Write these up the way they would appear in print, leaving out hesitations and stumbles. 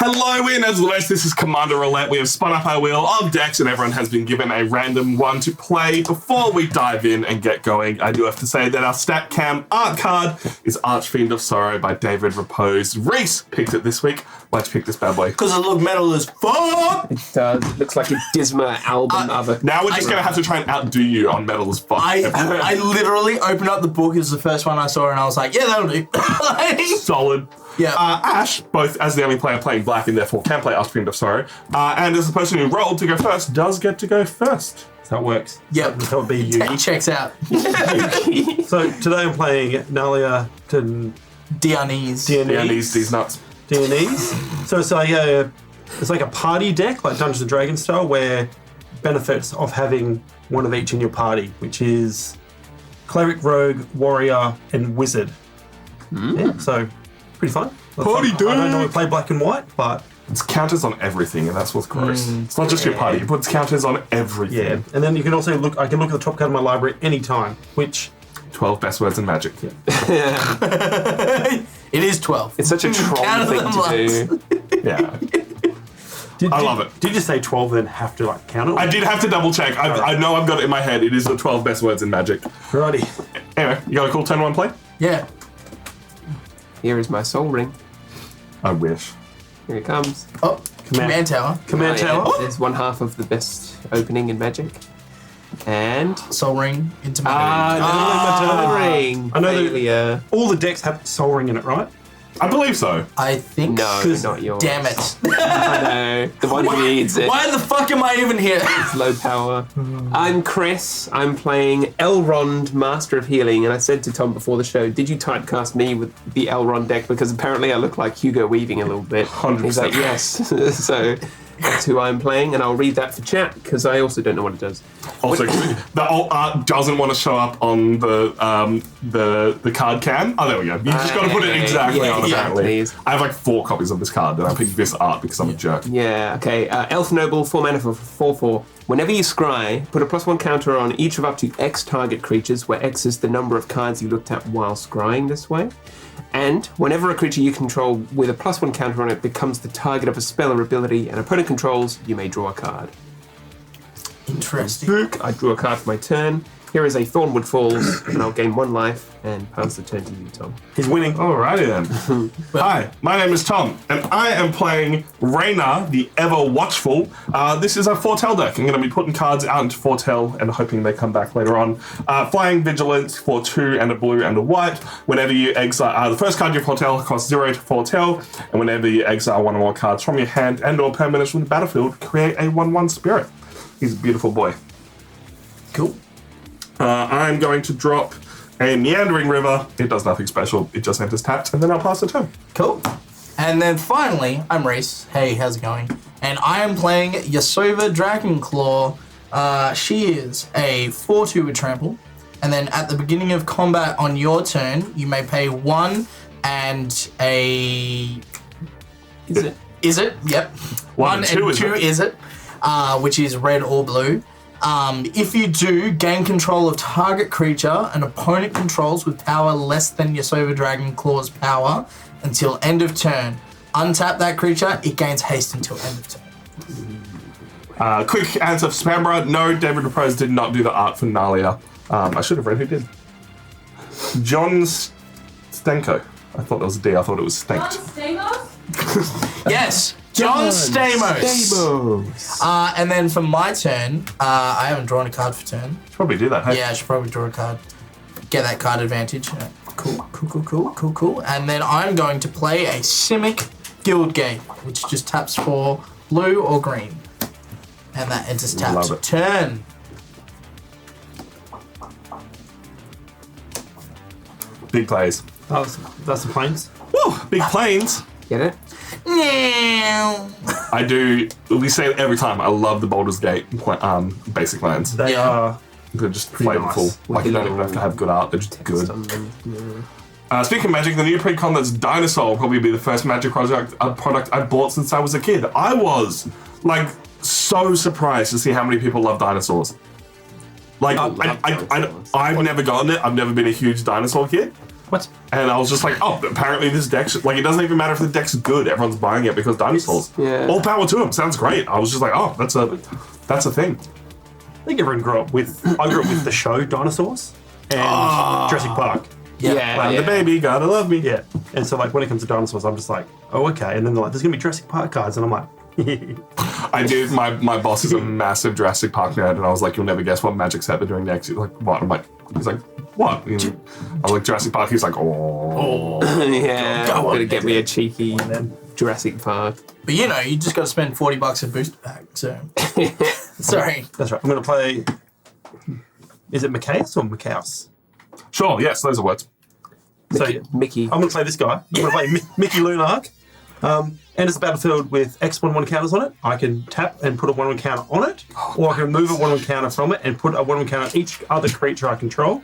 Hello, winners of the West. This is Commander Roulette. We have spun up our wheel of decks and everyone has been given a random one to play. Before we dive in and get going, I do have to say that our StatCam art card is Archfiend of Sorrow by David Repose. Reese picked it this week. Why'd you pick this bad boy? Because it looks metal as fuck! It does. It looks like a Disma album Now we're just going to have to try and outdo you on metal as fuck. I literally opened up the book. It was the first one I saw and I was like, yeah, that'll do. Solid. Yeah. Ash, both as the only player playing black and therefore can play Archfiend of Sorrow, and as the person who rolled to go first, does get to go first. So that works. Yep. That would be you. He checks out. So today I'm playing Nalia Dianese. These nuts. Dianese. So it's like a party deck, like Dungeons & Dragons style, where benefits of having one of each in your party, which is Cleric, Rogue, Warrior, and Wizard. Yeah, so pretty fun. Party I don't normally play black and white, but It's counters on everything, and that's what's gross. It's not just your party; it puts counters on everything. yeah. And then you can also look. I can look at the top card of my library anytime, which 12 best words in Magic. It is 12. It's such a troll Count thing them to do. Yeah, I love it. Did you say 12 then have to like count it? I did have to double check. I know I've got it in my head. It is the 12 best words in Magic. Righty. Anyway, you got a cool turn one play? Yeah. Here is my soul ring. I wish. Here it comes. Oh, Command Tower. Command Tower. It's one half of the best opening in Magic. And Soul Ring into my ring. I know that- Failure. All the decks have Soul Ring in it, right? I believe so. I think. No, not yours. Damn it. No, the one who needs it. Why the fuck am I even here? It's low power. I'm Chris. I'm playing Elrond, Master of Healing, and I said to Tom before the show, did you typecast me with the Elrond deck? Because apparently I look like Hugo Weaving a little bit. 100%. He's like, yes. So that's who I'm playing, and I'll read that for chat, because I also don't know what it does. Also, the alt art doesn't want to show up on the card can. Oh, there we go. You just got to put it exactly on, apparently. Please. I have like 4 copies of this card, and I picked this art because I'm a jerk. Yeah, okay. Elf Noble, 4 mana for 4/4. Whenever you scry, put a +1 counter on each of up to X target creatures, where X is the number of cards you looked at while scrying this way. And whenever a creature you control with a +1 counter on it becomes the target of a spell or ability an opponent controls, you may draw a card. Interesting. I drew a card for my turn. Here is a Thornwood Falls, and I'll gain 1 life and pass the turn to you, Tom. He's winning. Alrighty then. Hi, my name is Tom, and I am playing Rayna, the Ever Watchful. This is a Foretell deck. I'm going to be putting cards out into Foretell and hoping they come back later on. Flying Vigilance for 2 and a blue and a white. Whenever you exile, the first card you Foretell costs 0 to Foretell, and whenever you exile 1 or more cards from your hand and/or permanents from the battlefield, create a 1/1 spirit. He's a beautiful boy. Cool. I'm going to drop a Meandering River. It does nothing special. It just enters tapped, and then I'll pass the turn. Cool. And then finally, I'm Reese. Hey, how's it going? And I am playing Yasova Dragonclaw. She is a 4/2 with trample. And then at the beginning of combat on your turn, you may pay 1 and a... Is it? Is it? Yep. 1 and 2 is it? Which is red or blue. If you do, gain control of target creature an opponent controls with power less than Yasova Dragonclaw's power until end of turn. Untap that creature, it gains haste until end of turn. Quick answer for Spambra. No, David Repose did not do the art for Nalia. I should have read who did. John Stenko. I thought that was a D. I thought it was Stenked. Yes! John Stamos. And then for my turn, I haven't drawn a card for turn. Should probably do that, hey? Yeah, I should probably draw a card. Get that card advantage. Cool. And then I'm going to play a Simic Guildgate, which just taps for blue or green. And that enters tapped. Love it. Turn. Big plays. That's the planes. Woo! Big planes. Get it? I do. We say it every time. I love the Baldur's Gate basic lands. They Yeah. are They're just Pretty flavorful. nice. Like you don't even have to have good art. They're just good. Yeah. Speaking of Magic, the new pre-con that's Dinosaur will probably be the first Magic product I bought since I was a kid. I was like so surprised to see how many people love dinosaurs. Like I love dinosaurs. I've never gotten it. I've never been a huge dinosaur kid. What? And I was just like, oh, apparently this deck's like, it doesn't even matter if the deck's good. Everyone's buying it because dinosaurs. Yeah. All power to them. Sounds great. I was just like, oh, that's a thing. I think everyone grew up with. I grew up with the show Dinosaurs and Jurassic Park. I'm the baby, gotta love me. Yeah, and so like when it comes to dinosaurs, I'm just like, oh okay. And then they're like, there's gonna be Jurassic Park cards, and I'm like, I did. My boss is a massive Jurassic Park nerd, and I was like, you'll never guess what magic set they're doing next. He's like, what? I'm like, he's like, what? And I was like, Jurassic Park. He's like, oh. Yeah, Go on, gonna get me a cheeky then. Jurassic Park. But you know, you just got to spend $40 a booster pack. So, sorry. That's right. I'm gonna play. Is it Micaeus or Micaeus? Sure. Yes, those are words. So Mickey. I'm gonna play this guy. I'm gonna play Mickey Lunark. Enters the battlefield with X 1/1 counters on it. I can tap and put a 1/1 counter on it, or I can remove a 1/1 counter from it and put a 1/1 counter on each other creature I control.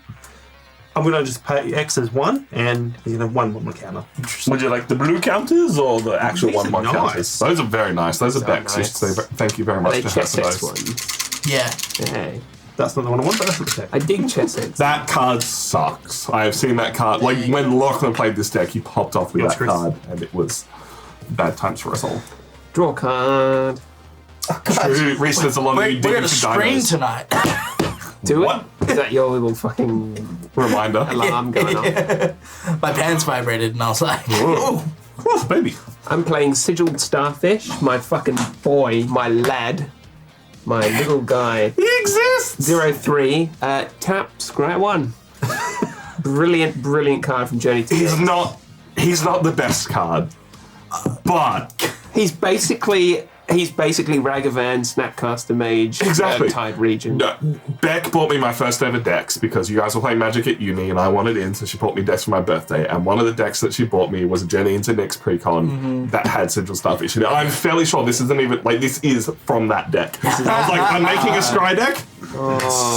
I'm gonna just pay X as 1, and he's gonna have 1/1 counter. Would you like the blue counters or the actual These are 1/1 nice. counters? Those are very nice. Those are decks. You should say thank you very much They to chess have X those. ones. Yeah. Hey, That's not the one I want, but that's what the deck. I dig chess X. That card sucks. I have seen that card. Like when Lachlan played this deck, he popped off with Yes, that Chris. card, and it was bad times for us all. Draw card. True. Reese, there's a lot of you We're digging going to for scream dinos. tonight. Do What? it. Is that your little fucking Reminder. alarm going off? My pants vibrated, and I was like, Whoa. Oh, baby. I'm playing Sigiled Starfish. My fucking boy, my lad, my little guy. He exists. 0-3. Tap. Scry 1. Brilliant card from Journey to He's Death. not. He's not the best card, but He's basically Ragavan, Snapcaster Mage, Exactly. Tide Region. no, Beck bought me my first ever decks because you guys were playing Magic at uni and I wanted in, so she bought me decks for my birthday. And one of the decks that she bought me was a Jenny into Nyx precon that had Sigil Starfish in it. I'm fairly sure this isn't even like this is from that deck. I was like, I'm making a Scry deck.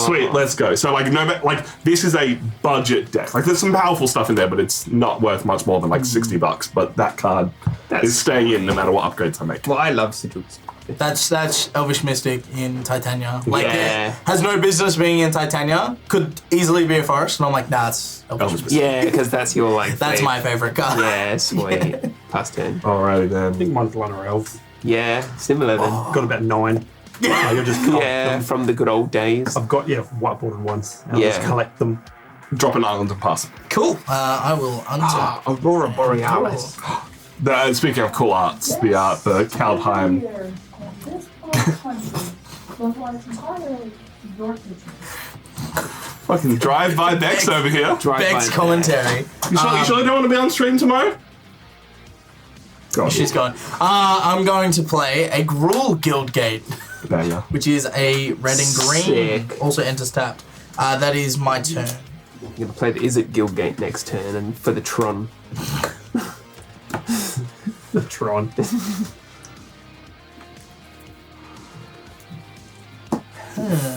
Sweet, let's go. So like this is a budget deck. Like there's some powerful stuff in there, but it's not worth much more than like $60. But that card is staying in no matter what upgrades I make. Well, I love Sigiled. that's Elvish Mystic in Titania. Like, Yeah. it has no business being in Titania. Could easily be a forest. And I'm like, nah, it's Elvish Elvish Mystic. Yeah, because that's your like. That's fave. my favorite card. Yeah, sweet. Past 10. Alrighty I then. think mine's Lana Elves. Yeah, similar then. Got about 9. I can just collect Yeah, them. from the good old days. I've got whiteboarded ones. And I'll just Yeah. collect them. Drop an island and pass. Cool. I will enter. Aurora Borealis. Speaking of cool arts, the Kaldheim. This country localized entirely your kitchen. Fucking drive-by Bex over here. Beck's commentary. You sure you don't want to be on stream tomorrow? God, She's gone. I'm going to play a Gruul Guildgate, There you go. which is a red and green. Sick. Also enters tapped. That is my turn. I'm going to play the Izzet Guildgate next turn and for the Tron. Tron.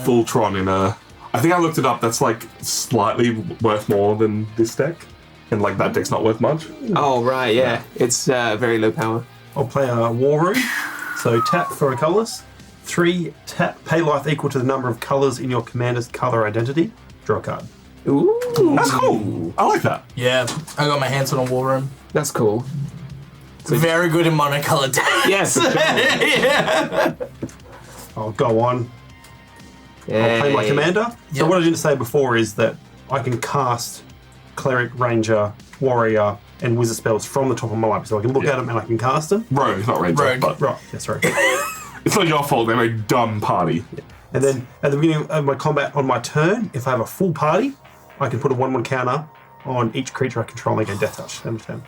Voltron in a. I think I looked it up. That's like slightly worth more than this deck, and like that deck's not worth much. Oh, right, yeah. It's very low power. I'll play a War Room. So tap for a colourless. 3, tap, pay life equal to the number of colours in your commander's colour identity. Draw a card. Ooh. That's cool. I like that. Yeah, I got my hands on a War Room. That's cool. Very good in monocolored decks. Yes. Yeah. I'll go on. I'll play my commander. So Yep. what I didn't say before is that I can cast Cleric, Ranger, Warrior, and Wizard spells from the top of my library. So I can look at them and I can cast them. Rogue, not Ranger, Rogue. but Right, that's right. it's not your fault. They're a dumb party. And then at the beginning of my combat on my turn, if I have a full party, I can put a 1/1 counter on each creature I control and gain Death Touch. Understand?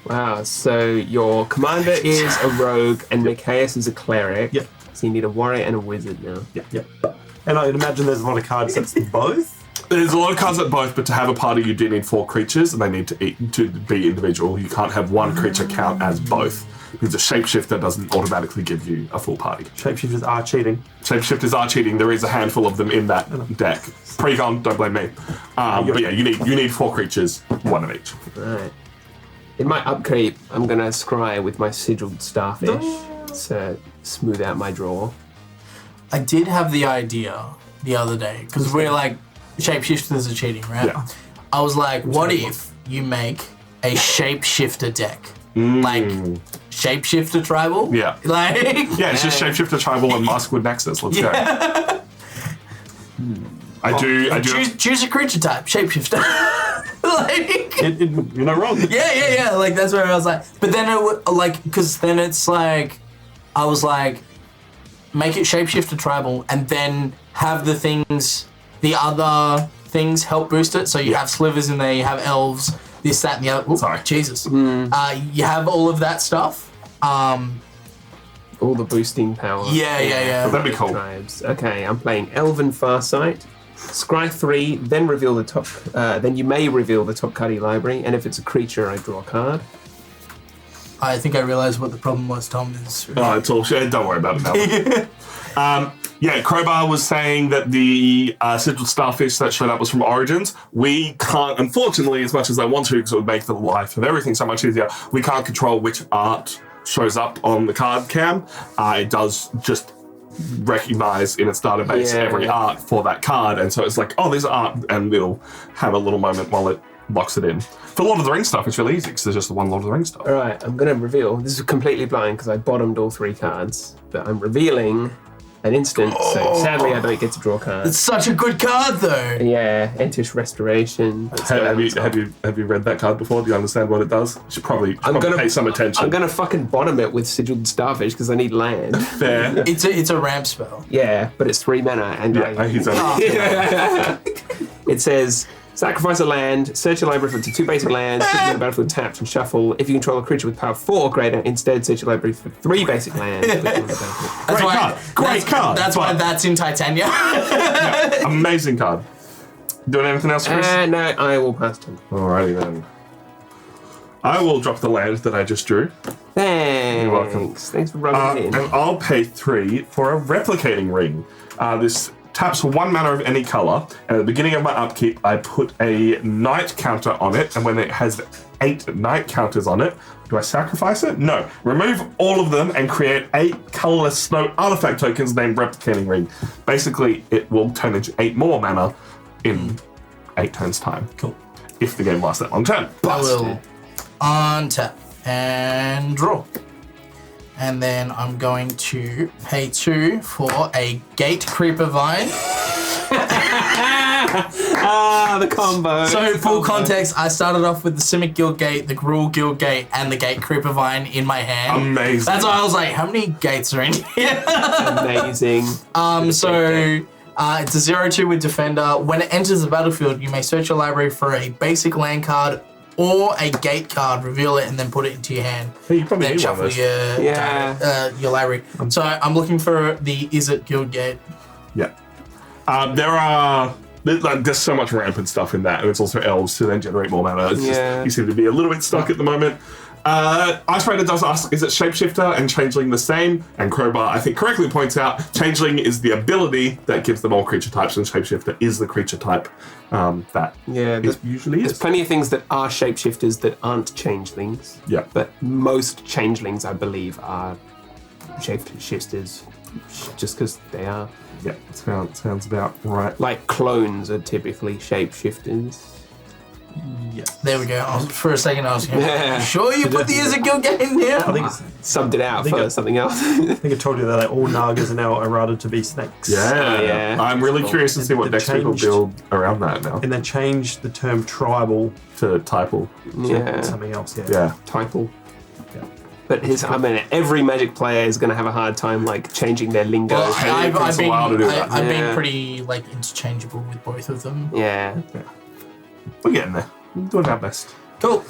Wow, so your commander is a rogue and Micaeus is a cleric. Yep. So you need a warrior and a wizard now. Yep. And I'd imagine there's a lot of cards that's both. There's a lot of cards at both, but to have a party, you do need 4 creatures, and they need to be individual. You can't have one creature count as both, because a shapeshifter doesn't automatically give you a full party. Shapeshifters are cheating. Shapeshifters are cheating. There is a handful of them in that deck. Pre-con, don't blame me. But yeah, you need 4 creatures, 1 of each. Right. In my upkeep, I'm going to scry with my Sigiled Starfish to smooth out my draw. I did have the idea the other day because we're like shapeshifters are cheating, right? Yeah. I was like, what if you make a shapeshifter deck. Like, shapeshifter tribal? Yeah. Like, Yeah, it's just Shapeshifter Tribal and Maskwood Nexus. Let's go. I do. choose a creature type, shapeshifter. Like, You're not wrong. yeah. Like, that's where I was like, but then it would, like, because then it's like, I was like, make it shapeshifter tribal and then have the other things help boost it. So you have slivers in there, you have elves, this, that, and the other. Ooh, Sorry. Jesus. You have all of that stuff. All the boosting power. Yeah. That'd be cool. Tribes. Okay, I'm playing Elven Farsight. Scry 3, then reveal the top. Then you may reveal the top card of your library, and if it's a creature, I draw a card. I think I realized what the problem was, Tom. Oh, it's all shit. Don't worry about it, Melvin. Crowbar was saying that the sigil starfish that showed up was from Origins. We can't, unfortunately, as much as I want to, because it would make the life of everything so much easier, we can't control which art shows up on the card cam. It does just recognize in its database every art for that card, and so it's like, oh, there's art, and it'll have a little moment while it locks it in. For Lord of the Rings stuff, it's really easy because there's just the one Lord of the Rings stuff. All right, I'm going to reveal. This is completely blind because I bottomed all 3 cards, but I'm revealing an instant, so sadly I don't get to draw cards. It's such a good card, though. Yeah, Entish Restoration. Have you read that card before? Do you understand what it does? You should probably pay some attention. I'm gonna fucking bottom it with Sigiled Starfish because I need land. Fair. It's a ramp spell. Yeah, but it's 3 mana and He's it says sacrifice a land, search your library for up to 2 basic lands, put them in the battlefield tapped and shuffle. If you control a creature with power 4 or greater, instead search your library for 3 basic lands. Put them in the battlefield. Great card. That's why that's in Titania. Amazing card. Doing anything else, Chris? No, I will pass turn. Alrighty then. I will drop the land that I just drew. Thanks. You're welcome. Thanks for rubbing it in. And I'll pay 3 for a replicating ring. This taps 1 mana of any color, and at the beginning of my upkeep, I put a night counter on it, and when it has 8 night counters on it, do I sacrifice it? No. Remove all of them and create 8 colorless snow artifact tokens named Replicating Ring. Basically, it will turn into 8 more mana in 8 turns' time. Cool. If the game lasts that long turn. I will untap and draw. And then I'm going to pay 2 for a Gate Creeper Vine. The combo. So, full context, I started off with the Simic Guild Gate, the Gruul Guild Gate, and the Gate Creeper Vine in my hand. Amazing. That's why I was like, how many gates are in here? Amazing. It's a 0/2 with Defender. When it enters the battlefield, you may search your library for a basic land card or a gate card, reveal it, and then put it into your hand. Hey, you probably Then need one shuffle of those. your library. So I'm looking for the Is It Guild Gate. Yeah. There's so much rampant stuff in that, and it's also elves to then generate more mana. It's just, you seem to be a little bit stuck at the moment. Ice Rider does ask, is it Shapeshifter and Changeling the same? And Crowbar, I think, correctly points out, Changeling is the ability that gives them all creature types, and Shapeshifter is the creature type that usually There's is. plenty of things that are shapeshifters that aren't changelings. Yeah. But most changelings, I believe, are shapeshifters just because they are. Yeah, sounds about right. Like clones are typically shapeshifters. There we go. For a second, I was going, you sure you put the Is It Guild Gate in there? I think it's, Subbed it out think for it- something else. I think I told you that all Nagas are now errata to be snakes. Yeah. I'm really curious to see what They've decks people changed- build around that now. And they changed the term tribal To typal. Yeah. something else. Yeah. Typal. Yeah. But every Magic player is going to have a hard time like changing their lingo. Well, I've takes a while to do that. been Yeah. pretty like interchangeable with both of them. Yeah. We're getting there. We're doing our best. Cool.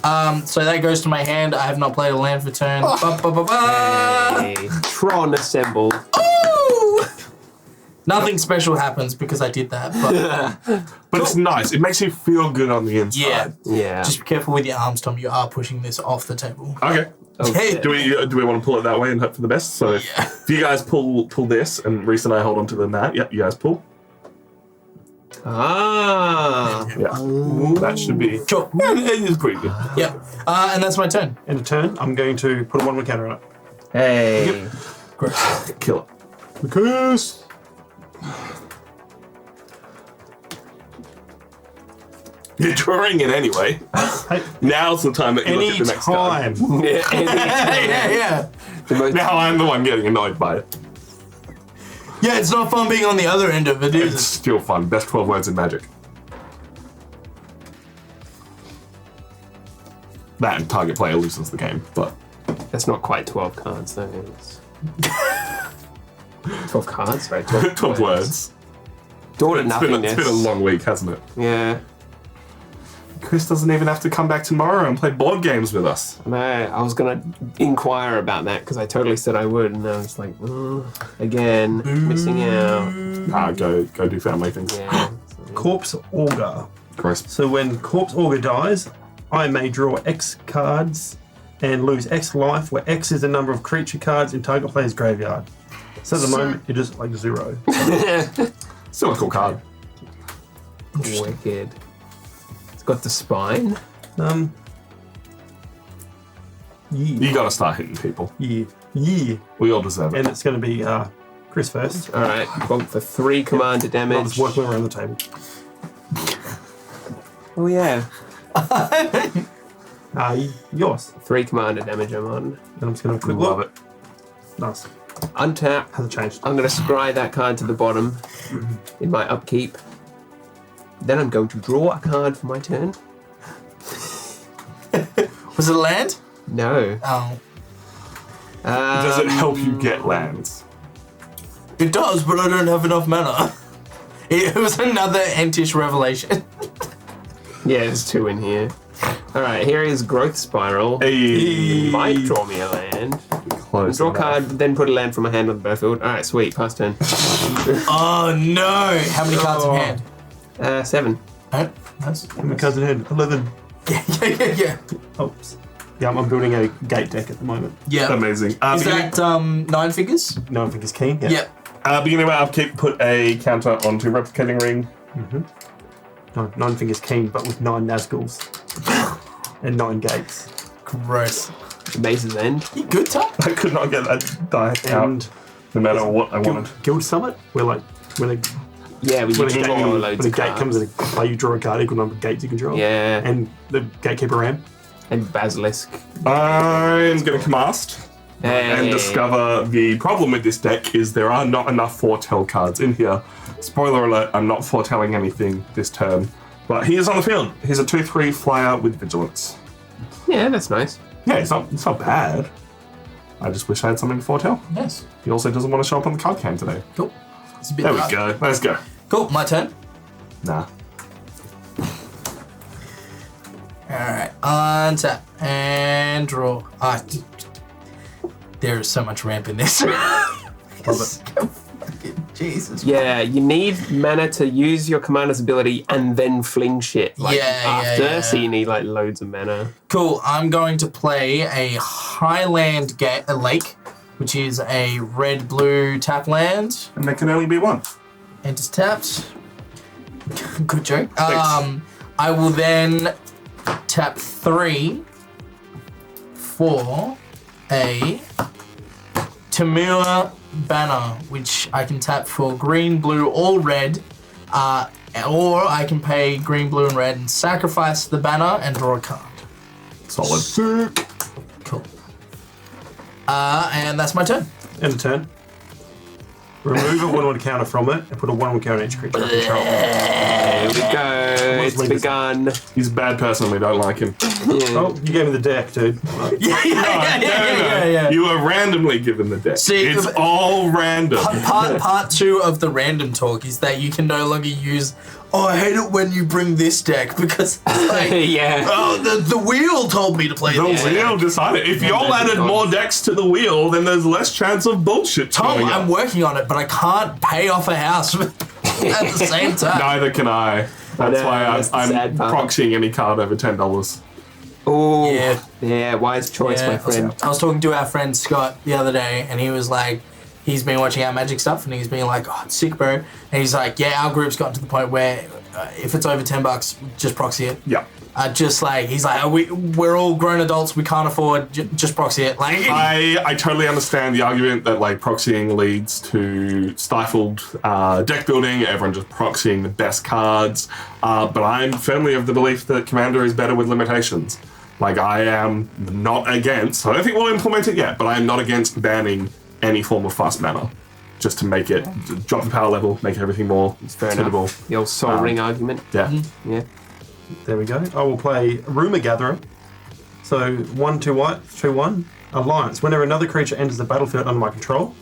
So that goes to my hand. I have not played a land for turn. Ba-ba-ba-ba. Hey, Tron assemble. Ooh! Nothing special happens because I did that, but But it's nice. It makes you feel good on the inside. yeah. Yeah. Just be careful with your arms, Tom. You are pushing this off the table. Okay. Hey. Do we want to pull it that way and hope for the best? So if you guys pull this, and Reese and I hold onto the mat. Yep, you guys pull. Ah. Yeah. That should be. Sure. It's pretty good. Yep. And that's my turn. In a turn, I'm going to put a 1/1 counter on it. Hey. Kill it. The curse. You're drawing it anyway. Hey, Now's the time that you look at the next card. anytime. yeah. The most- Now I'm the one getting annoyed by it. Yeah, it's not fun being on the other end of it, is It's it? still fun. Best 12 words in Magic. That and target player loses the game, but That's not quite 12 cards, though. It's 12 cards, right? 12, 12 words. Door to It's been nothingness. a long week, hasn't it? Yeah. Chris doesn't even have to come back tomorrow and play board games with us. No, I was gonna inquire about that because I totally said I would, and I was like, again, missing out. Go do family things. Yeah. Corpse Augur. Gross. So when Corpse Augur dies, I may draw X cards and lose X life, where X is the number of creature cards in target player's graveyard. So at the moment, it is like 0. Still a cool card. Wicked. It's got the spine. Yeah. You gotta start hitting people. Yeah. We all deserve it. And it's going to be Chris first. All right, bonk for 3 commander I'll damage. just work my way around the table. Oh yeah, Yours. 3 commander damage I'm on. And I'm just going to quick Love look. it. Nice. Untap. Hasn't changed. I'm going to scry that card to the bottom in my upkeep. Then I'm going to draw a card for my turn. Was it a land? No. Oh. Does it help you get lands? It does, but I don't have enough mana. It was another Entish revelation. Yeah, there's 2 in here. All right, here is Growth Spiral. Hey, Might draw me a land. close. Draw a enough. card, then put a land from my hand on the battlefield. All right, sweet. Pass turn. Oh no! How many cards in hand? 7. Oh, nice. And my cousin had 11. Yeah. Oops. Yeah, I'm building a gate deck at the moment. Yeah. Amazing. Is that 9 figures? No one think is keen. Yeah. Yep. Beginning of our upkeep, put a counter onto Replicating Ring. No, 9 fingers keen, but with 9 Nazguls and 9 gates. Gross. Base's End. You good, Tom? I could not get that die out, And no matter what I wanted. Guild Summit, where like when a Yeah, we when a, draw gate, loads when a of gate cards. comes into play, you draw a card equal number of gates you control. Yeah, And the gatekeeper ram. and Basilisk. I'm going to cast Hey. and discover the problem with this deck is there are not enough foretell cards in here. Spoiler alert, I'm not foretelling anything this turn. But he is on the field. He's a 2/3 flyer with vigilance. Yeah, that's nice. Yeah, it's not bad. I just wish I had something to foretell. Yes. He also doesn't want to show up on the card can today. Cool. It's a bit There we dark. go. Let's go. Cool. My turn. Nah. Alright. Untap. And draw. There is so much ramp in this. Jesus. Yeah, you need mana to use your commander's ability and then fling shit. Like after, yeah. so you need like loads of mana. Cool. I'm going to play a Highland Lake, which is a red-blue tap land. And there can only be one. Enters tapped. Good joke. Thanks. I will then tap 3 for a Tamura Banner, which I can tap for green, blue, or red. Or I can pay green, blue, and red and sacrifice the banner and draw a card. Solid. Sick. Cool. And that's my turn. End of turn. Remove a 1/1 counter from it and put a 1/1 counter on each creature I control. There we go. It's leave this- begun. He's a bad person. We don't like him. Oh, you gave me the deck, dude. Yeah. You were randomly given the deck. See, it's but- all random. Part 2 of the random talk is that you can no longer use. Oh, I hate it when you bring this deck because it's like, Yeah. oh, the wheel told me to play The this. wheel decided. If y'all added more decks to the wheel, then there's less chance of bullshit. Tom, going I'm up. working on it, but I can't pay off a house at the same time. Neither can I. That's know, why that's the I'm sad part. proxying any card over $10. Oh, Yeah. yeah. Wise choice, my friend. I was talking to our friend Scott the other day, and he was like, he's been watching our Magic stuff, and he's been like, oh, it's sick, bro. And he's like, yeah, our group's gotten to the point where if it's over $10, just proxy it. Yeah. Just like he's like, we're all grown adults. We can't afford just proxy it. Like I totally understand the argument that like proxying leads to stifled deck building. Everyone just proxying the best cards. But I'm firmly of the belief that Commander is better with limitations. Like I am not against. I don't think we'll implement it yet, but I am not against banning any form of fast mana, just to make it drop the power level, make everything more suitable. The old Soul Ring argument. Yeah. Yeah. There we go. I will play Rumor Gatherer. So 1/2 white, 2/1. Alliance. Whenever another creature enters the battlefield under my control,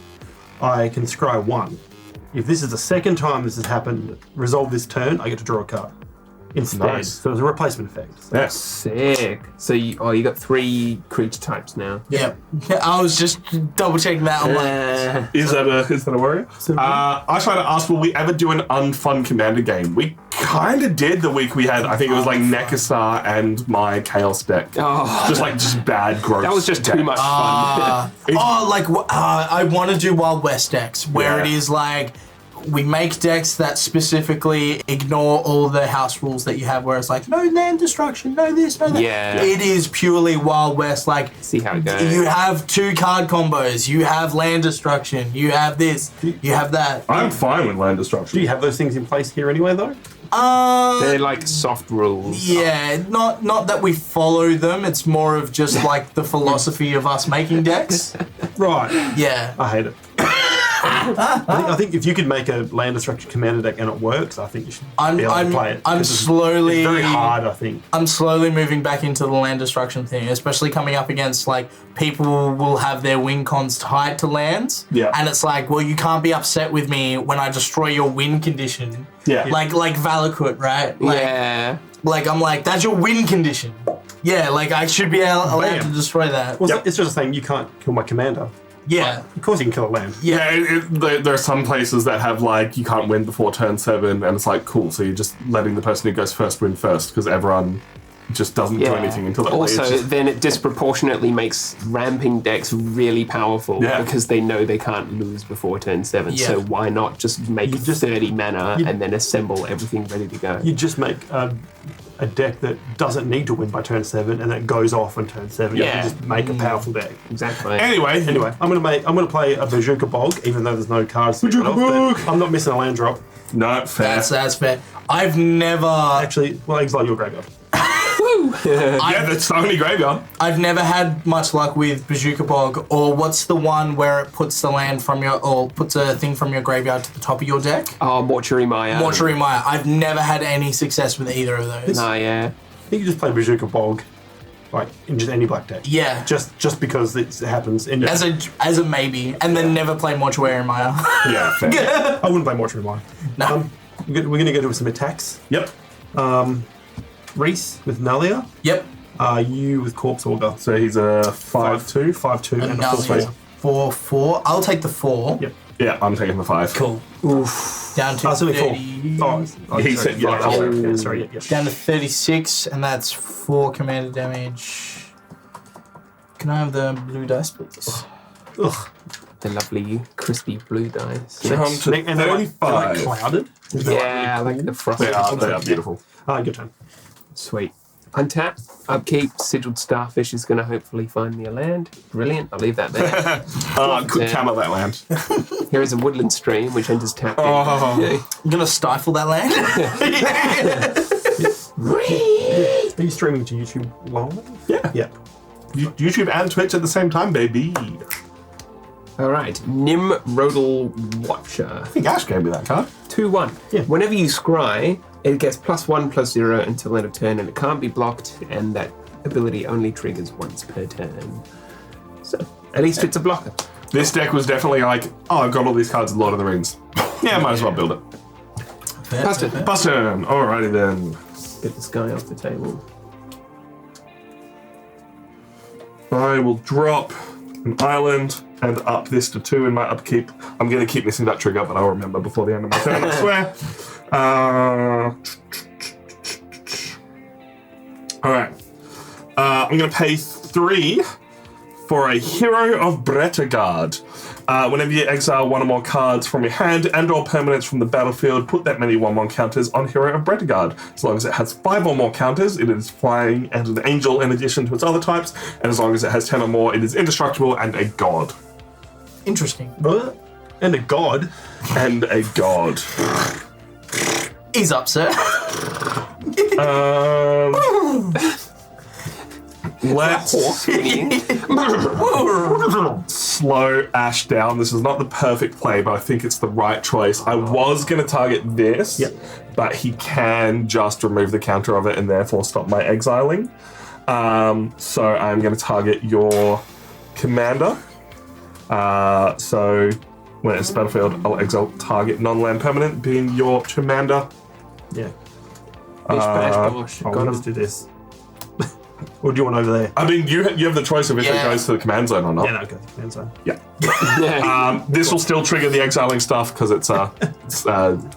I can scry 1. If this is the second time this has happened, resolve this turn, I get to draw a card instead. Nice. So it's a replacement effect. So Yes. Sick. So you got 3 creature types now. yeah. I was just double checking that. I'm like, Is that a worry? I tried to ask, will we ever do an unfun Commander game? We kind of did the week we had, I think it was like Nekasar and my Chaos deck. Oh, Just bad, gross. that was just too decks. much fun. I want to do Wild West decks where Yeah. it is like we make decks that specifically ignore all the house rules that you have, where it's like no land destruction, no this, no that. Yeah. It is purely Wild West. Like See how it goes. you have 2 card combos, you have land destruction, you have this, you have that. I'm fine with land do destruction. you have those things in place here anyway, though? They're like soft rules. Yeah, not that we follow them. It's more of just like the philosophy of us making decks. Right. Yeah. I hate it. I think if you could make a land destruction commander deck and it works, I think you should be able to play it. I'm 'Cause it's slowly very hard, I think. I'm slowly moving back into the land destruction thing, especially coming up against like people will have their win cons tied to lands. Yeah. And it's like, well, you can't be upset with me when I destroy your win condition. Yeah. Like Valakut, right? Like, Yeah. Like I'm like, that's your win condition. Yeah, like I should be allowed Bam. to destroy that. Well, Yep. it's just saying you can't kill my commander. Yeah. Of course you can kill a land. Yeah, there are some places that have like you can't win before turn 7, and it's like cool. So you're just letting the person who goes first win first because everyone just doesn't do anything until that. Also, It's just- then it disproportionately makes ramping decks really powerful Yeah. because they know they can't lose before turn 7. Yeah. So why not just make 30 mana and then assemble everything ready to go? You just make a deck that doesn't need to win by turn 7 and that goes off on turn 7. Yeah. You just make a powerful deck. Exactly. anyway, Anyway, I'm gonna play a Bazooka Bog, even though there's no cards. to get Bazooka off, but Bog! I'm not missing a land drop. no fair. That's fair. I've never Actually, well, exile your graveyard. Yeah, that's the only graveyard. I've never had much luck with Bazooka Bog, or what's the one where it puts the land from your, or puts a thing from your graveyard to the top of your deck? Oh, Mortuary Maya. Mortuary Maya. I've never had any success with either of those. No, yeah. I think you just play Bazooka Bog, like in just any black deck. Yeah. Just because it happens. And As a maybe, and then never play Mortuary Maya. Yeah, fair. I wouldn't play Mortuary Mine. No. We're gonna go to some attacks. Yep. Reese with Nalia. Yep. You with Corpse Auger. So he's a 5/2. 5/2 and a Now full it's face. 4/4. I'll take the 4. Yep. Yeah, I'm taking the 5. Cool. Down to It's only 30. 4. Oh, He sorry, said, yeah, sorry, oh. yeah, sorry, yeah. Down to 36, and that's 4 commander damage. Can I have the blue dice, please? Ugh. The lovely crispy blue dice. Down to And they're like 35. clouded. Yeah, I like the frost. They are beautiful. Your turn. Sweet. Untap, upkeep, Sigiled Starfish is going to hopefully find me a land. Brilliant, I'll leave that there. Could Yeah. camel that land. Here is a Woodland Stream, which enters tap. Oh. Yeah. I'm gonna stifle that land. Are you streaming to YouTube live? Yeah. Yeah. YouTube and Twitch at the same time, baby. All right, Nim Rodal Watcher. I think Ash gave me that card. 2/1. Yeah. Whenever you scry, it gets +1/+0 until end of turn, and it can't be blocked, and that ability only triggers once per turn. So, at least it's a blocker. This deck was definitely like, oh, I've got all these cards in Lord of the Rings. Yeah, might as well build it. Busted. Button. Alrighty then. Get this guy off the table. I will drop an island and up this to 2 in my upkeep. I'm going to keep missing that trigger, but I'll remember before the end of my turn, I swear. Alright. I'm going to pay 3 for a Hero of Bretagard. Whenever you exile one or more cards from your hand and or permanents from the battlefield, put that many 1/1 counters on Hero of Bretagard. As long as it has 5 or more counters, it is flying and an angel in addition to its other types, and as long as it has 10 or more, it is indestructible and a god. Interesting. What? And a god. And a god. Ease up, sir. Let's slow Ash down. This is not the perfect play, but I think it's the right choice. I was going to target this, but he can just remove the counter of it and therefore stop my exiling. So I'm going to target your commander. So when it's battlefield, I'll exile target non-land permanent, being your commander. Yeah. Bish, bash, bosh. I'll Got just him. do this. Or do you want over there? I mean, you have the choice of if it goes to the command zone or not. Yeah, no, go to the command zone. Yeah. This will still trigger the exiling stuff because it's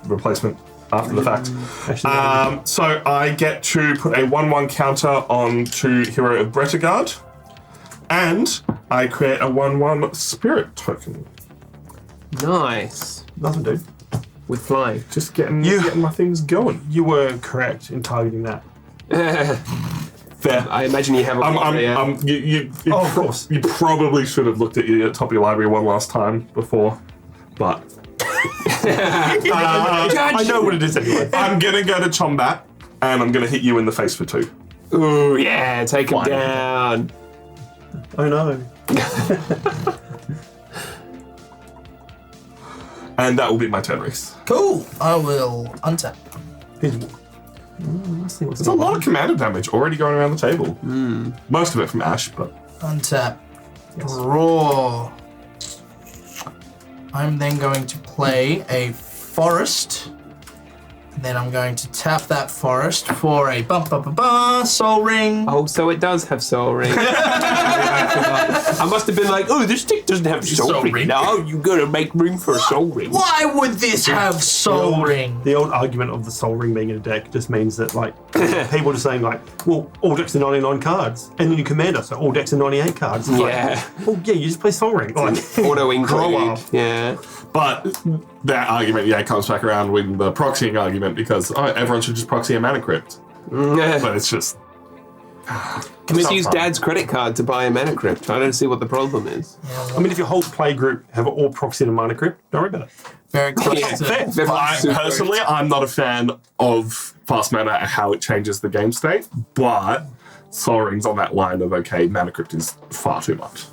replacement after the fact. So I get to put a 1/1 counter onto Hero of Bretagard, and I create a 1/1 spirit token. Nice. Nothing, dude. With flying. Just getting my things going. You were correct in targeting that. Fair. I imagine you have a Oh, of course. You probably should have looked at your top of your library one last time before, but I know what it is anyway. I'm gonna go to combat, and I'm gonna hit you in the face for 2. Ooh, yeah, take him down. Oh no. And that will be my turn, Reese. Cool. I will untap. There's a lot of commander damage already going around the table. Most of it from Ash, but Untap. Draw. I'm then going to play a forest. And then I'm going to tap that forest for a soul ring. Oh, so it does have soul ring. I must have been like, oh, this stick doesn't have soul ring. No, you gotta make room for a soul ring. Why would this have soul ring? The old argument of the soul ring being in a deck just means that, like, people are saying, like, well, all decks are 99 cards, and then you commander, so all decks are 98 cards. It's Yeah. Like, well, yeah, you just play soul ring. Like, Auto grow include. up. Yeah. But that argument, comes back around with the proxying argument because everyone should just proxy a mana crypt. But it's just... Just use Dad's credit card to buy a mana crypt. I don't see what the problem is. I mean, if your whole play group have all proxied a mana crypt, don't worry about it. Very close Yeah, to fair. Personally, I'm not a fan of fast mana and how it changes the game state, but Soul Ring's on that line of, okay, mana crypt is far too much.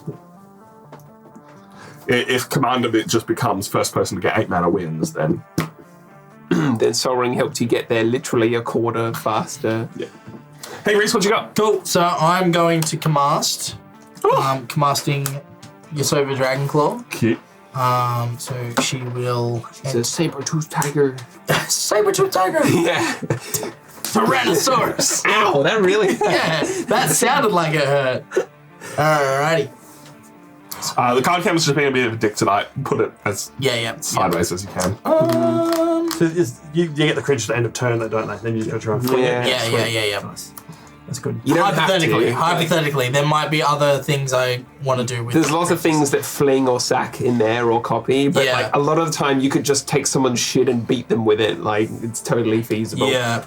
If Commander Bit just becomes first person to get 8 mana wins, then... Then soul ring helped you get there literally a quarter faster. Yeah. Hey, Reese, what you got? Cool. So I'm going to commast. Commanding Yasova Dragonclaw. Cute. So she will. It's a saber-toothed tiger. Saber-tooth tiger. Yeah. Tyrannosaurus. Ow, that really hurt. Yeah, that sounded like it hurt. Alrighty. The card canvas just being a bit of a dick tonight. Put it as sideways as you can. So you get the creature at the end of turn, though, don't they? Then you just go to run. Yeah. Nice. That's good. You don't have to. Hypothetically, there might be other things I want to do with. There's lots of things that fling or sack in there or copy, but like a lot of the time you could just take someone's shit and beat them with it. Like it's totally feasible. Yeah.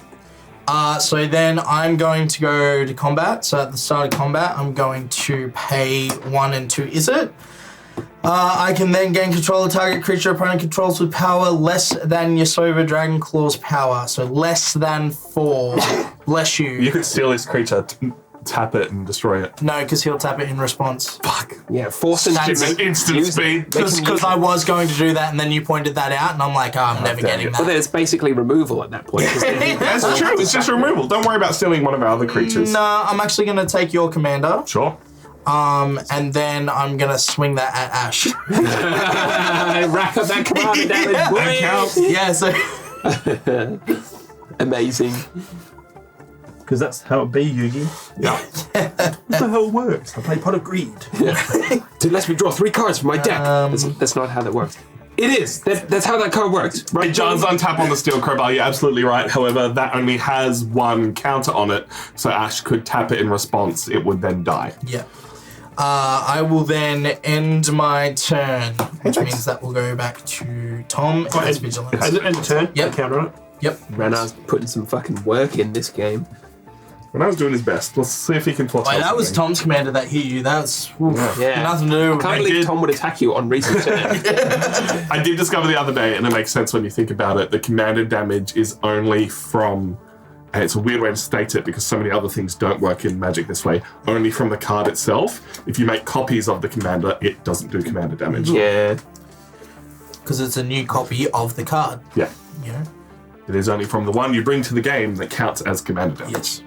So then I'm going to go to combat. So at the start of combat, I'm going to pay 1 and 2. Is it? I can then gain control of target creature opponent controls with power less than Yasova Dragonclaw's power. So less than 4. Bless you. You could steal this creature, tap it, and destroy it. No, because he'll tap it in response. Fuck. Yeah, force and Give it instant speed. Because I was going to do that, and then you pointed that out, and I'm like, I'm never getting that. Well, then it's basically removal at that point. That's true. It's just removal. Don't worry about stealing one of our other creatures. No, I'm actually going to take your commander. Sure. And then I'm going to swing that at Ash. Rack up that commander damage. That counts. Yeah, so... Amazing. Because that's how it be, Yugi. Yeah. What the hell works? I play Pot of Greed. Dude, let me draw 3 cards from my deck. That's not how that works. It is. That's how that card works. Right, John's untap on the steel crowbar. You're absolutely right. However, that only has 1 counter on it, so Ash could tap it in response. It would then die. Yeah. I will then end my turn, which thanks. means that will go back to Tom as vigilance. End the turn. Yep. Counter on it. Yep. Rana's putting some fucking work in this game. When I was doing his best, let's see if he can foretell. Wait, that was something. Tom's commander that hit you. That's Yeah. nothing to do with Can't me. believe Tom would attack you on recent turn. I did discover the other day, and it makes sense when you think about it. The commander damage is only from, and it's a weird way to state it because so many other things don't work in Magic this way, only from the card itself. If you make copies of the commander, it doesn't do commander damage. Yeah. Because it's a new copy of the card. Yeah. You know? It is only from the one you bring to the game that counts as commander damage. Yes.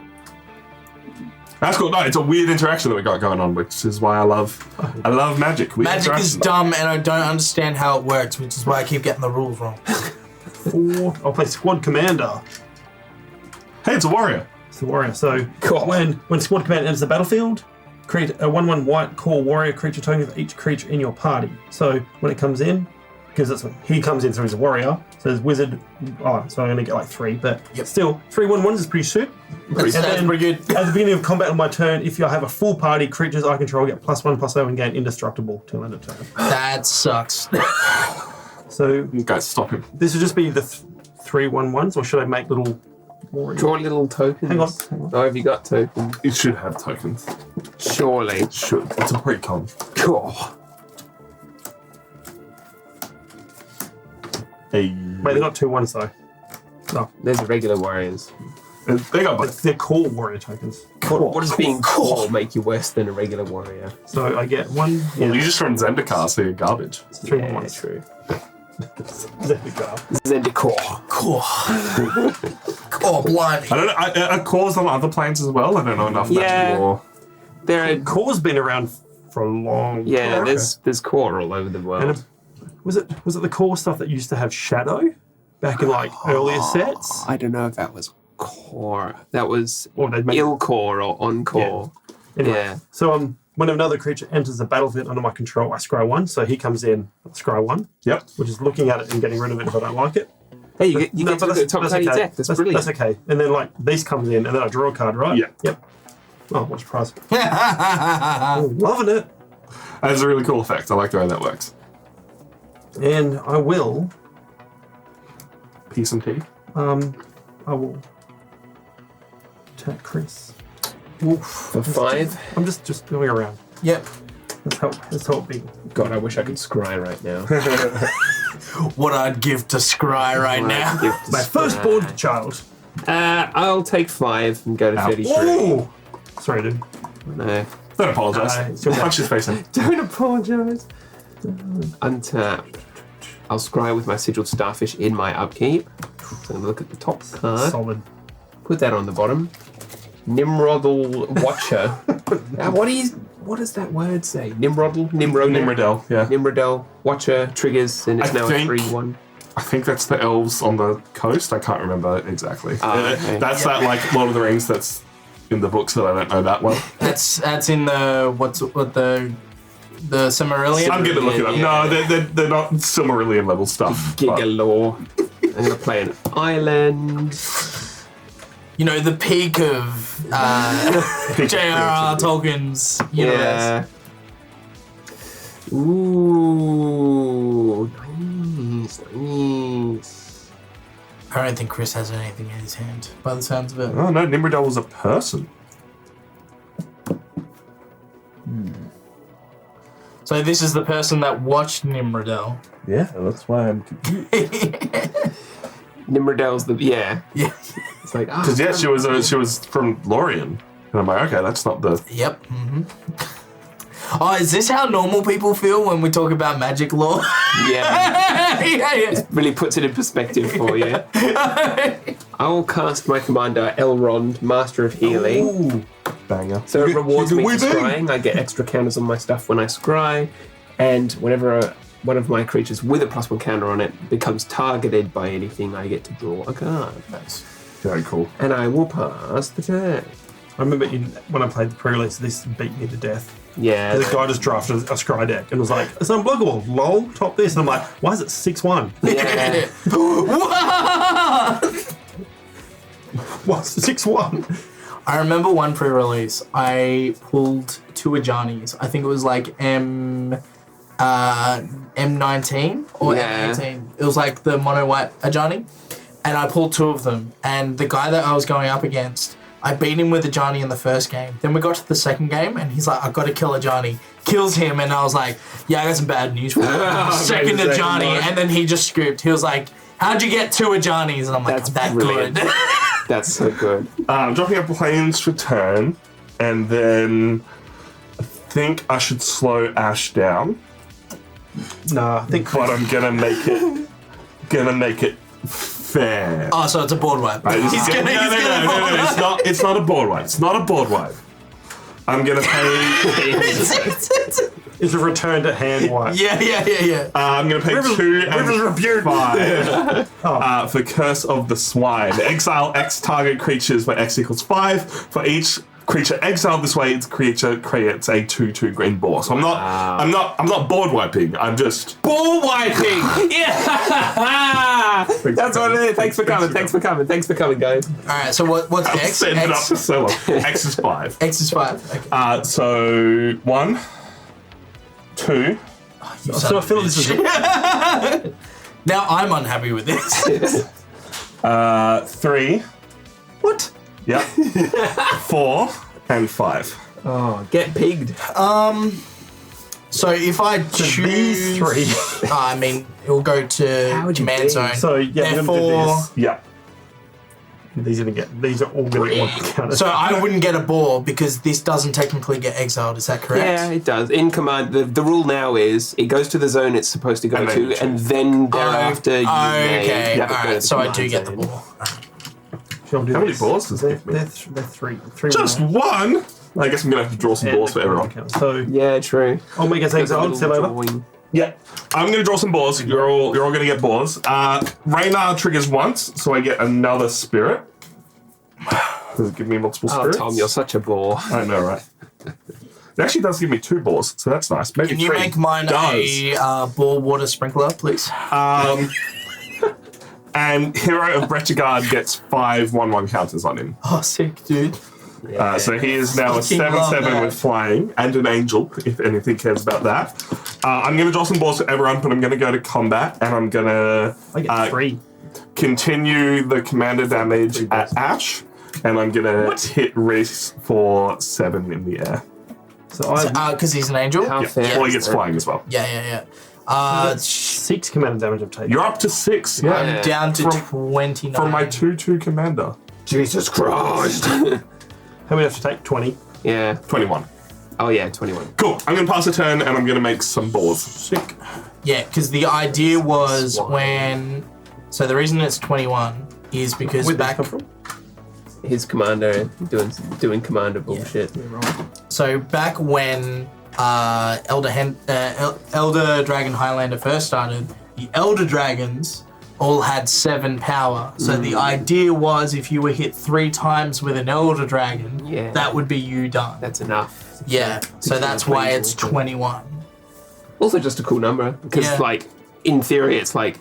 That's cool. No, it's a weird interaction that we got going on, which is why I love Magic. Weird Magic is interaction. dumb, and I don't understand how it works, which is why I keep getting the rules wrong. 4. I'll play Squad Commander. Hey, it's a warrior. It's the warrior. So Cool. when Squad Commander enters the battlefield, create a 1/1 white core warrior creature token for each creature in your party. So when it comes in, because that's when he comes in, so he's a warrior. So there's wizard. Oh, so I'm gonna get like 3, but still 3 1/1s is pretty shit. That's pretty good. At the beginning of combat on my turn, if I have a full party, creatures I control get +1/+0 and gain indestructible till end of turn. That sucks. So Guys, stop him. this would just be the 3 1/1s, or should I make little warrior? Draw little tokens. Hang on. Oh, have you got tokens? It should have tokens. Surely. It should. It's a pre-con. Cool. Hey. Wait, they're not 2/1s though. No, There's the regular warriors. They got both. they're core warrior tokens. What does being cool make you worse than a regular warrior? So I get 1. Well, you just run Zendikar, so you're garbage. 3 Yeah, 1/1s. true. Zendikar. Zendikar. Cool. Oh, blimey. I don't know. Are cores on other planes as well? I don't know enough Yeah. Magic lore. There are, Core's been around for a long yeah, time. there's core all over the And world. was it the core stuff that used to have shadow back in like earlier sets? I don't know if that was core. That was Or they make ill core or on core. Anyway, Yeah. so when another creature enters the battlefield under my control, I scry 1. So he comes in, I scry 1, Yep. which is looking at it and getting rid of it if I don't like it. Hey, you get No, to but look at the top card of your okay. deck. That's brilliant. That's okay. And then like this comes in, and then I draw a card, right? Yeah. Yep. Oh, what a surprise! Oh, loving it. That's a really cool effect. I like the way that works. And I will, Peace and tea. I will attack Chris. For 5. I'm just going around. Yep. Let's help me. God, I wish I could scry right now. What I'd give to scry right now. My firstborn child. I'll take 5 and go to 33. Ooh. Sorry, dude. No. Don't apologise. it's your Punch his face in. Don't apologise. Untap. I'll scry with my sigiled starfish in my upkeep. So I'm gonna look at the top card. Solid. Put that on the bottom. Nimrodal Watcher. What does that word say? Nimrodal? Nimrodel, yeah. Nimrodel Watcher triggers, and it's I now think- a 3/1. I think that's the elves on the coast. I can't remember exactly. Okay. That's that like Lord of the Rings that's in the books that I don't know that well. That's in the the Silmarillion. I'm gonna look it up. Yeah. No, they're not Silmarillion level stuff. but- Gigalore. I'm gonna play an island. You know, the peak of J.R.R. Tolkien's universe. Yeah. Ooh, nice. I don't think Chris has anything in his hand, by the sounds of it. Oh no, Nimrodel was a person. So this is the person that watched Nimrodel. Yeah, that's why I'm confused. Nimrodel's the Yeah. It's like Because yeah, she was from Lorien, and I'm like, okay, that's not the. Yep. Oh, is this how normal people feel when we talk about magic lore? yeah. yeah. Really puts it in perspective for you. I will cast my commander Elrond, Master of Healing. Ooh, banger. So it rewards me for Weaving. scrying. I get extra counters on my stuff when I scry, and whenever one of my creatures with a +1 counter on it becomes targeted by anything, I get to draw a card. Nice. Very cool. And I will pass the turn. I remember when I played the pre-release, this beat me to death. Yeah. The guy just drafted a scry deck and was like, "It's unblockable. Lol, top this." And I'm like, "Why is it 6/1? Yeah. What? What's 6/1?" I remember one pre-release. I pulled 2 Ajanis. I think it was like M19 or Yeah. M18. It was like the mono white Ajani. And I pulled 2 of them. And the guy that I was going up against, I beat him with Ajani in the first game. Then we got to the second game and he's like, I've got to kill Ajani. Kills him and I was like, yeah, I got some bad news for you. Second Second Ajani. one. And then he just scooped. He was like, how'd you get 2 Ajanis? And I'm like, That's that brilliant. good. That's so good. Dropping up planes for turn, and then I think I should slow Ash down, No, I think but I'm gonna make it fair. Oh, so it's a board wipe. No, He's gonna it's not a board wipe. It's not a board wipe. I'm gonna pay. it's a return to hand wipe. Yeah. I'm gonna pay 2 Rivers and rebuke. 5 for Curse of the Swine. Exile X target creatures where X equals 5. For each creature exiled this way, its creature creates a 2/2 green boar. So I'm not board wiping. I'm just Ball wiping! Yeah! That's what it is. Thanks for coming, guys. Alright, so what's X? setting it up X, for so long. X is 5. X is 5. Okay. So 1, 2. So I feel this is Now I'm unhappy with this. 3. What? Yep. 4 and 5. Oh, get pigged. So if I choose these 3. I mean, it'll go to How would you command be? zone. So yeah, we're gonna Therefore, do this. Yep. These are all gonna get one counter. so I wouldn't get a ball because this doesn't technically get exiled. Is that correct? Yeah, it does. In command, the rule now is it goes to the zone it's supposed to go And then to, you and then thereafter you may Okay. go to Alright. So I do command get the zone. ball. Shall we do How many this? balls does it They're, give me? they're 3. 3 Just more. 1? I guess I'm gonna have to draw some balls for everyone. So Yeah, true. I'll make us There's a exile. little Step over. drawing. Yeah. I'm gonna draw some balls. You're all gonna get balls. Raynar triggers once, so I get another spirit. Does it give me multiple Oh, spirits? Tom, you're such a bore. I know, right? It actually does give me 2 balls, so that's nice. Maybe Can you 3. make mine a ball water sprinkler, please? And Hero of Bretchegard gets 5 1/1 counters on him. Oh, sick, dude. So he is now a Fucking love 7/7 that. with flying and an angel, if anything cares about that. I'm going to draw some balls for everyone, but I'm going to go to combat and I'm going to I get 3. continue the commander damage at Ash, and I'm going to hit Reese for 7 in the air. So I Because he's an angel. How Yeah, fair well, he is gets that? flying as well. Yeah. 6 commander damage I've taken. You're up to 6, yeah. I'm down to From- 29. From my 2/2 commander. Jesus Christ. How many have to take? 20. Yeah. 21. Oh, yeah, 21. Cool. I'm going to pass a turn and I'm going to make some balls. Sick. Yeah, because the idea was Swine. when. So the reason it's 21 is because Where'd back. that come from? His commander doing commander bullshit. So back when Elder Dragon Highlander first started, the Elder Dragons all had 7 power. So the idea was if you were hit 3 times with an Elder Dragon, Yeah. that would be you done. That's enough. Yeah, so that's why it's 21. Also, just a cool number because, Yeah. like, in theory, it's like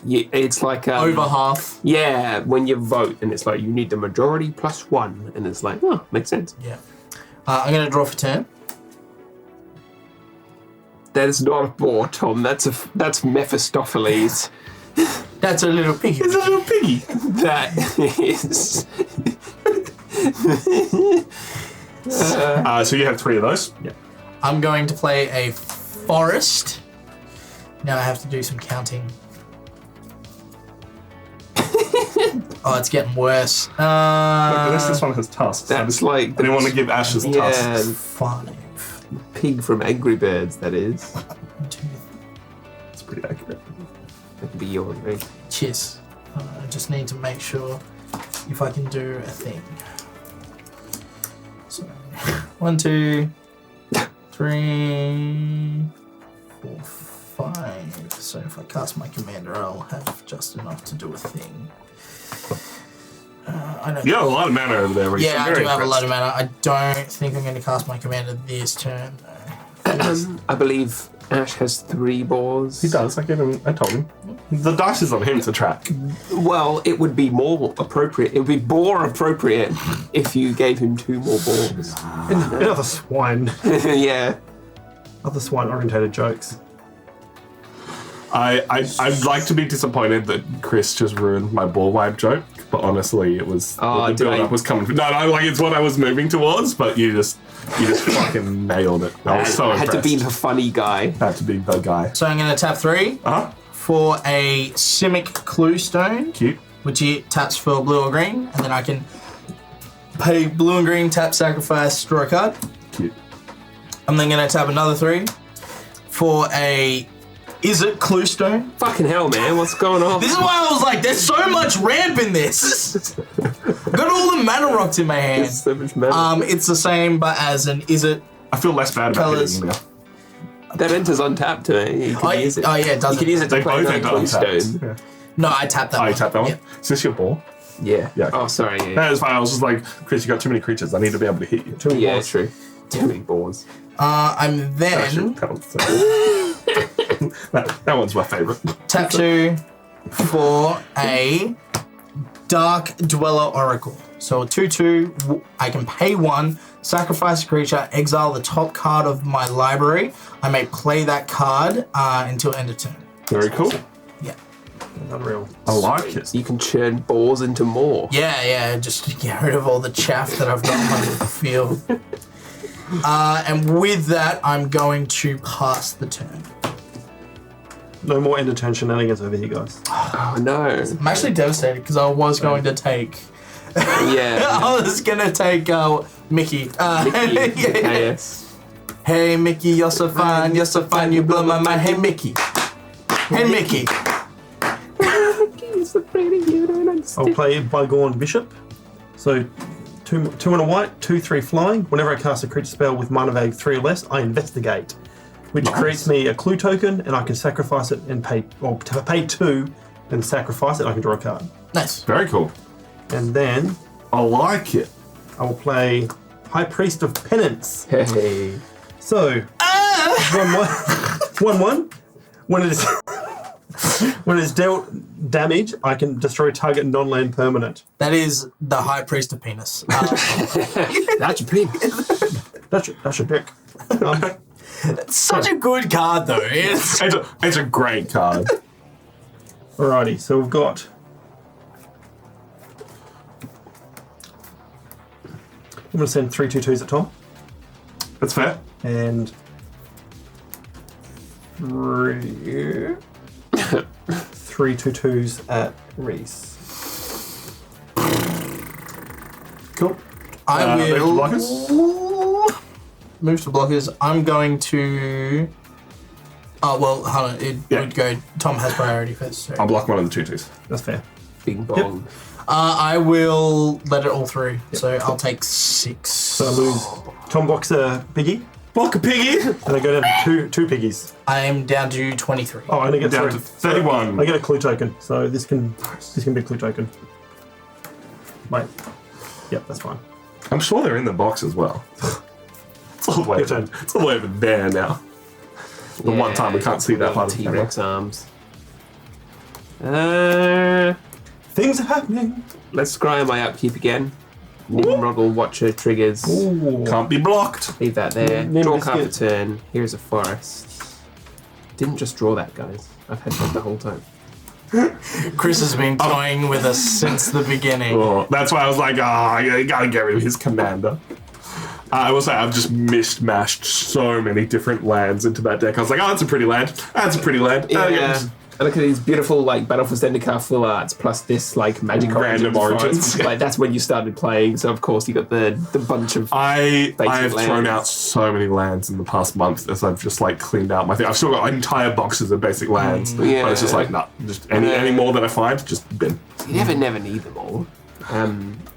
Over half. Yeah, when you vote, and it's like you need the majority plus 1, and it's like, oh, makes sense. Yeah. I'm going to draw for turn. That is not a bore, Tom. That's Mephistopheles. That's a little piggy. It's a little piggy. That is. So you have 3 of those. Yeah. I'm going to play a forest. Now I have to do some counting. Oh, it's getting worse. At least this one has tusks. That's like I didn't want to give Ashes yeah, tusks. 5. pig from Angry Birds. That is. 2. It's pretty accurate. That could be yours, right? Cheers. I just need to make sure if I can do a thing. So, 1, 2, 3, 4, 5. So if I cast my commander, I'll have just enough to do a thing. I don't. You have a lot of mana over there, Reese. Yeah, I'm I very do have a lot impressed. of mana. I don't think I'm going to cast my commander this turn. I believe Ash has 3 balls. He does. I told him. The dice is on him to track. Well, it would be more appropriate. It would be more appropriate if you gave him 2 more balls. Another swine. Yeah. Other swine-orientated jokes. I'd like to be disappointed that Chris just ruined my ball wipe joke, but honestly, it was the build-up was coming. No, like it's what I was moving towards, but you just fucking nailed it. I was so I had impressed. to be the funny guy. Had to be the guy. So I'm going to tap 3 for a Simic Clue Stone, Cute. which he taps for blue or green, and then I can pay blue and green, tap, sacrifice, draw a card. Cute. I'm then going to tap another 3 for a Is It Clue Stone. Fucking hell, man. What's going on? This is why I was like, there's so much ramp in this. Got all the mana rocks in my hand. There's so much mana. It's the same, but as an Is It. I feel less bad about Fellas. hitting you now. That enters on tap to me. You can use it. Oh, yeah, it does. You can use it to They play both another enter Clue untapped. Stone. Yeah. No, I tapped that Oh, one. you tapped that one? Yeah. Is this your ball? Yeah. Yeah. Oh, sorry. Yeah. That is fine. I was just like, Chris, you got too many creatures. I need to be able to hit you. Yeah, true. Too many balls. I'm then Actually, that one's my favorite. tap 2 for a Dark Dweller Oracle. So a 2/2, I can pay 1, sacrifice a creature, exile the top card of my library. I may play that card until end of turn. Very cool. Yeah. Unreal. I like it. You can churn balls into more. Yeah, just to get rid of all the chaff that I've got on the field. And with that, I'm going to pass the turn. No more end of turn shenanigans over here, guys. Oh, no. I'm actually devastated because I was going to take... Yeah. I was going to take Mickey. Mickey, Hey Mickey, you're so fine, you blow my mind. Hey Mickey. Hey Mickey. I'll play Bygone Bishop. So, two and a white, 2/3 flying. Whenever I cast a creature spell with mana value 3 or less, I investigate, which creates me a clue token, and I can sacrifice it and pay 2 and sacrifice it. I can draw a card, Nice. Very cool. and then I like it. I will play High Priest of Penance. Hey. So, 1/1. When it is when it is dealt damage, I can destroy target non-land permanent. That is the High Priest of Penis. That's your pig. That's your dick. Such a good card though. It's a great card. Alrighty, so we've got. I'm going to send 3 2/2s at Tom That's fair. and 3 2/2s at Reese. Cool. I move to will move to blockers. I'm going to. Oh well, hold on. It Yeah. would go. Tom has priority first. So. I'll block one of the 2/2s. That's fair. Big bong. I will let it all through. So I'll take 6. So I lose. Tom blocks a piggy, Block a piggy. and I go down to two piggies. I'm down to 23. Oh, I only get Down 3. to 31. I get a clue token, so this can be a clue token. Wait. Yep, that's fine. I'm sure they're in the box as well. It's all the way Your turn. It's all the way over there now. The one time we can't see that part of the camera. T-Rex arms. Things are happening. Let's scry my upkeep again. Nimrod will Watcher triggers. Ooh. Can't be blocked. Leave that there. Nim Draw card for biscuit. turn. Here's a forest. Didn't just draw that, guys. I've had that the whole time. Chris has been toying with us since the beginning. Oh, that's why I was like, you gotta get rid of his commander. I will say I've just mishmashed so many different lands into that deck. I was like, that's a pretty land. That's a pretty land. Yeah. I look at these beautiful, like, Battle for Zendikar full arts, plus this, like, Magic Random origins. forest. Like, that's when you started playing, so of course you got the bunch of... I have lands. thrown out so many lands in the past month as I've just like cleaned out my thing. I've still got entire boxes of basic lands, Yeah. but it's just like, nah, just any more that I find, just bin. You never need them all.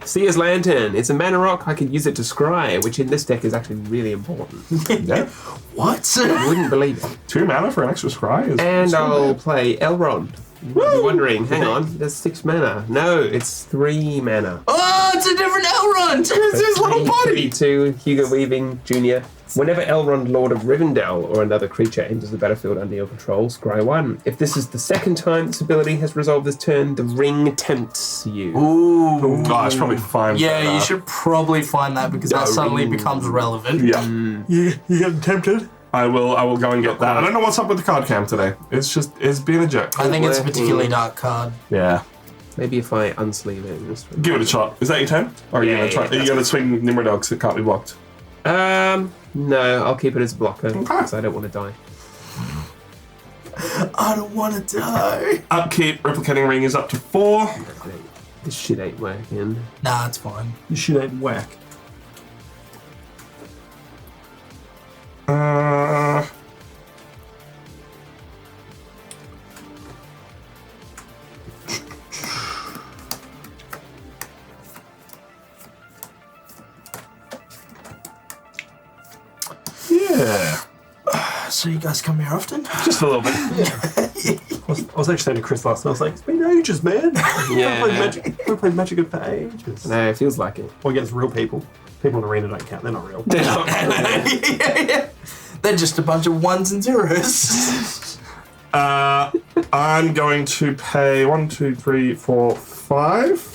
Seer's Lantern. It's a mana rock. I can use it to scry, which in this deck is actually really important. Yeah. What? You wouldn't believe it. 2 mana for an extra scry is And so I'll bad. play Elrond. You're wondering, hang on, there's 6 mana. No, it's 3 mana. Oh, it's a different Elrond. It's his little body. 3/2, Hugo Weaving Jr. Whenever Elrond, Lord of Rivendell, or another creature enters the battlefield under your control, scry 1. If this is the second time this ability has resolved this turn, the ring tempts you. Ooh. Oh, I should probably find Yeah, that. you should probably find that because that suddenly ring. becomes relevant. Yeah. You getting tempted? I will go and get that. I don't know what's up with the card cam today. It's being a jerk. I think it's a particularly dark card. Yeah. Maybe if I unsleeve it. and just- Give it a shot. Is that your turn? Or are you Yeah, gonna try? yeah, Are you gonna swing Nimrodog because it can't be blocked? No, I'll keep it as a blocker because I don't want to die. I don't want to die. Upkeep. Replicating ring is up to 4. This shit ain't working. Nah, it's fine. You should ain't whack. Yeah. So you guys come here often? Just a little bit. I was actually saying to Chris last night, I was like, it's been ages, man. Yeah. We played Magic for ages. No, it feels like it. Or against real people. People in Arena don't count, they're not real. Yeah. They're just a bunch of ones and zeros. I'm going to pay 1, 2, 3, 4, 5.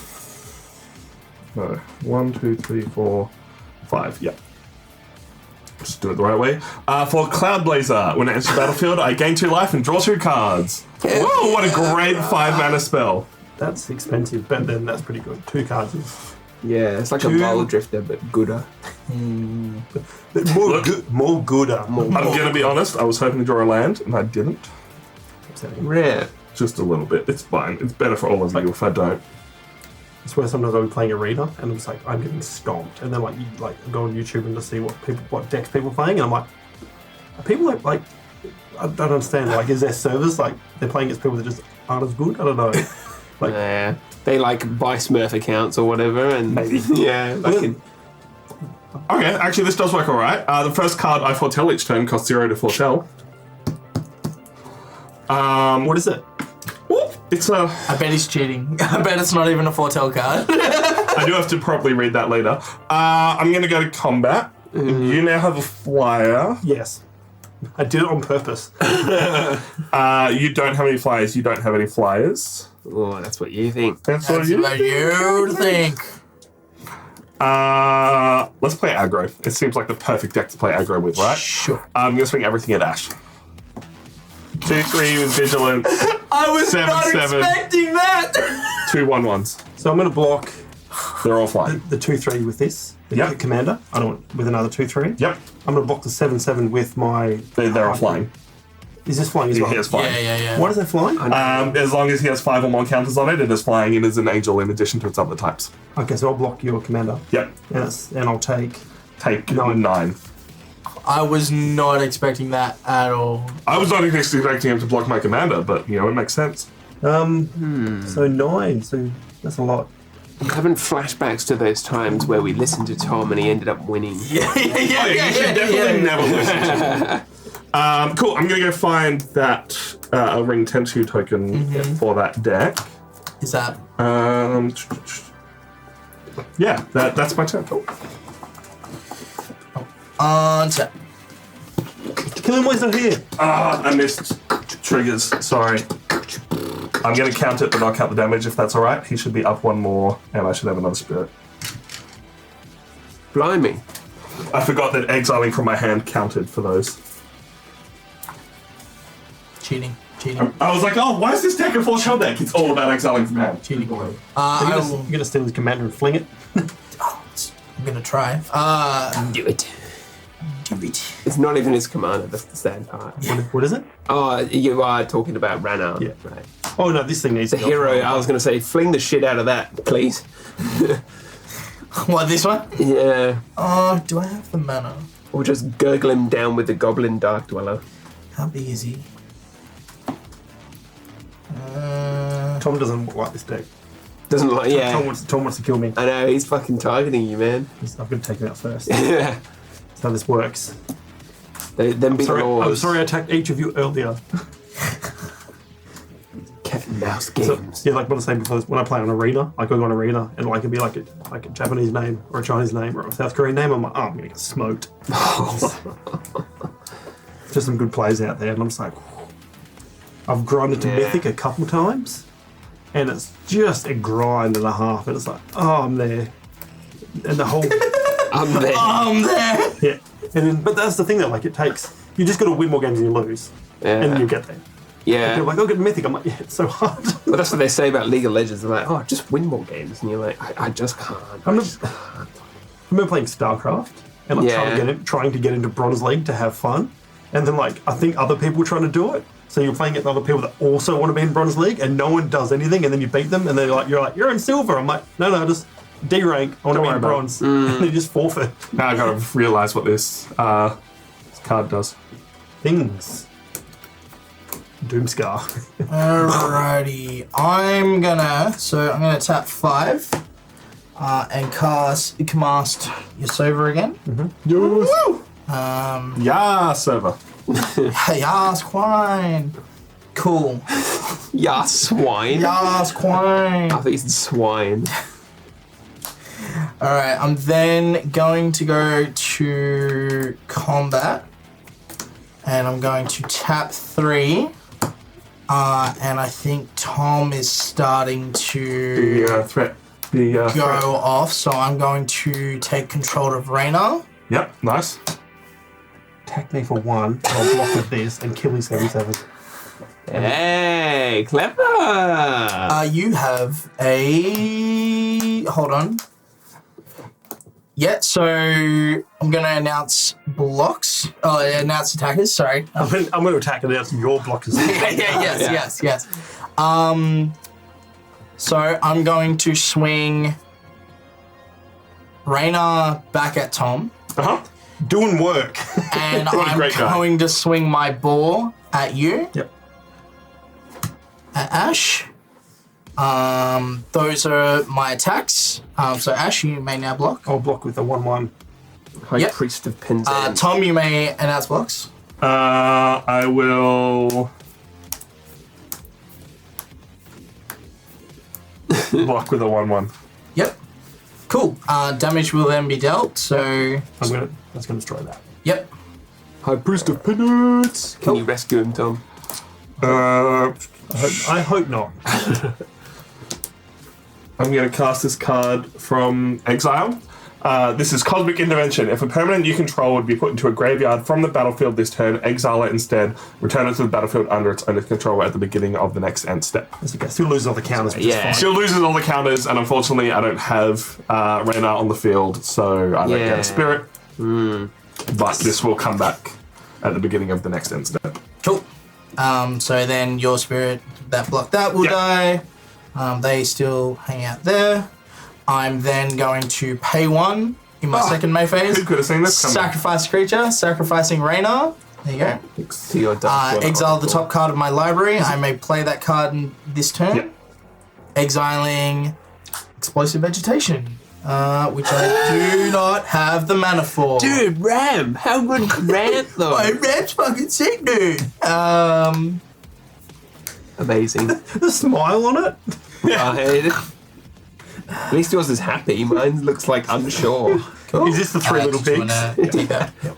No, 1, 2, 3, 4, 5. Yeah. Just do it the right way. For Cloud Blazer, when it enters the battlefield, I gain 2 life and draw 2 cards. Whoa, what a great 5 mana spell. That's expensive, but then that's pretty good. 2 cards is Yeah, it's like a Bowl Drifter, but gooder. more gooder. I'm going to be honest, I was hoping to draw a land, and I didn't. Rare. Just a little bit. It's fine. It's better for all of you if I don't. I swear sometimes I'll be playing Arena and I'm just like, I'm getting stomped. And then you go on YouTube and just see what decks people are playing, and I'm like, are people like I don't understand. Like, is there servers like they're playing against people that just aren't as good? I don't know. Like, Yeah. They like buy Smurf accounts or whatever, and yeah, like Okay, actually, this does work alright. The first card I foretell each turn costs 0 to foretell. what is it? It's a... I bet he's cheating. I bet it's not even a foretell card. I do have to probably read that later. I'm going to go to combat. You now have a flyer. Yes, I did it on purpose. You don't have any flyers. You don't have any flyers. oh, that's what you think. That's what That's you what you think. Let's play aggro. It seems like the perfect deck to play aggro with, right? Sure. I'm going to swing everything at Ash. 2/3 with vigilance. I was 7/7. not expecting that. 2 1/1s. So I'm going to block They're all flying. the 2/3 with this. The Yep. Commander. I don't want with another 2/3. Yep. I'm going to block the 7/7 with my. They're all flying. Is this flying as well? He is flying. Yeah. What is that flying? As long as he has 5 or more counters on it, it is flying and is an angel in addition to its other types. Okay, so I'll block your Commander. Yep. And I'll take. Take Nine. 9. I was not expecting that at all. I was not expecting him to block my commander, but it makes sense. So 9. So that's a lot. I'm having flashbacks to those times where we listened to Tom and he ended up winning. Yeah. You should definitely never listen to him. Cool. I'm gonna go find that ring 10-2 token for that deck. Is that? Yeah, that's my turn. Oh. On tap. Kill him while he's not here. I missed triggers. Sorry. I'm gonna count it, but I'll count the damage if that's alright. He should be up 1 more, and I should have another spirit. Blimey. I forgot that exiling from my hand counted for those. Cheating. I was like, oh, why is this deck a 4-shell deck? It's all about exiling from hand. Cheating. You're I'm gonna steal his Commander and fling it. gonna try. Do it. It's not even his commander, that's the sad part. What is it? Oh, you are talking about Rana. Yeah. Right. Oh no, this thing needs The to go hero, for- I was going to say, fling the shit out of that, please. What, this one? Yeah. Oh, do I have the mana? Or just gurgle him down with the Goblin Dark Dweller. How big is he? Tom doesn't like this deck. Doesn't like, yeah. Tom wants to kill me. I know, he's fucking targeting you, man. I'm gonna take him out first. Yeah. That's how this works. Them big I'm laws. sorry I attacked each of you earlier. Mouse So, games. yeah, like what I was saying before, when I play on Arena, like I go on Arena and like it'd be like a Japanese name or a Chinese name or a South Korean name. I'm like, oh, I'm gonna get smoked. Just some good plays out there, and I'm just like, I've grinded to Yeah. Mythic a couple times, and it's just a grind and a half, and it's like, oh, I'm there, and the whole I'm there. there. yeah, and then, but that's the thing that like it takes. You just got to win more games than you lose, and then you get there. Yeah. People are like, oh, get Mythic. I'm like, yeah, it's so hard. But that's what they say about League of Legends. They're like, oh, just win more games. And you're like, I just can't. I remember playing StarCraft and like Yeah. trying to get into Bronze League to have fun, and then like I think other people were trying to do it. So you're playing against other people that also want to be in Bronze League, and no one does anything, and then you beat them, and they're like, you're in Silver. I'm like, no, just D rank. I want to be worry in about it. Bronze, and they just forfeit Now I gotta realise what this card does. things. Doomscar. Alrighty, I'm gonna tap 5 and cast Yasova again. Yeah, server. Yas Quine. Cool. Yeah, swine. Yas Quine. I thought you said swine. Alright, I'm then going to go to combat. And I'm going to tap 3. And I think Tom is starting to The threat. go Threat. off, so I'm going to take control of Reyna. Yep, nice. Attack me for 1. I'll block with this and kill his 77. Hey, clever. You have a... Hold on. Yeah, so I'm going to announce blocks. Oh, announce attackers, sorry. I'm going to attack and that's your blockers. Yes. So I'm going to swing Reyna back at Tom. Uh-huh. Doing work. And What a I'm great guy. going to swing my boar at you. Yep. At Ash. Those are my attacks. So Ash, you may now block. I'll block with a 1/1. High Yep. Priest of Penzance. Tom, you may announce blocks. I will block with a 1/1. Yep. Cool. Damage will then be dealt. So, That's going to destroy that. yep. High Priest of Penance. Can you rescue him, Tom? I hope not. I'm going to cast this card from exile. This is Cosmic Intervention. If a permanent you control would be put into a graveyard from the battlefield this turn, exile it instead, return it to the battlefield under its owner's control at the beginning of the next end step. That's okay. Still loses all the counters, which Yeah. is fine. She loses all the counters, and unfortunately, I don't have Reyna on the field, so I don't get Yeah. a spirit. But this will come back at the beginning of the next end step. Cool. So then your spirit that blocked that will Yep. die. They still hang out there. I'm then going to pay 1 in my second May phase. Who could have seen this coming? Sacrifice creature, sacrificing Reyna. There you go. To your dark one. Exile the top card of my library. I may play that card in this turn. Yep. Exiling Explosive Vegetation, which I do not have the mana for. Dude, Ram! How good is Ram, though? My Ram's fucking sick, dude. Amazing. The smile on it. At least yours is happy. Mine looks like unsure. Is this the 3 little Just pigs? wanna take that. Yep.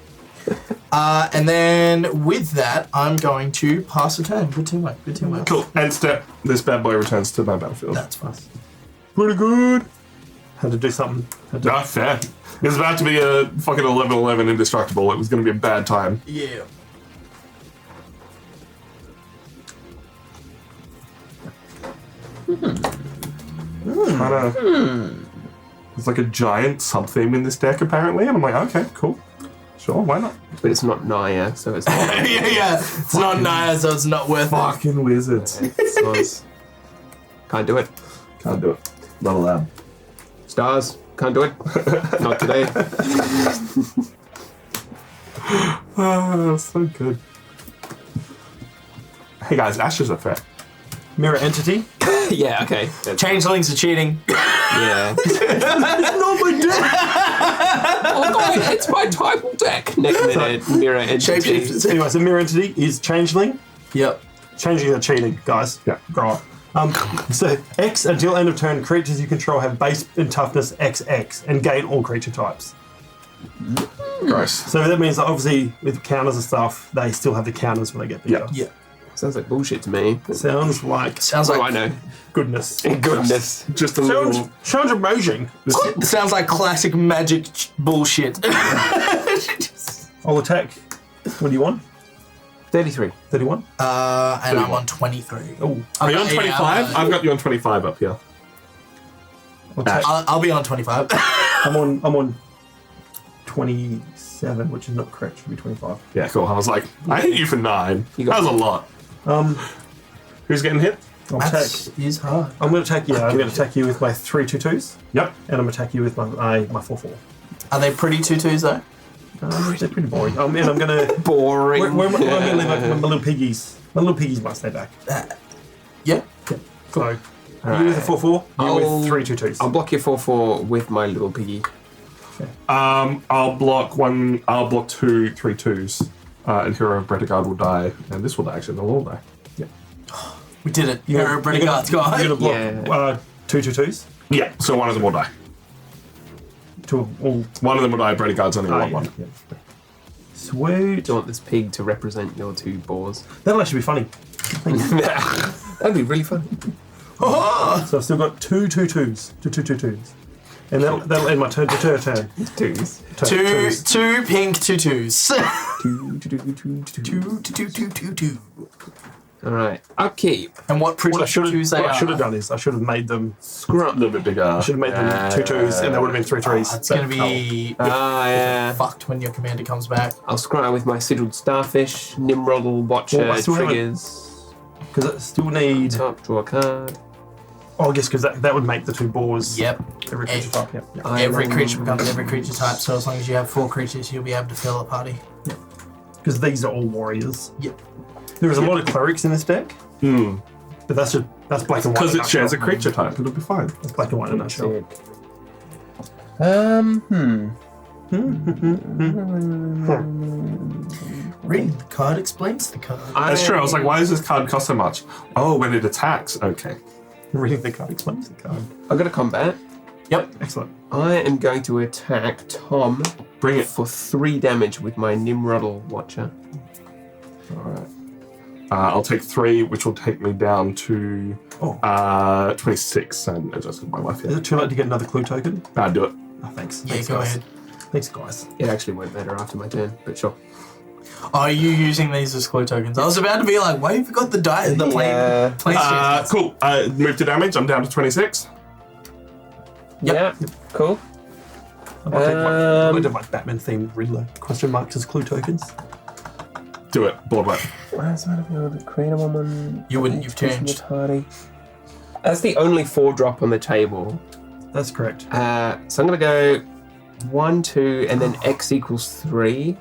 And then with that, I'm going to pass a turn. Good teamwork. Good teamwork. Cool. End step. This bad boy returns to my battlefield. That's fine. Pretty good. Had to do something. Had to- Not fair. It was about to be a fucking 11/11 indestructible. It was going to be a bad time. Yeah. There's like a giant sub-theme in this deck apparently, and I'm like, okay, cool. Sure, why not? But it's not Naya, so it's not. yeah. It's not Naya, so it's not worth it. Fucking wizards. Can't do it. Can't do it. Not allowed. Stars, can't do it. Not today. Ah, so good. Hey guys, Ash is a threat. Mirror entity. Yeah, okay. Changelings are cheating. Yeah. Not my deck. Oh god, it's my tribal deck. Mirror entity. Shapeshifters. Anyway, so mirror entity is changeling. Yep. Changelings are cheating, guys. Yeah. Grow up. So X until end of turn, creatures you control have base and toughness XX and gain all creature types. Gross. So that means that obviously with counters and stuff, they still have the counters when they get bigger. Yeah. Sounds like bullshit to me. Sounds like Sounds What do like I know? goodness. Goodness. Just a little. Sounds amazing. sounds like classic magic bullshit. I'll attack. What do you want? 33. 31? And I'm on 23. Oh, Are you on Yeah, 25? I've got you on 25 up here. I'll attack. I'll be on 25. I'm on 27, which is not correct. Should be 25. Yeah, cool. I was like, I hit you for 9. You That got- was a lot. Who's getting hit? I'll attack. That is hard. I'm going to attack you. I'm going to attack you with my 3/2/2s, Yep. and I'm going to attack you with my 4/4. Are they pretty 2/2s though? They're pretty boring. And I'm going to. Boring. Where am I going to leave my little piggies? My little piggies must stay back. Yeah. So, you with a 4/4, you I'll- with 3/2/2s. I'll block your 4/4 with my little piggy. I'll block 2 3/2s. And Hero of Bretagard will die. And this will die, actually. They'll all die. We did it. Hero Bretagard's You're going to gone. block Yeah. 2/2/2s? Yeah, so one of them will die. To all. One of them will die. Bretagard's only one. Yeah. Sweet. Do you want this pig to represent your 2 boars? That'll actually be funny. That'd be really fun. So I've still got 2/2/2s. 2/2/2s. And that'll end my turn to turn. Twos. Two pink 2/2s. Two. All right. Upkeep. And what pretty What I should 2/2s they have are. done is I should have made them. A little bit bigger. I should have made them 2/2s, and they would have been 3/3s. It's going to be Yeah. fucked when your commander comes back. I'll scry with my sigiled starfish, Nimrodal, Watcher, Well, I still haven't- triggers. Because I still need. Top, draw a card. Oh, I guess because that would make the 2 boars. Yep. Every creature type. Yep. Every creature becomes every creature type, so as long as you have 4 creatures, you'll be able to fill a party. Because these are all warriors. Yep. There is a lot of clerics in this deck, but that's black and white. Because in it shares a nutshell. creature type. It'll be fine. That's black and white in a nutshell. Sick. Reading the card explains the card. That's true. I was like, why does this card cost so much? Oh, when it attacks. Okay. Reading the card explains the card. I've got a combat. Yep. Excellent. I am going to attack Tom Bring it. for 3 damage with my Nimrodal Watcher. Alright. I'll take 3, which will take me down to 26. And adjust my life Is here. it too late to get another clue token? Do it. Oh, thanks. Yeah, Thanks, go guys. ahead. Thanks, guys. It actually won't matter after my turn, but sure. Are you using these as clue tokens? I was about to be like, why have you got the plane? Plane shift? Cool. Move to damage. I'm down to 26. Yeah, cool. I might do my Batman themed Riddler question marks as clue tokens. Do it. Board wipe. Why is that able to create a woman? You wouldn't, you've changed. Party. That's the only 4-drop on the table. That's correct. So I'm going to go 1, 2, and then X equals 3,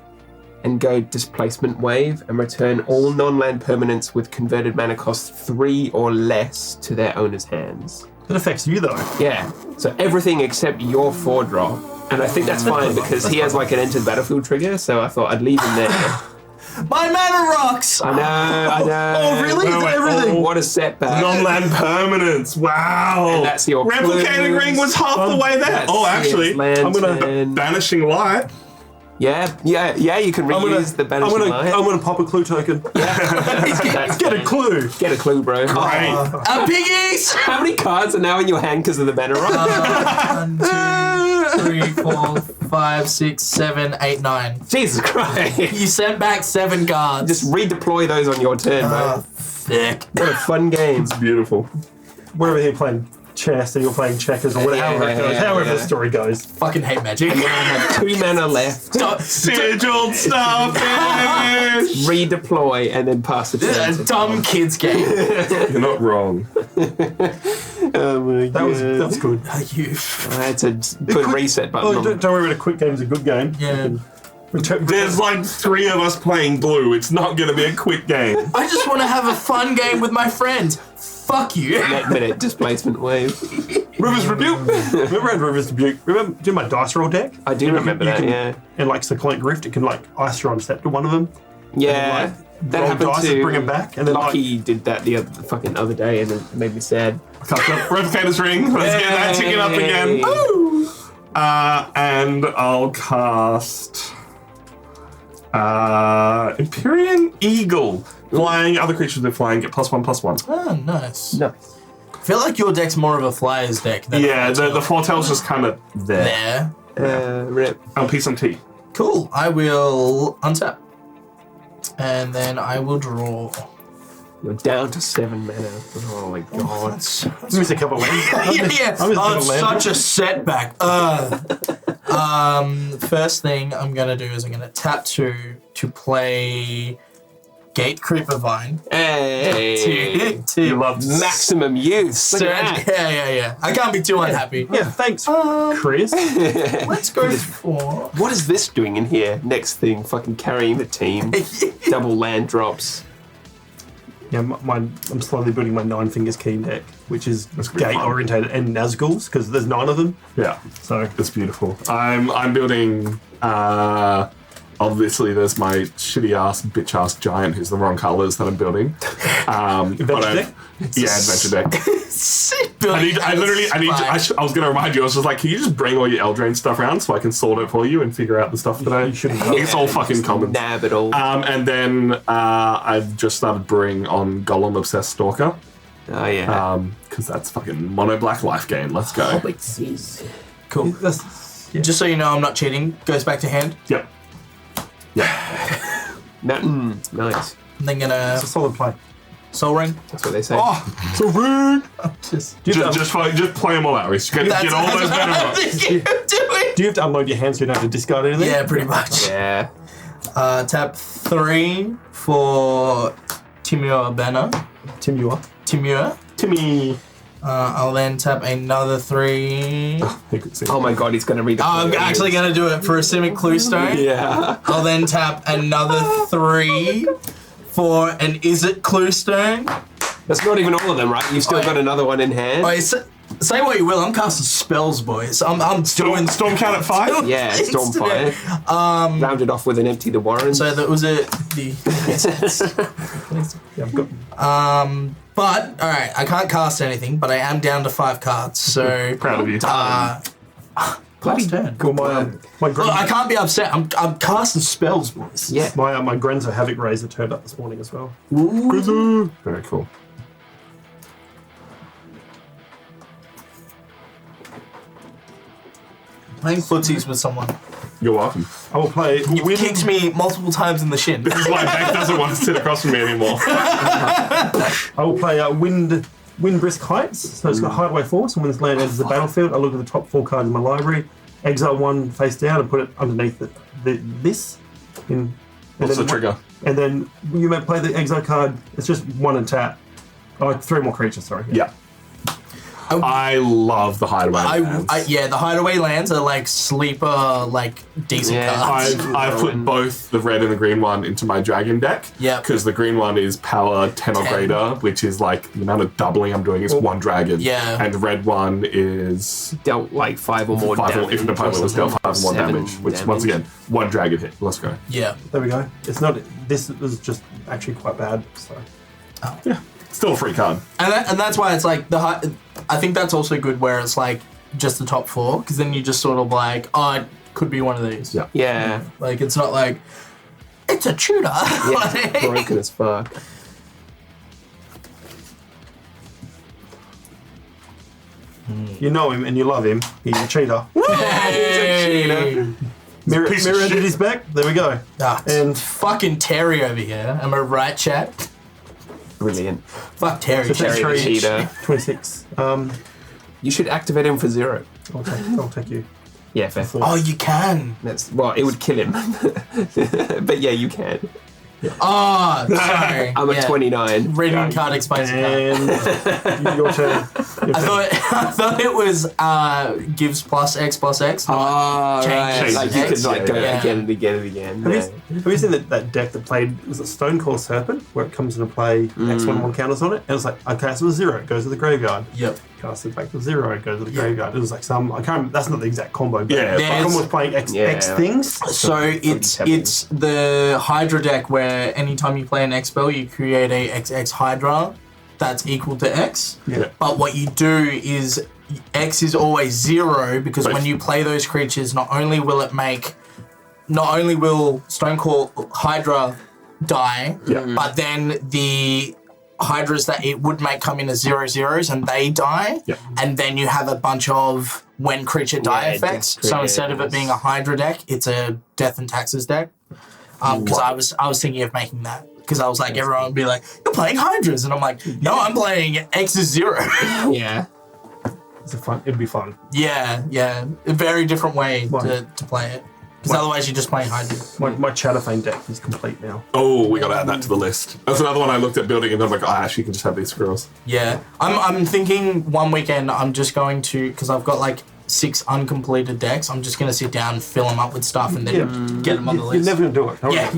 and go Displacement Wave, and return all non-land permanents with converted mana cost 3 or less to their owner's hands. It affects you though. Yeah, so everything except your 4-drop. And I think that's fine because he has like an enter the battlefield trigger, so I thought I'd leave him there. My mana rocks! I know. Oh, really? No, Is it wait, everything? What a setback. Non-land permanents. Wow. And that's your Replicating clues. ring was half the way there. That's Oh, actually, it, I'm gonna lantern. banishing light. Yeah, you can reuse the banishing light. I'm gonna pop a clue token. That's Get a fine. clue. Get a clue, bro. Great. Piggies! How many cards are now in your hand because of the banner rock? 1, 2, 3, 4, 5, 6, 7, 8, 9. Jesus Christ. You sent back 7 cards. Just redeploy those on your turn, bro. Thick. What a fun game. It's beautiful. Wherever you're playing chess and you're playing checkers or whatever it goes, however the story goes. Fucking hate magic. I have 2 mana left. Sigiled starfish. Redeploy and then pass the This turn. is a dumb kid's game. You're not wrong. Oh my That was good. You. I had to put a reset button Oh, on. don't worry about a quick game's a good game. Yeah. There's like 3 of us playing blue. It's not gonna be a quick game. I just want to have a fun game with my friends. Fuck you. Minute displacement wave. Rivers Rebuke. Remember I had Rivers Rebuke? Remember do my dice roll deck? I do remember that, yeah. And like Cyclonic Rift, it can like ice or on Scepter one of them. Yeah. That roll happened dice to and bring them back, and then Lockie did that the fucking other day, and it made me sad. Replicator's ring. Let's get that ticket up again. Woo! And I'll cast Empyrean Eagle. Flying, other creatures with flying get +1/+1. Oh, nice. Nice. I feel like your deck's more of a flyer's deck than Yeah, a the foretel's just kind of there. there. Rip. I'll pee some tea. Cool. I will untap. And then I will draw. You're down to 7 mana. Oh my god. That's I missed a couple of lands. yeah. Oh, it's such a setback. First thing I'm gonna do is I'm gonna tap 2 to play Gate Creeper Vine. Hey. You love Maximum use. Look at that. Yeah. I can't be too unhappy. Yeah, thanks, Chris. Let's go for. What is this doing in here? Next thing, fucking carrying the team. Double land drops. Yeah, I'm slowly building my 9 Fingers Keen deck, which is pretty gate fun. orientated and Nazguls because there's 9 of them. Yeah, So it's beautiful. I'm building. Obviously, there's my shitty ass bitch ass giant who's the wrong colours that I'm building. Adventure deck? Yeah, adventure deck. Building I was going to remind you. I was just like, can you just bring all your Eldraine stuff around so I can sort it for you and figure out the stuff that I shouldn't. It's all fucking common. Nab it all. And then I've just started brewing on Golem Obsessed Stalker. Oh yeah. Because that's fucking mono black life gain. Let's go. Cool. that's Just so you know, I'm not cheating. Goes back to hand. Yep. Nice. I'm then gonna a solid play. Soul Ring. That's what they say. Oh, so rude. Just Just play them all out. Reece. Get all those what mana I'm rocks. thinking of doing. Do you have to unload your hands so you don't have to discard anything? Yeah, pretty much. Yeah. Tap 3 for Timur Banner. Tim, you are. Timur. Timmy. I'll then tap another 3. You could see. Oh my god, he's gonna read. I'm actually going to do it for a Simic Cluestone. Yeah. I'll then tap another 3 for an Is It Cluestone. That's not even all of them, right? You've still got another one in hand. Wait, say what you will, I'm casting spells, boys. I'm doing Storm count at 5? Yeah, things Stormfire. today. Rounded off with an Empty the Warren. So that was it. Yeah, I've got. But alright, I can't cast anything, but I am down to 5 cards. So Proud of you. bloody turn. Cool. My Look, I can't be upset. I'm casting spells, boys. Yeah. my Grenzo Havoc Razor turned up this morning as well. Very cool. Playing footsies with someone. You're welcome. I will play. You kicked me multiple times in the shin. This is why Beck doesn't want to sit across from me anymore. I will play Wind Brisk Heights. So it's got Hideaway Force, and when this land enters the battlefield, I look at the top 4 cards in my library, exile 1 face down, and put it underneath this. What's the trigger? And then you may play the exile card. It's just 1 and tap. Oh, 3 more creatures. Sorry. Yeah. I love the hideaway lands. Yeah, the hideaway lands are like sleeper, like decent Yeah. cards. I've put both the red and the green one into my dragon deck. Yep. Because the green one is power 10 or 10. greater, which is like the amount of doubling I'm doing is 1 dragon. Yeah. And the red one is Dealt like 5 or more 5 damage. or, if an opponent was dealt 5 or more 7 damage, which once again, 1 dragon hit. Let's go. Yeah. There we go. It's not. This is just actually quite bad. So. Yeah. Still a free card. And that's why it's like I think that's also good where it's like just the top 4, because then you just sort of like, oh, it could be one of these. Yeah. Yeah. Like it's not like it's a tutor. Yeah, it's broken as fuck. You know him and you love him. He's a cheater. Hey. Mirror piece of ended shit. his back. There we go. Ah, And fucking Terry over here. Am I right, chat? Brilliant. Fuck Terry. So that's Terry the three. cheater. 26. You should activate him for 0. I'll take you. Yeah, fair. Oh, you can. That's well, it would kill him. But yeah, you can. Oh, sorry. I'm Yeah. at 29. Reading card explains the card. And your turn. I thought it was gives +X+X. Oh, Change right. Like you X. could like go Yeah. again and again and again. Have Yeah. you seen that deck that played, was it Stonecore Serpent, where it comes into play, X1 counters on it? And it's like, I cast it with 0, it goes to the graveyard. Yep. Cast it back to 0, it goes to the graveyard. It was like some, I can't remember, that's not the exact combo, but Yeah, someone was playing X Yeah. things. So it's the Hydra deck where where anytime you play an X spell, you create a XX Hydra that's equul to X. Yeah. But what you do is X is always 0 because when you play those creatures, not only will Stonecourt Hydra die, but then the Hydras that it would make come in as 0/0s and they die. Yeah. And then you have a bunch of when creature die effects. So instead of it being a Hydra deck, it's a Death and Taxes deck. Because I was thinking of making that. Because I was like, everyone would be like, you're playing Hydras. And I'm like, no, I'm playing X is 0. Yeah. It'd be fun. Yeah. A very different way to play it. Because otherwise you're just playing Hydras. My Chatterfane deck is complete now. Oh, we got to add that to the list. That's another one I looked at building and I'm like, oh, actually, you can just have these squirrels. Yeah. I'm thinking one weekend I'm just going to, because I've got like 6 uncompleted decks, I'm just going to sit down, fill them up with stuff, and then get them on the list. You're never going to do it. Yeah.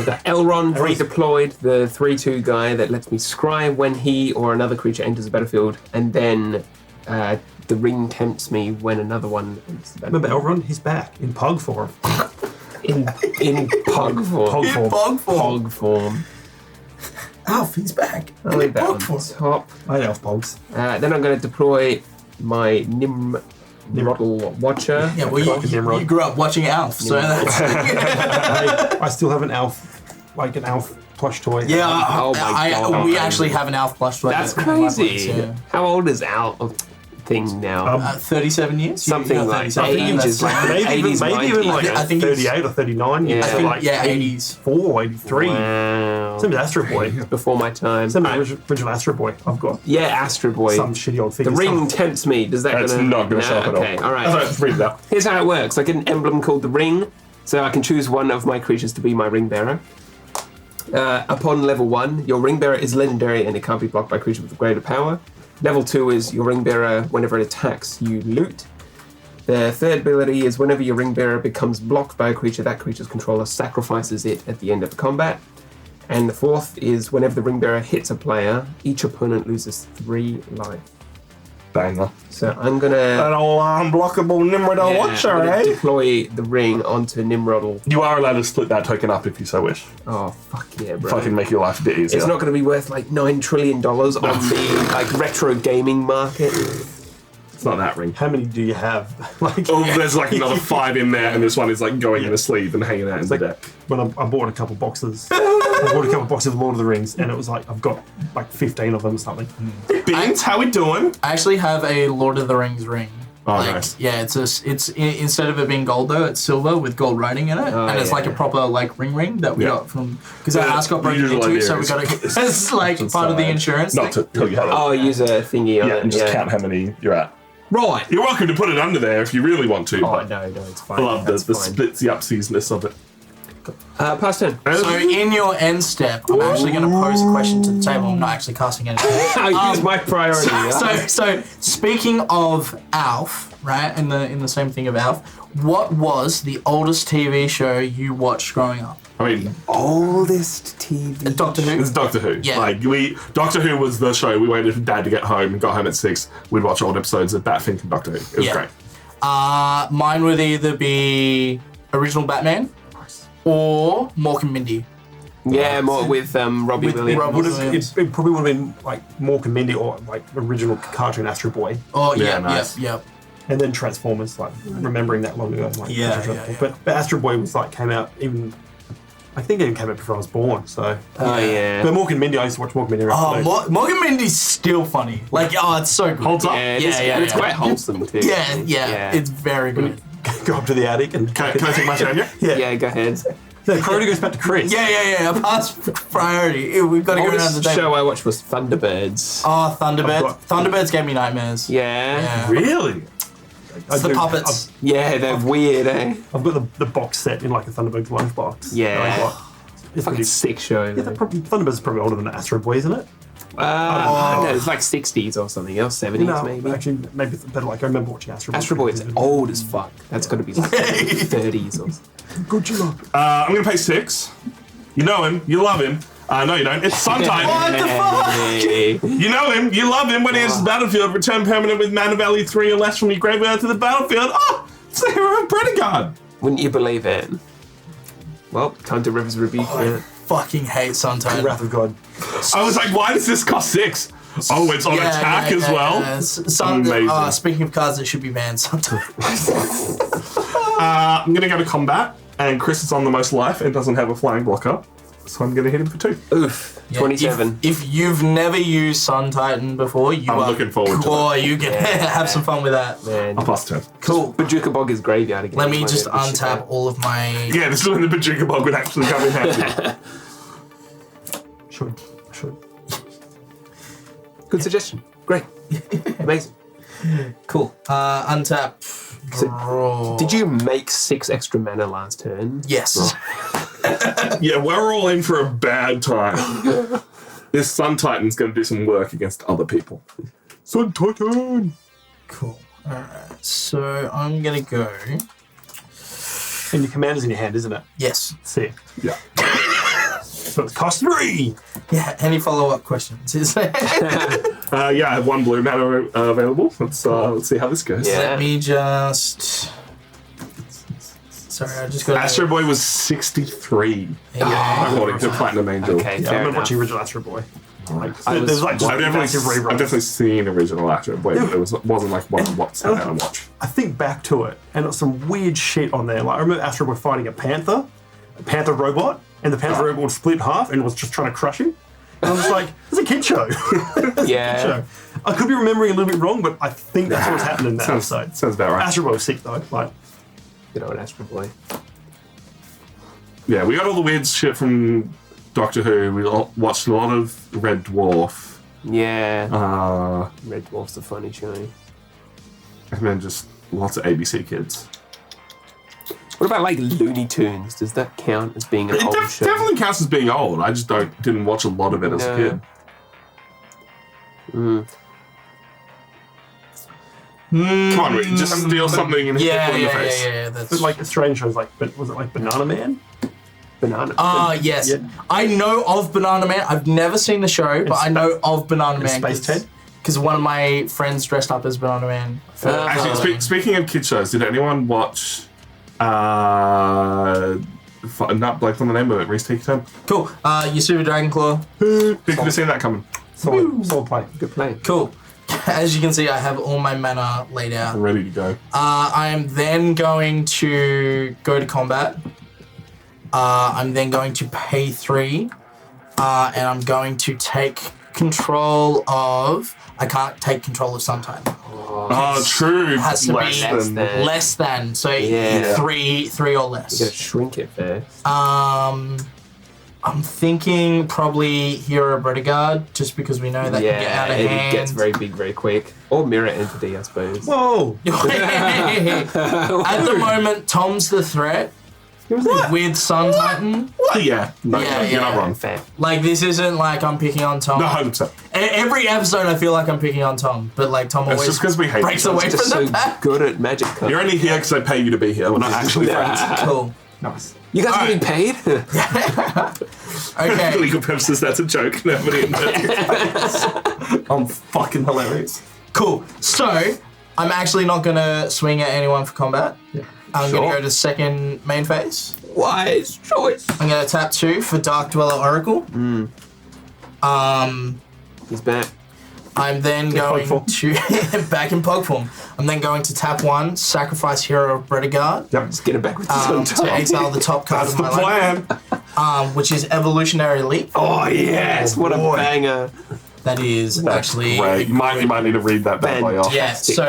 The Elrond redeployed, the 3/2 guy that lets me scry when he or another creature enters the battlefield, and then the ring tempts me when another one enters the battlefield. Remember Elrond? He's back in Pug form. In Pog form. Pog form. Alf, he's back. I'll leave that on Pog top. I Elf Pogs. Then I'm going to deploy my Nimrodal Watcher. Yeah, well, you grew up watching Alf, so that's... I still have an Elf plush toy. Yeah, Oh my God. we actually have an Alf plush toy. That's in my place, crazy. yeah. How old is Al thing now? 37 years? Something You got like 37, ages, that's- like Maybe 80s, even 90s, like yeah. I think it's- 38 or 39. Yeah. So like 80s. 84, 83. Wow. Same as Astro Boy. Before my time. Same as original Astro Boy. I've got Yeah, Astro Boy. some shitty old The figures. ring tempts me. Does that That's gonna... not going to show up at all. Okay, all right. Let's read it out. Here's how it works. I get an emblem called the ring, so I can choose one of my creatures to be my ring bearer. Upon level 1, your ring bearer is legendary and it can't be blocked by a creature with greater power. Level 2 is your ring bearer, whenever it attacks, you loot. The third ability is whenever your ring bearer becomes blocked by a creature, that creature's controller sacrifices it at the end of the combat. And the fourth is whenever the ring bearer hits a player, each opponent loses 3 life. Banger. So I'm gonna That old unblockable Nimrodal Watcher, I'm gonna eh? deploy the ring onto Nimrodal. You are allowed to split that token up if you so wish. Oh fuck yeah, bro! Fucking make your life a bit easier. It's not going to be worth like $9 trillion on the like retro gaming market. It's not that ring. How many do you have? Like, Oh, there's like another 5 in there, and this one is like going in a sleeve and hanging out in the like deck. when I bought a couple boxes. I bought a couple boxes of Lord of the Rings, and it was like I've got like 15 of them or something. Beans, how we doing? I actually have a Lord of the Rings ring. Oh, nice. Yeah, instead of it being gold though, it's silver with gold writing in it, and it's like a proper like ring that we got from because our house got broken usual into, idea so we is- got to. It's like part of the insurance. Not to thing. tell you how to. Oh, use a thingy on yeah, it. and just count how many you're at. Right. You're welcome to put it under there if you really want to. Oh but no, it's I fine. love the That's fine. splitsy upsiesness of it. Pass turn. So in your end step, I'm actually going to pose a question to the table. I'm not actually casting anything. I use my priority. So speaking of Alf, right, in the same thing of Alf, what was the oldest TV show you watched growing up? I mean, Oldest TV. Doctor Who. it's Doctor Who. Yeah. Like Doctor Who was the show. We waited for Dad to get home and got home at 6. We'd watch old episodes of Batfink and Doctor Who. It was Yeah. great. Mine would either be original Batman or Mork and Mindy. Yeah, more with Robbie With Williams. Rob- It probably would have been like Mork and Mindy or like original cartoon Astro Boy, Oh Yeah, yeah, nice. yeah. and then Transformers. Like remembering that long ago. Like, Yeah, Astro yeah, Boy. yeah. But Astro Boy was like came out even. I think it even came out before I was born. So. Oh yeah. But Mork and Mindy, I used to watch Mork and Mindy. every Oh, afternoon. Mork and Mindy's still funny. Like, it's so good. Holds up. Yeah, it Yeah, is- yeah, and it's yeah. quite wholesome too. Yeah, it's very good. Go up to the attic and Can I take my turn? Yeah. Yeah, go ahead. No, priority goes back to Chris. Yeah. Pass priority. We've got to go around the Oldest table. show I watched was Thunderbirds. Oh, Thunderbirds. got- Thunderbirds gave me nightmares. Yeah. Yeah. Really? It's the puppets. Yeah, they're weird, eh? I've got the box set in like a Thunderbirds lunch box. Yeah. that I got. It's Fucking pretty. sick show. Yeah, Thunderbirds is probably older than Astro Boy, isn't it? No, it's like 60s or something else, 70s maybe. Actually, maybe better. Like I remember watching Astro Boy. Astro Boy is old as fuck. That's got to be like 30s or something. Good job. I'm going to pay 6. You know him. You love him. No, you don't. It's Suntime. What the fuck? Hey. You know him. You love him. When he enters the battlefield, return permanent with mana value 3 or less from your graveyard to the battlefield. Oh, it's the hero of Predagard. Wouldn't you believe it? Well, time to Rivers Rebuke. Yeah. fucking hate Sun Titan. Wrath of God. I was like, why does this cost 6? Oh, it's on attack as well. Amazing. Speaking of cards that should be banned, Sun Titan. I'm gonna go to combat, and Chris is on the most life and doesn't have a flying blocker, so I'm gonna hit him for 2. Oof. 27. If you've never used Sun Titan before, I'm looking forward to it. You can have some fun with that. Man. I'll pass 10. Cool. Bajuka Bog is graveyard again. Let me just untap all of my. Yeah, this is when the Bajuka Bog would actually come in handy. Should. Good suggestion. Great. Amazing. Cool. Untap. Draw. Did you make 6 extra mana last turn? Yes. Yeah, we're all in for a bad time. This Sun Titan's gonna do some work against other people. Sun Titan! Cool. Alright. So I'm gonna go. And your commander's in your hand, isn't it? Yes. Sick. Yeah. So it's cost 3! Yeah. Any follow-up questions? Is there? Yeah, I have 1 blue mana available. Let's see how this goes. Yeah. Let me just. Sorry, I just got. Astro Boy was 63, Yeah. according to Platinum Angel. Okay, Yeah, I fair remember enough. watching original Astro Boy. Like, I was- there's like just I've massive reruns. definitely seen original Astro Boy, but it wasn't like what's that to watch. I think back to it, and there's some weird shit on there. Like I remember Astro Boy fighting a panther robot, and the panther robot would split in half and was just trying to crush him. And I was like, "It's a kid show." Yeah. So, I could be remembering a little bit wrong, but I think that's what's happening in that Sounds episode. about right. Astro Boy was sick though. Like, Good old Astro Boy. Yeah, we got all the weird shit from Doctor Who. We watched a lot of Red Dwarf, Yeah. Red Dwarf's a funny show. and then just lots of ABC Kids. What about like Looney Tunes? Does that count as being an It old show? definitely counts as being old. I just didn't watch a lot of it as a No. kid. Come on, Rick, just steal something and hit Yeah, people in the yeah, face. yeah. That's. but like Australian shows, like, was it like Banana Man? Banana. Yes. Yeah. I know of Banana Man. I've never seen the show, but I know of Banana Man. Space Ted? Because one of my friends dressed up as Banana Man. For Actually, Halloween. speaking of kid shows, did anyone watch? Not blanked on the name of it. Reese, take your time. Cool. Yasuba Dragonclaw. Who could have seen that coming? Solid play. Good play. Cool. As you can see, I have all my mana laid out. I'm ready to go. I am then going to go to combat. I'm then going to pay 3. And I'm going to take control of. I can't take control of Sun Titan. Oh, true. It has to Less be than- less than. So Yeah. three or You gotta less. shrink it first. I'm thinking probably Hero Bodyguard, just because we know that can get out Yeah, of it hand. gets very big very quick. Or Mirror Entity, I suppose. Whoa! At the moment, Tom's the threat with Sun Titan. Well, yeah. No, Yeah, you're not yeah. wrong. Fair. Like, this isn't like I'm picking on Tom. No, 100%. Every episode, I feel like I'm picking on Tom, but like Tom It's always just because we hate breaks you. away Just from so the pack. good at magic cards. You're only here because I pay you to be here. We're not actually friends. Cool. Nice. You guys are getting paid? Okay. For legal purposes, that's a joke. Nobody I'm fucking hilarious. Cool. So, I'm actually not gonna swing at anyone for combat. I'm Sure. gonna go to second main phase. Wise choice. I'm gonna tap 2 for Dark Dweller Oracle. He's back. I'm then going form. to back in Pog form. I'm then going to tap 1, sacrifice Hero Bodyguard, Just get it back with to some time. exile the top card That's of the my life, plan. which is Evolutionary Leap. Oh yes, what a boy. banger. That is actually Great. You might need to read that bad boy off. Yeah, so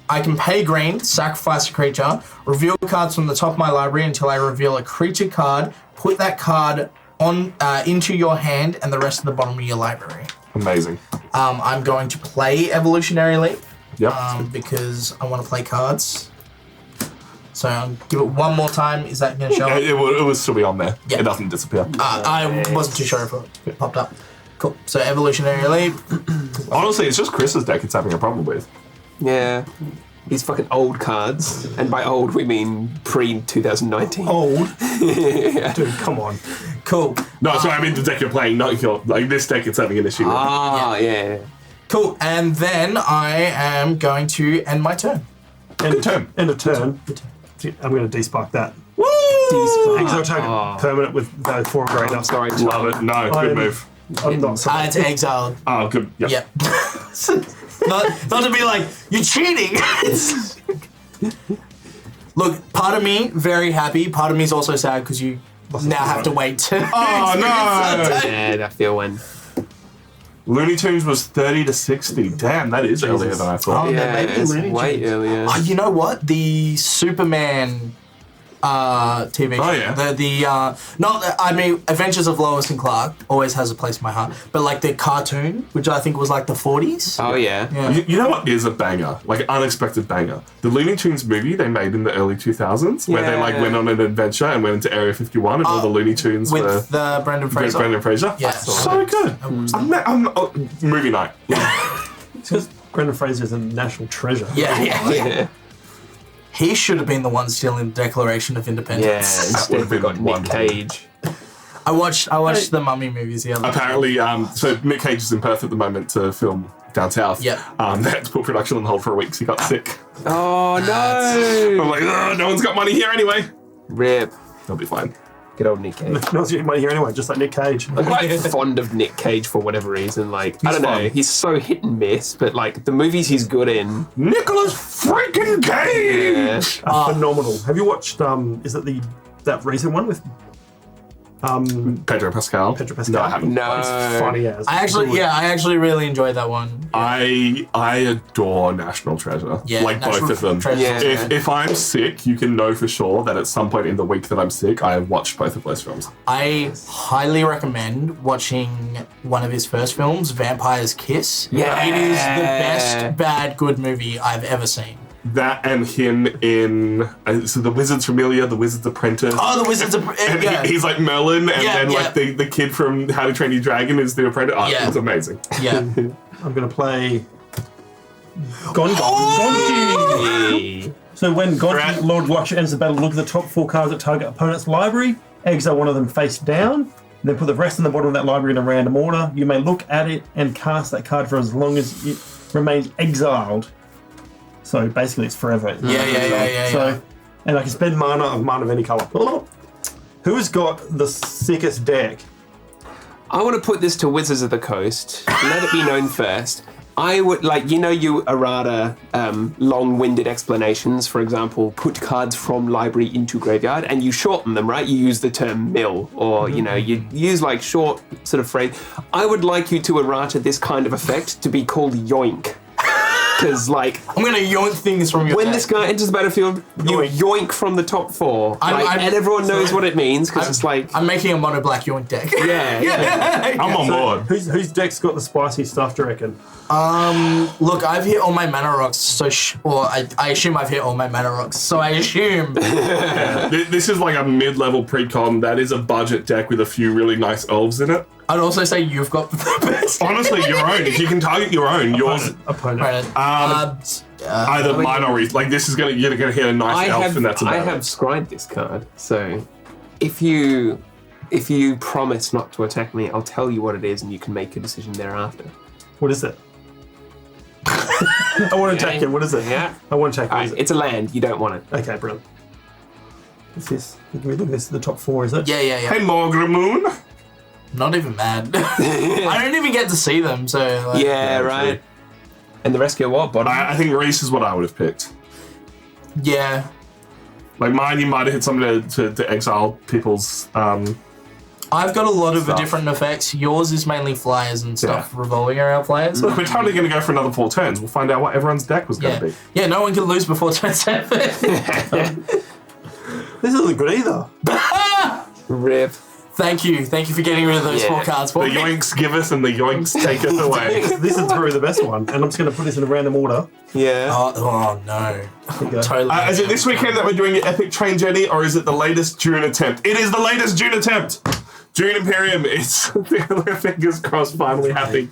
I can pay green, sacrifice a creature, reveal cards from the top of my library until I reveal a creature card, put that card on into your hand and the rest of the bottom of your library. Amazing. I'm going to play Evolutionary Leap Yep. because I want to play cards. So I'll give it one more time. Is that going to show up? it will still be on there. Yeah. It doesn't disappear. I wasn't too sure if it popped up. Cool. So Evolutionary Leap. Honestly, it's just Chris's deck it's having a problem with. Yeah. These fucking old cards. And by old we mean pre-2019. Old. Dude, come on. Cool. No, sorry, I mean the deck you're playing, not your... Like, this deck it's having an issue with. Ah, yeah. Cool. And then I am going to end my turn. End turn. End of turn. I'm going to despark that. Woo! Exile target permanent with those 4 great I'm enough. sorry, Love Tom. it. No, good move. I'm not sorry. It's exiled. Oh, good. Yep. Yep. not to be like, you're cheating. Look, part of me, very happy. Part of me is also sad because you now have to wait to. Oh, no. Yeah, I feel when. Looney Tunes was 30 to 60. Damn, that is earlier than I thought. Oh, Yeah, maybe it's Looney way Tunes. earlier. Oh, you know what? The Superman TV show. Oh, yeah. Adventures of Lois and Clark always has a place in my heart. But like the cartoon, which I think was like the 40s. Oh, yeah. Yeah. You know what is a banger? Like an unexpected banger. The Looney Tunes movie they made in the early 2000s, where they like Yeah. went on an adventure and went into Area 51, and all the Looney Tunes were With the Brendan with Fraser. Brendan Fraser. Yeah. So good. Movie night. It's because Brendan Fraser is a national treasure. Yeah. Yeah. He should have been the one stealing the Declaration of Yeah, Independence. instead we got Nick wonderful. Cage. I watched the Mummy movies the other day. Apparently, so Nick Cage is in Perth at the moment to film Down South. Yep. They had to put production on hold for a week because he got sick. Oh, I'm no! like, oh, no one's got money here anyway. Rip. He'll be fine. Good old Nick Cage. No one's getting money here anyway, just like Nick Cage. I'm quite fond of Nick Cage for whatever reason. Like, I don't know, fun. he's so hit and miss, but like the movies he's good in. Nicholas freaking Cage! Yeah. Phenomenal. Have you watched, is it that recent one with Pedro Pascal. Pedro Pascal? No, I haven't. No. It's funny as. I actually really enjoyed that one. I adore National Treasure. Yeah, like National both of them. Treasure. Yeah. If I'm sick, you can know for sure that at some point in the week that I'm sick, I have watched both of those films. I highly recommend watching one of his first films, Vampire's Kiss. Yeah. It is the best bad good movie I've ever seen. That and him in so The Wizard's Familiar, The Wizard's Apprentice. Oh, the Wizards of And yeah. he's like Merlin, and Yeah, then yeah. like the kid from How to Train Your Dragon is the apprentice. Oh, Yeah. it's amazing. Yeah. I'm going to play Gonji. Hey. So when Gonji, Right. Lord Watcher, enters the battle, look at the top 4 cards that target opponent's library, exile one of them face down, then put the rest on the bottom of that library in a random order. You may look at it and cast that card for as long as it remains exiled. So basically it's forever. Yeah. So, and I can spend mana of any color. Who's got the sickest deck? I want to put this to Wizards of the Coast. Let it be known first. I would you errata long-winded explanations. For example, put cards from library into graveyard, and you shorten them, right? You use the term mill, or you use like short sort of phrase. I would like you to errata this kind of effect to be called yoink. Because I'm gonna yoink things from your when deck. this guy enters the battlefield, you yoink from the top 4, and everyone knows what it means because it's like I'm making a mono black yoink deck. yeah. I'm on board. Whose deck's got the spicy stuff, do you reckon? Look, I've hit all my mana rocks, so I assume I've hit all my mana rocks. So I assume This is like a mid-level pre-con that is a budget deck with a few really nice elves in it. I'd also say you've got the best. Honestly, your own. If you can target your own, yours. Opponent. Right. Either mine or like this is you're gonna hit a nice elf, and that's about I it. have scryed this card, so if you promise not to attack me, I'll tell you what it is, and you can make a decision thereafter. What is it? I want to attack it. What is it? Yeah. I want to attack it. What Alright, is it? it's a land. You don't want it. Okay, brilliant. What's this? Give me a look. This is the top 4, is it? Yeah. Hey, Moon. Not even mad. I don't even get to see them, so like, Yeah, right. And the rest go what? Bottom. I think Reese is what I would have picked. yeah. Like mine, you might have hit something to exile people's. I've got a lot of Stuff. different effects. Yours is mainly flyers and stuff Yeah. revolving around flyers. Look, we're totally going to go for another 4 turns. We'll find out what everyone's deck was going Yeah. to be. Yeah, no one can lose before turn 7. This isn't good either. Rip. Thank you for getting rid of those Yeah. 4 cards for The me. yoinks give us and the yoinks take us away. This is probably the best one, and I'm just going to put this in a random order. Yeah. Oh no. There you go. Totally. Is it this weekend that we're doing your Epic Train Journey, or is it the latest June attempt? It is the latest June attempt! June Imperium, it's fingers crossed finally happening.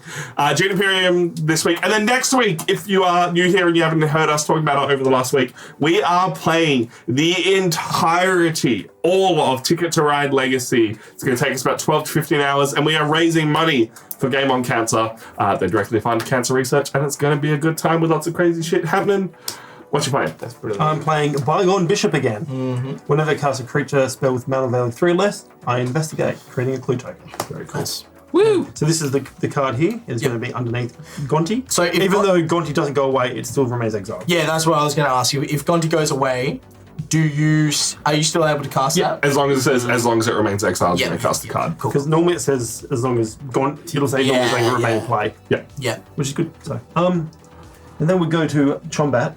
June Imperium this week. And then next week, if you are new here and you haven't heard us talking about it over the last week, we are playing the entirety, all of Ticket to Ride Legacy. It's going to take us about 12 to 15 hours, and we are raising money for Game on Cancer. They directly fund cancer research, and it's going to be a good time with lots of crazy shit happening. What's your plan? That's brilliant. I'm playing Bygone Bishop again. Whenever I cast a creature spell with mana value 3 or less, I investigate, creating a clue token. Very cool. Nice. Woo! So this is the card here. It's going to be underneath Gonti. So if even though Gonti doesn't go away, it still remains exiled. Yeah, that's what I was going to ask you. If Gonti goes away, are you still able to cast that? As long as it says, as long as it remains exiled, Yeah. you may cast the card. Cool. Because normally it says as long as Gonti, it'll say normally they remain in play, Yeah. Yeah. which is good. So and then we go to Chombat.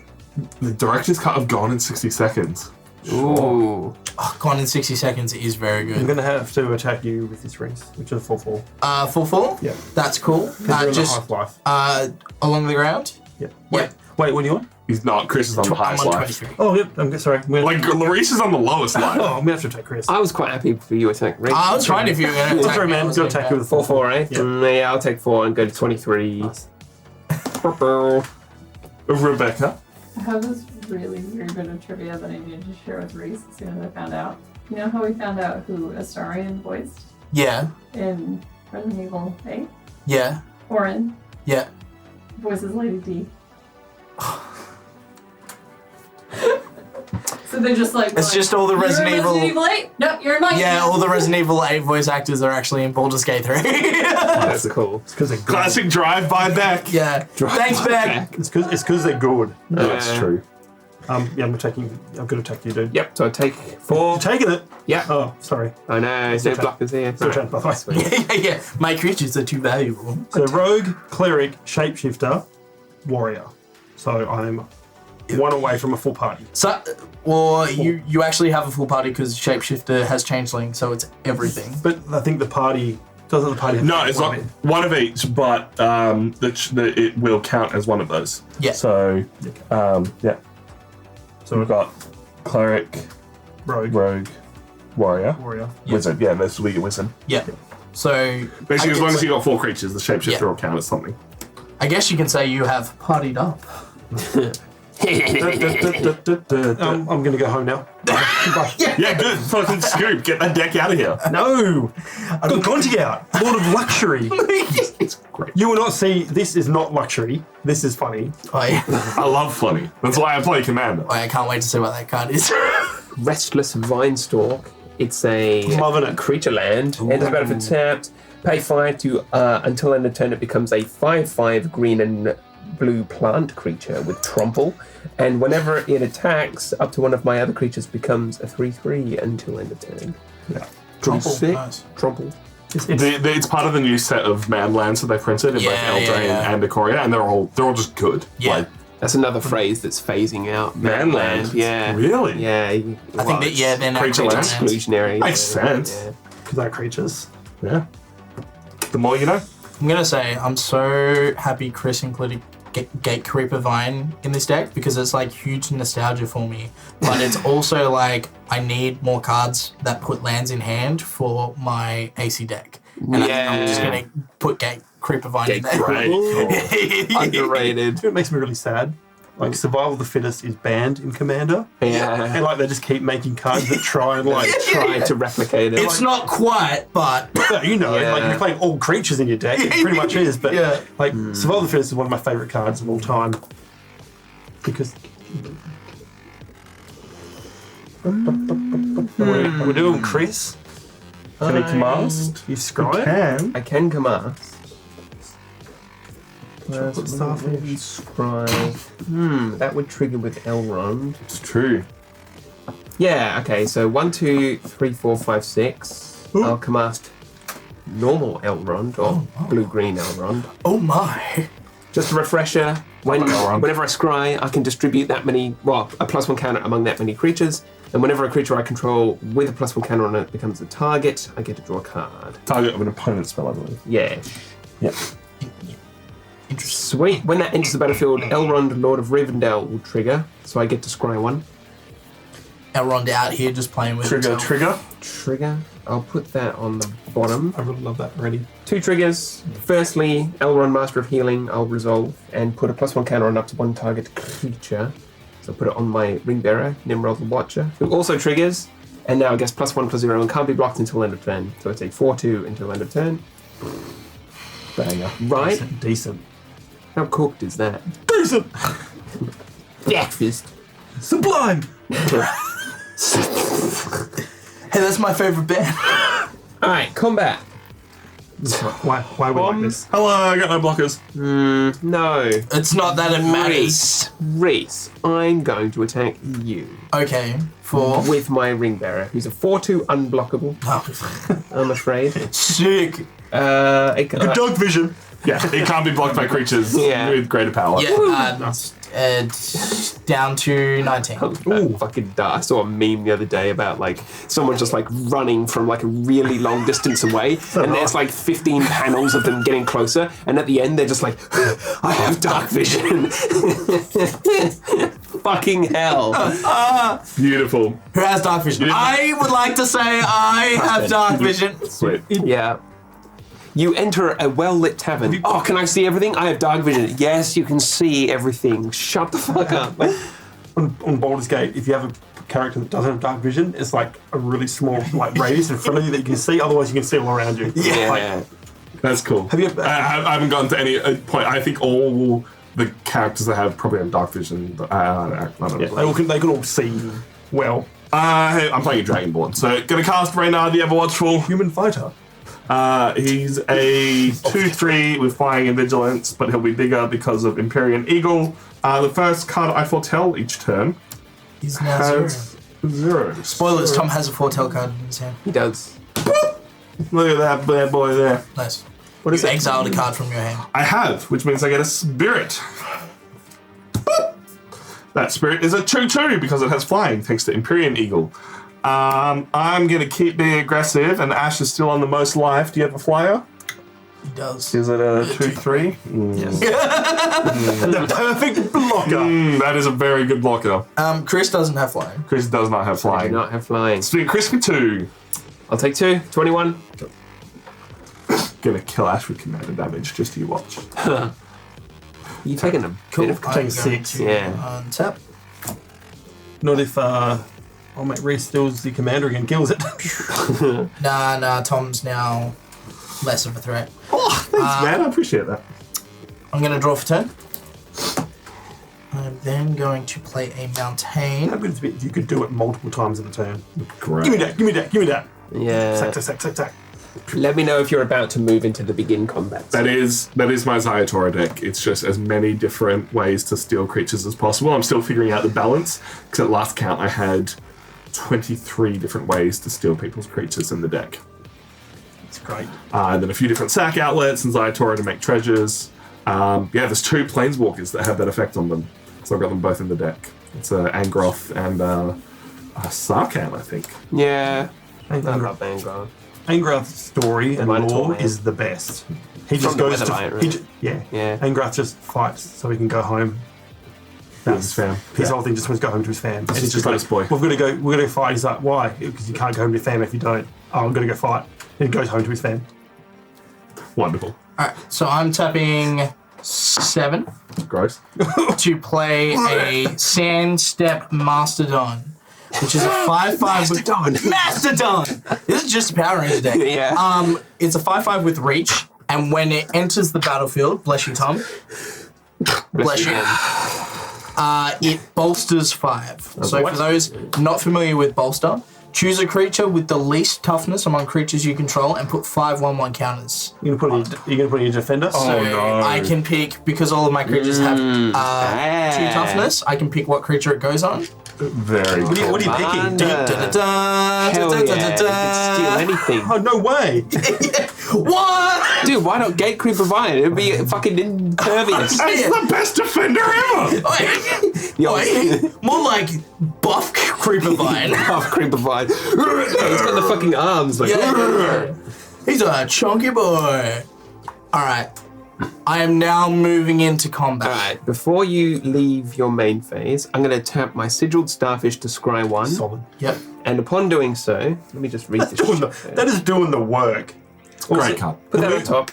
The director's cut have gone in 60 seconds. Ooh. Oh, gone in 60 seconds is very I'm good. going to have to attack you with this Reese, which is a 4/4. 4/4? Yeah. That's cool. You're in Just the half-life. along the ground? Yeah. Yeah. Wait, what are you on? He's not. Chris is on the I'm highest on life. 23. Oh, yep. I'm sorry. I'm gonna, Like, Larice is on the lowest life. I'm going to have to attack Chris. I was quite happy for you to attack Rick. I was trying if you were going to attack Sorry, me, I man. I'm was going to like, attack you with a 4/4, eh? Yeah. Yeah, I'll take 4 and go to 23. Nice. Rebecca. I have this really weird bit of trivia that I needed to share with Reese as soon as I found out. You know how we found out who Astarion voiced Yeah. in Resident Evil 8? Yeah. Orin Yeah. voices Lady D. So they're just like... It's just all the "You're in Resident Evil... Resident Evil 8? Nope, you're in my... Yeah, all the Resident Evil 8 voice actors are actually in Baldur's Gate 3. That's cool. It's because they're good. Classic drive-by Beck. Yeah. Thanks, Beck. It's because they're good. No, that's Yeah. true. Yeah, I'm going to attack you, dude. Yep, so I take 4. You're taking it. Yeah. Oh, sorry. I know, there's no okay. blockers here. It's your turn, by the way. Sweet. Yeah. My creatures are too valuable. So rogue, cleric, shapeshifter, warrior. So I'm one away from a full party. So, or you actually have a full party because Shapeshifter has Changeling, so it's everything. But I think the party doesn't the party have No, to it's one not of it? one of each, but it will count as one of those. Yeah. So, yeah. So we've got cleric, rogue, warrior, warrior. wizard. Yeah, this will be your wizard. Yeah. So Basically, as I long guess- as you got 4 creatures, the shapeshifter Yeah. will count as something. I guess you can say you have partied up. I'm going to go home now. Goodbye. Yeah, good. Fucking scoop. Get that deck out of here. No! I've got Gonti out. Lord of Luxury. It's great. You will not see, this is not luxury. This is funny. I love funny. That's why I play Commander. I can't wait to see what that card is. Restless Vinestalk. It's a Loving it. creature land. Enters battle for tapped. Pay 5 to until end of turn. It becomes a 5/5 green and blue plant creature with trample, and whenever it attacks, up to one of my other creatures becomes a 3/3 until end of turn. Yeah. Trample, Sick. nice. Trample. It's part of the new set of man lands that they printed in both Yeah, Eldraine yeah. and Ikoria, and they're all just good. Yeah. Like, That's another phrase that's phasing out. man land. Yeah. Really? Yeah. I think that, yeah, they're now creature creature lands. lands. Exclusionary. Makes sense. Yeah. Because they're creatures. Yeah. The more you know. I'm going to say I'm so happy Chris included Gate Creeper Vine in this deck because it's like huge nostalgia for me. But it's also like I need more cards that put lands in hand for my AC deck. And I think I'm just going to put Gate Creeper Vine in Gate there. Great. Underrated. It makes me really sad. Like, Survival of the Fittest is banned in Commander. Yeah. And, like, they just keep making cards that try and, like, Try to replicate it. It's not quite, but you know, Yeah. like, you're playing all creatures in your deck. It pretty much is. But, Yeah. like, Survival of the Fittest is one of my favourite cards of all time. Because... We're doing Chris. Can he cast? You scry it. Can. I can cast. Chocolate starfish. Scry. That would trigger with Elrond. It's true. Yeah, okay, so 1, 2, 3, 4, 5, 6. I'll cast normal Elrond or blue-green Elrond. oh my. Just a refresher, Elrond. whenever I scry, I can distribute that many, well, a +1 counter among that many creatures, and whenever a creature I control with a +1 counter on it becomes a target, I get to draw a card. Target of an opponent's spell, I believe. Yeah. Yep. Interesting. Sweet. When that enters the battlefield, Elrond, Lord of Rivendell, will trigger, so I get to scry 1. Elrond out here just playing with Trigger, himself. trigger. Trigger. I'll put that on the bottom. I really love that already. 2 triggers. Firstly, Elrond, Master of Healing, I'll resolve and put a +1 counter on up to 1 target creature. So put it on my ring bearer, Nimrod the Watcher, who also triggers. And now I guess +1/+0 and can't be blocked until end of turn. So it's a 4/2 until end of turn. Banger. Right? Decent. How cooked is that? Decent! Breakfast. Sublime. Hey, that's my favorite band. All right, combat. Why we like this? Hello, I got no blockers. No. It's not that it matters. Reese, I'm going to attack you Okay, for... with my ring bearer, who's a 4/2 unblockable. Oh, I'm afraid. sick. Dog vision. Yeah, it can't be blocked by creatures with greater power. Yeah, down to 19. Ooh, fucking I saw a meme the other day about like someone just like running from like a really long distance away, and there's like 15 panels of them getting closer, and at the end they're just like, I have dark vision. Fucking hell. Beautiful. Who has dark vision? I would like to say I have dark vision. Sweet. Yeah. You enter a well-lit tavern. Oh, can I see everything? I have dark vision. Yes, you can see everything. Shut the fuck up. On Baldur's Gate, if you have a character that doesn't have dark vision, it's like a really small like radius in front of you that you can see. Otherwise, you can see all around you. Yeah. Like, That's cool. Have you? I haven't gotten to any point. I think all the characters that have probably have dark vision. I don't know. they can all see well. Hey, I'm playing a Dragonborn, so gonna cast Reynard the Everwatchful. Human fighter. He's a 2/3 with flying and vigilance, but he'll be bigger because of Empyrean Eagle. The first card I foretell each turn He's now has 0. Spoilers, Tom has a foretell card in his hand. He does. Look at that bad boy there. Nice. What is You it? exiled a card from your hand. I have, which means I get a spirit. That spirit is a 2/2 because it has flying, thanks to Empyrean Eagle. I'm going to keep being aggressive, and Ash is still on the most life. Do you have a flyer? He does. Is it a 2/3? Yes. The perfect blocker. That is a very good blocker. Chris doesn't have flying. Chris does not have I do flying. not have flying. Spin Chris for 2. I'll take 2. 21. Gonna kill Ash with commander damage, just you watch. You've taken a bit of I'm Take going 6. to Yeah. untap. Not if old mate Reese steals the commander and kills it. Nah, Tom's now less of a threat. Oh, thanks, man. I appreciate that. I'm going to draw for turn. I'm then going to play a Mountain. How good would it be if you could do it multiple times in a turn? Great. Give me that. Give me that. Give me that. Yeah. Sack. Let me know if you're about to move into the begin combat. That is my Zayatora deck. It's just as many different ways to steal creatures as possible. I'm still figuring out the balance, because at last count I had 23 different ways to steal people's creatures in the deck. It's great. And then a few different sack outlets and Zayatora to make treasures. There's 2 planeswalkers that have that effect on them. So I've got them both in the deck. It's Angroth and Sarkhan, I think. Yeah. I Angroth. love Vanguard. Angrath's story and Minotaur lore Man. is the best. He just From the goes to Weatherlight, right? Yeah. Angrath just fights so he can go home. His fam. His whole thing just wants to go home to his fam. And he's just Honest boy. We're gonna go fight. He's like, why? Because you can't go home to your fam if you don't. Oh, I'm gonna go fight. And he goes home to his fam. Wonderful. Alright, so I'm tapping 7 Gross. to play a Sand Step Mastodon, which is a 5/5 with Mastodon. This is just a Power Ranger deck. Yeah. It's a 5/5 with reach, and when it enters the battlefield, bless you, Tom. Bless you. It bolsters 5. So for those not familiar with bolster, choose a creature with the least toughness among creatures you control and put 5/1/1 counters. You're gonna put in your defender. So no. I can pick, because all of my creatures have 2 Ah. toughness, I can pick what creature it goes on. Very What are you picking? Hell yeah. You could steal anything. Oh no way! What? Dude, why not Gatecreep Provide? It'd be fucking impervious. It's the best defender ever! Wait, more like buff creeper vine. Half Creep Provide. He's got the fucking arms. Like, Yeah. He's a chunky boy. Alright. I am now moving into combat. Alright, before you leave your main phase, I'm going to tap my Sigiled Starfish to scry 1. Solid. Yep. And upon doing so, let me just read this shit. That is doing the work. Great card. Put that on top.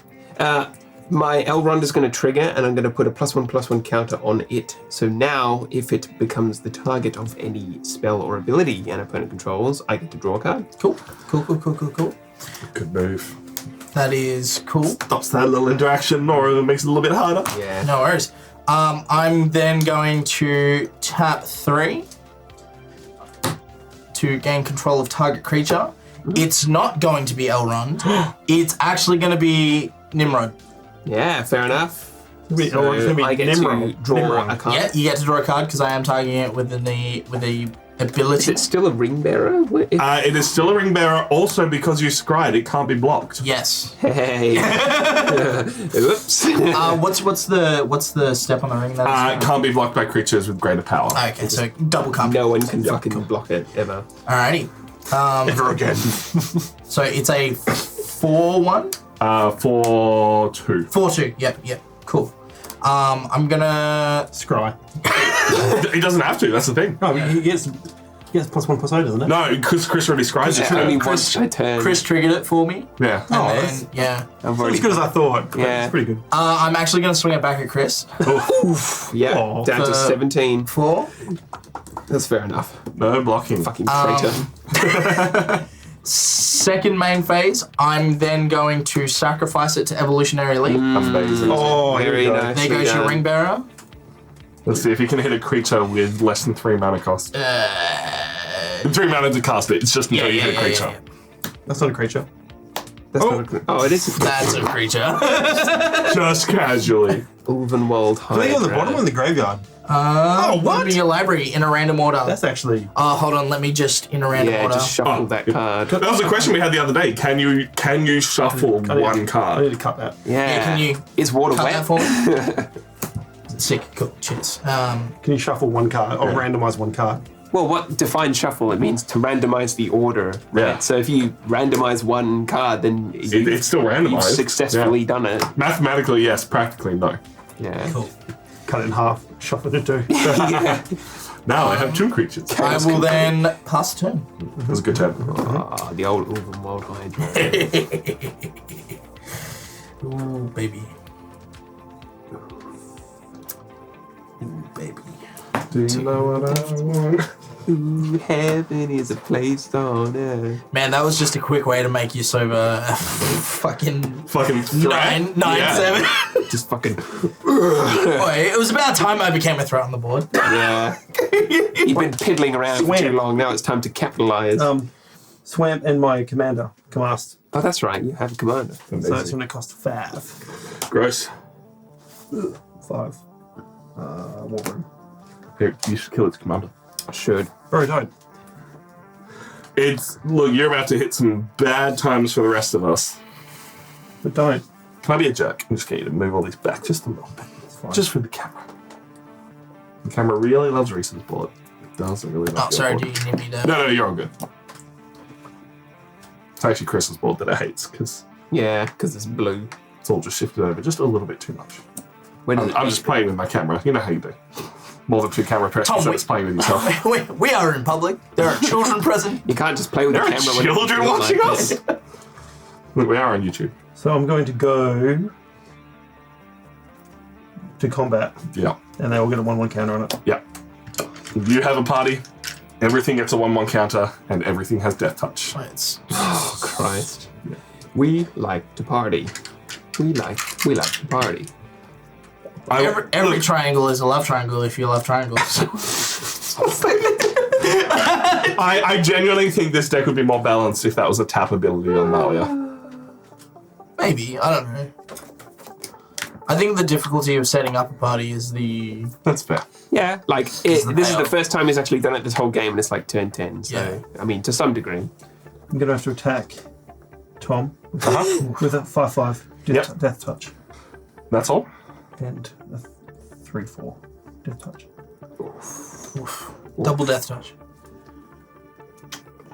My Elrond is going to trigger, and I'm going to put a +1/+1 counter on it. So now, if it becomes the target of any spell or ability an opponent controls, I get to draw a card. Cool. Good move. That is cool. Stops that little interaction, or it makes it a little bit harder. Yeah. No worries. I'm then going to tap 3 to gain control of target creature. It's not going to be Elrond. It's actually going to be Nimrod. Yeah, fair enough. It's So gonna be I get Nimrod. to draw Nimrod. a card. Yeah, you get to draw a card because I am targeting it with the Is ability. it still a ring bearer? It is still a ring bearer. Also, because you scryed, it can't be blocked. Yes. Hey. Oops. What's the step on the ring? It That can't be blocked by creatures with greater power. okay, so double can't. No one can fucking block it ever. Alrighty. Ever again. So it's a 4-1. 4/2. 4-2. Yep. Cool. I'm gonna. Scry. He doesn't have to. That's the thing. No, he gets +1/+0, doesn't it? No, because Chris already scries it. Only Yeah. once per turn. Chris triggered it for me. Yeah. And that's- then, yeah. I've Not already, as good as I thought. But Yeah. It's pretty good. I'm actually gonna swing it back at Chris. yeah, Oh. down to 17. 4. That's fair enough. No blocking. Fucking traitor. Second main phase, I'm then going to sacrifice it to Evolutionary Leap. Amazing. Oh, here Very we go. nice. There goes your ring bearer. Let's see if you can hit a creature with less than 3 mana cost. 3 mana to cast it. It's just until you hit a creature. That's not a creature. That's not a, oh, it is. That's a creature. Just casually. Ulvenwald I think on the bottom or in the graveyard. What? In your library in a random order. That's actually. Hold on, let me just in a random Yeah, order. just shuffle Oh, that good. card. That was a question we had the other day. Can you shuffle I need- one I need card? to cut that. Yeah. Can you Is water cut that wet? for me? Sick, cool, cheers. Can you shuffle one card or randomize one card? Well, what defines shuffle? It means to randomize the order. Right? Yeah. So if you randomize one card, then It's still you've randomized. successfully done it. Mathematically, yes. Practically, no. Yeah. Cool. Cut it in half, shuffle it in 2. yeah. Now I have 2 creatures. I will then pass the turn. That was a good turn. Ah, the old Ulvenwald Hydra. Ooh, baby. Ooh, baby. Do you know what I want? Ooh, heaven is a place on earth. Man, that was just a quick way to make you sober. Fucking Fucking threat. 9-7. Just fucking. Boy, it was about time I became a threat on the board. Yeah. You've been piddling around for too long. Now it's time to capitalize. Swamp and my commander cast. Oh, that's right. You have a commander. So it's going to cost 5. Gross. 5. War room. Here, you should kill its commander. I should. Bro, don't. Look, you're about to hit some bad times for the rest of us. But don't. Can I be a jerk and just get you to move all these back just a little bit? It's fine. Just for the camera. The camera really loves Reese's bullet. It doesn't really love Oh, sorry, your do bullet. you need me to... No, you're all good. It's actually Chris's board that it hates because Yeah, because it's blue. it's all just shifted over just a little bit too much. When does I'm it just playing with my camera. You know how you do. More than 2 camera presses, Tom, so we- it's playing with yourself. we are in public. There are children present. You can't just play with There the are camera when children it's watching like us. this. Look, we are on YouTube. So I'm going to go to combat, Yeah. and they will get a 1/1 counter on it. Yeah. If you have a party, everything gets a 1/1 counter, and everything has death touch. It's Oh, Christ. We like to party. We like to party. every triangle is a love triangle if you love triangles. I genuinely think this deck would be more balanced if that was a tap ability on Malia. Maybe, I don't know. I think the difficulty of setting up a party is the... That's fair. Yeah, like the this is the payoff. first time he's actually done it this whole game, and it's like turn 10. So Yeah. I mean, to some degree. I'm going to have to attack Tom Uh-huh. with a 5/5 Yep. death touch That's all. and a 3/4 death touch. Double death touch.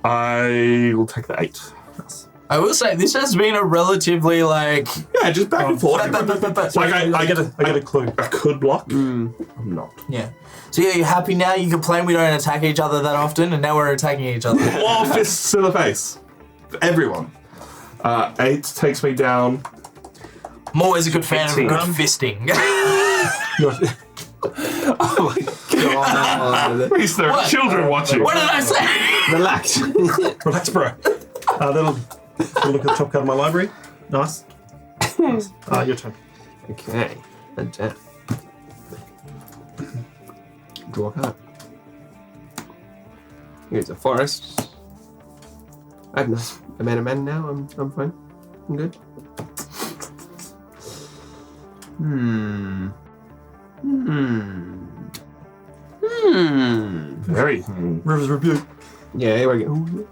I will take the 8. Yes. I will say, this has been a relatively, like... Yeah, just back and forth. Like I get a clue. I could block. I'm not. Yeah. So yeah, you're happy now? You complain we don't attack each other that often, and now we're attacking each other. All fists to the face. For everyone. 8 takes me down. I'm always a good fan of a good 18. fisting. You're- God. Reese, there are What? children watching. What did I say? Relax. Relax, bro. That'll look at the top card of my library. Nice. Nice. Your turn. Okay. And Draw a card. Here's a forest. I have nice mana now. I'm fine. I'm good. Very. River's Rebuke. Yeah, here we go.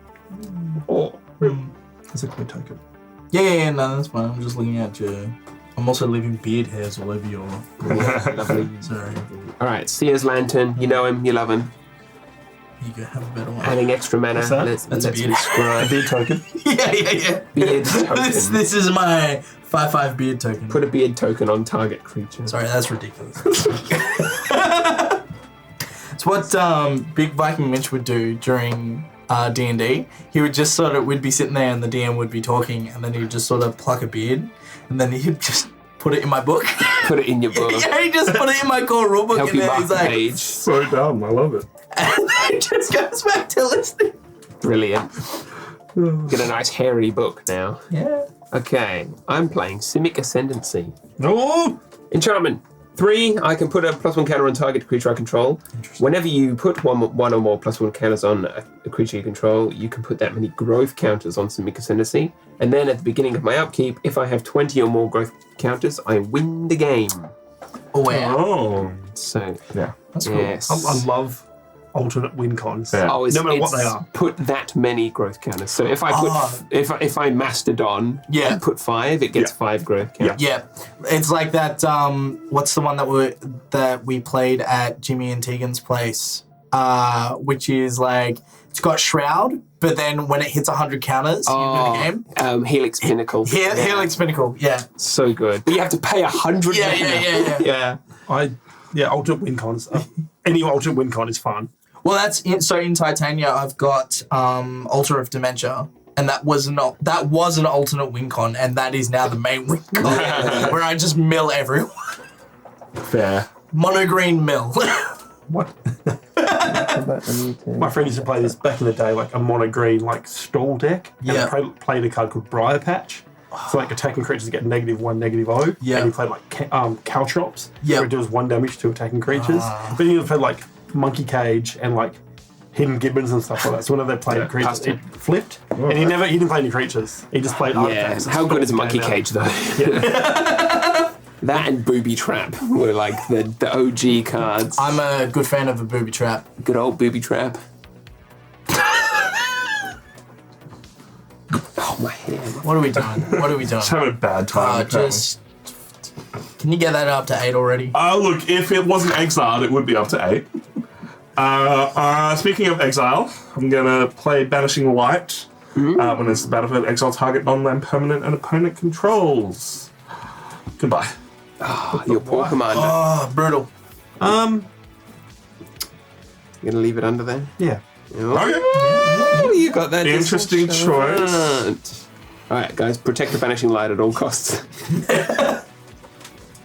Oh. That's a coin token. Yeah, no, that's fine. I'm just looking at you. I'm also leaving beard hairs all over your. Lovely. Sorry. All right, Seer's Lantern. You know him. You love him. You go have a better one. Adding extra mana. What's that? Let's That's a beard. A describe. beard token. Yeah. Beard token. This is my 5/5 beard token. Put a beard token on target creature. Sorry, that's ridiculous. It's what Big Viking Mitch would do during D&D. He would just we'd be sitting there and the DM would be talking and then he'd just sort of pluck a beard and then he'd just put it in my book. Put it in your book. Yeah, he just put it in my core rulebook Help and you then mark he's the like, page. So dumb. I love it. and then it just goes back to listening. Brilliant. Get a nice hairy book now. Yeah. Okay, I'm playing Simic Ascendancy. Oh! Enchantment. 3, I can put a +1 counter on target creature I control. Whenever you put one or more +1 counters on a creature you control, you can put that many growth counters on Simic Ascendancy. And then at the beginning of my upkeep, if I have 20 or more growth counters, I win the game. Oh, wow. Oh. So, Yeah. That's cool. yes. I love alternate win cons. Yeah. Oh, No matter what they are. Put that many growth counters. So if I put if I Mastodon, Yeah. put 5, it gets 5 growth counters. Yeah, it's like that. What's the one that we played at Jimmy and Tegan's place? Which is like it's got Shroud, but then when it hits 100 counters, you win the game. Helix Pinnacle. Helix Pinnacle. Yeah. So good. But you have to pay 100. Yeah. Yeah. Alternate win cons. Any alternate win con is fun. Well, so in Titania, I've got Altar of Dementia, and that was an alternate win con, and that is now the main win con, where I just mill everyone. Fair. Mono green mill. What? My friend used to play this back in the day, like a mono green like stall deck. Yeah. And played a card called Briar Patch. So like attacking creatures get -1, -0. Yeah. And he played like Caltrops. Yeah. Where it deals 1 damage to attacking creatures. But he played like Monkey Cage and like Hidden Gibbons and stuff like that. So whenever they played creatures, it flipped. And he didn't play any creatures. He just played artifacts. How good is Monkey Cage though? That and Booby Trap were like the OG cards. I'm a good fan of a booby trap. Good old Booby Trap. Oh, my hand. What are we doing? Just having a bad time. Can you get that up to 8 already? Look, if it wasn't exiled, it would be up to 8. Speaking of exile, I'm gonna play Banishing Light. When it's the battlefield, exile target non-land permanent and opponent controls. Goodbye. Your poor commander. Oh, brutal. You gonna leave it under there? Yeah. Oh, you got that. Interesting choice. Alright, guys, protect the Banishing Light at all costs.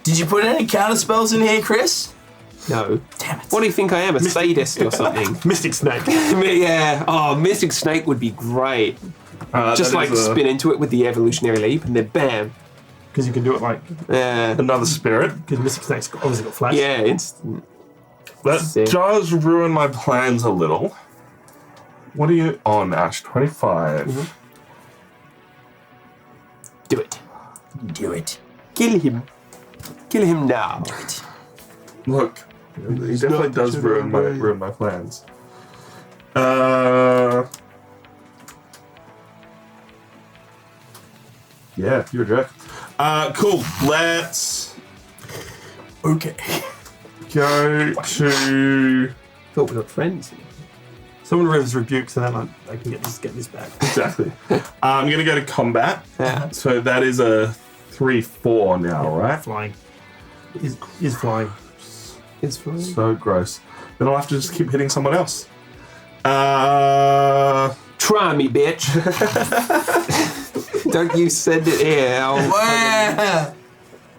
Did you put any counter spells in here, Chris? No. Damn it. What do you think I am, a sadist or something? Mystic Snake. Yeah. Oh, Mystic Snake would be great. Just That like is spin into it with the Evolutionary Leap and then bam. Because you can do it like... Yeah. another spirit. Because Mystic Snake's obviously got flash. Yeah, instant. That Sick. does ruin my plans a little. What are you on, Ash? 25. Do it. Do it. Kill him. Kill him now. Look, he definitely does ruin my plans. Yeah, you're a jerk. Cool. Let's Okay. go to Thought we got friends. Someone River's Rebuke, so then I can get this back. exactly. I'm gonna go to combat. Yeah. So that is a 3/4 now, right? Flying. Is flying. It's fine. So gross. Then I'll have to just keep hitting someone else. Try me, bitch. Don't you send it here. Wow.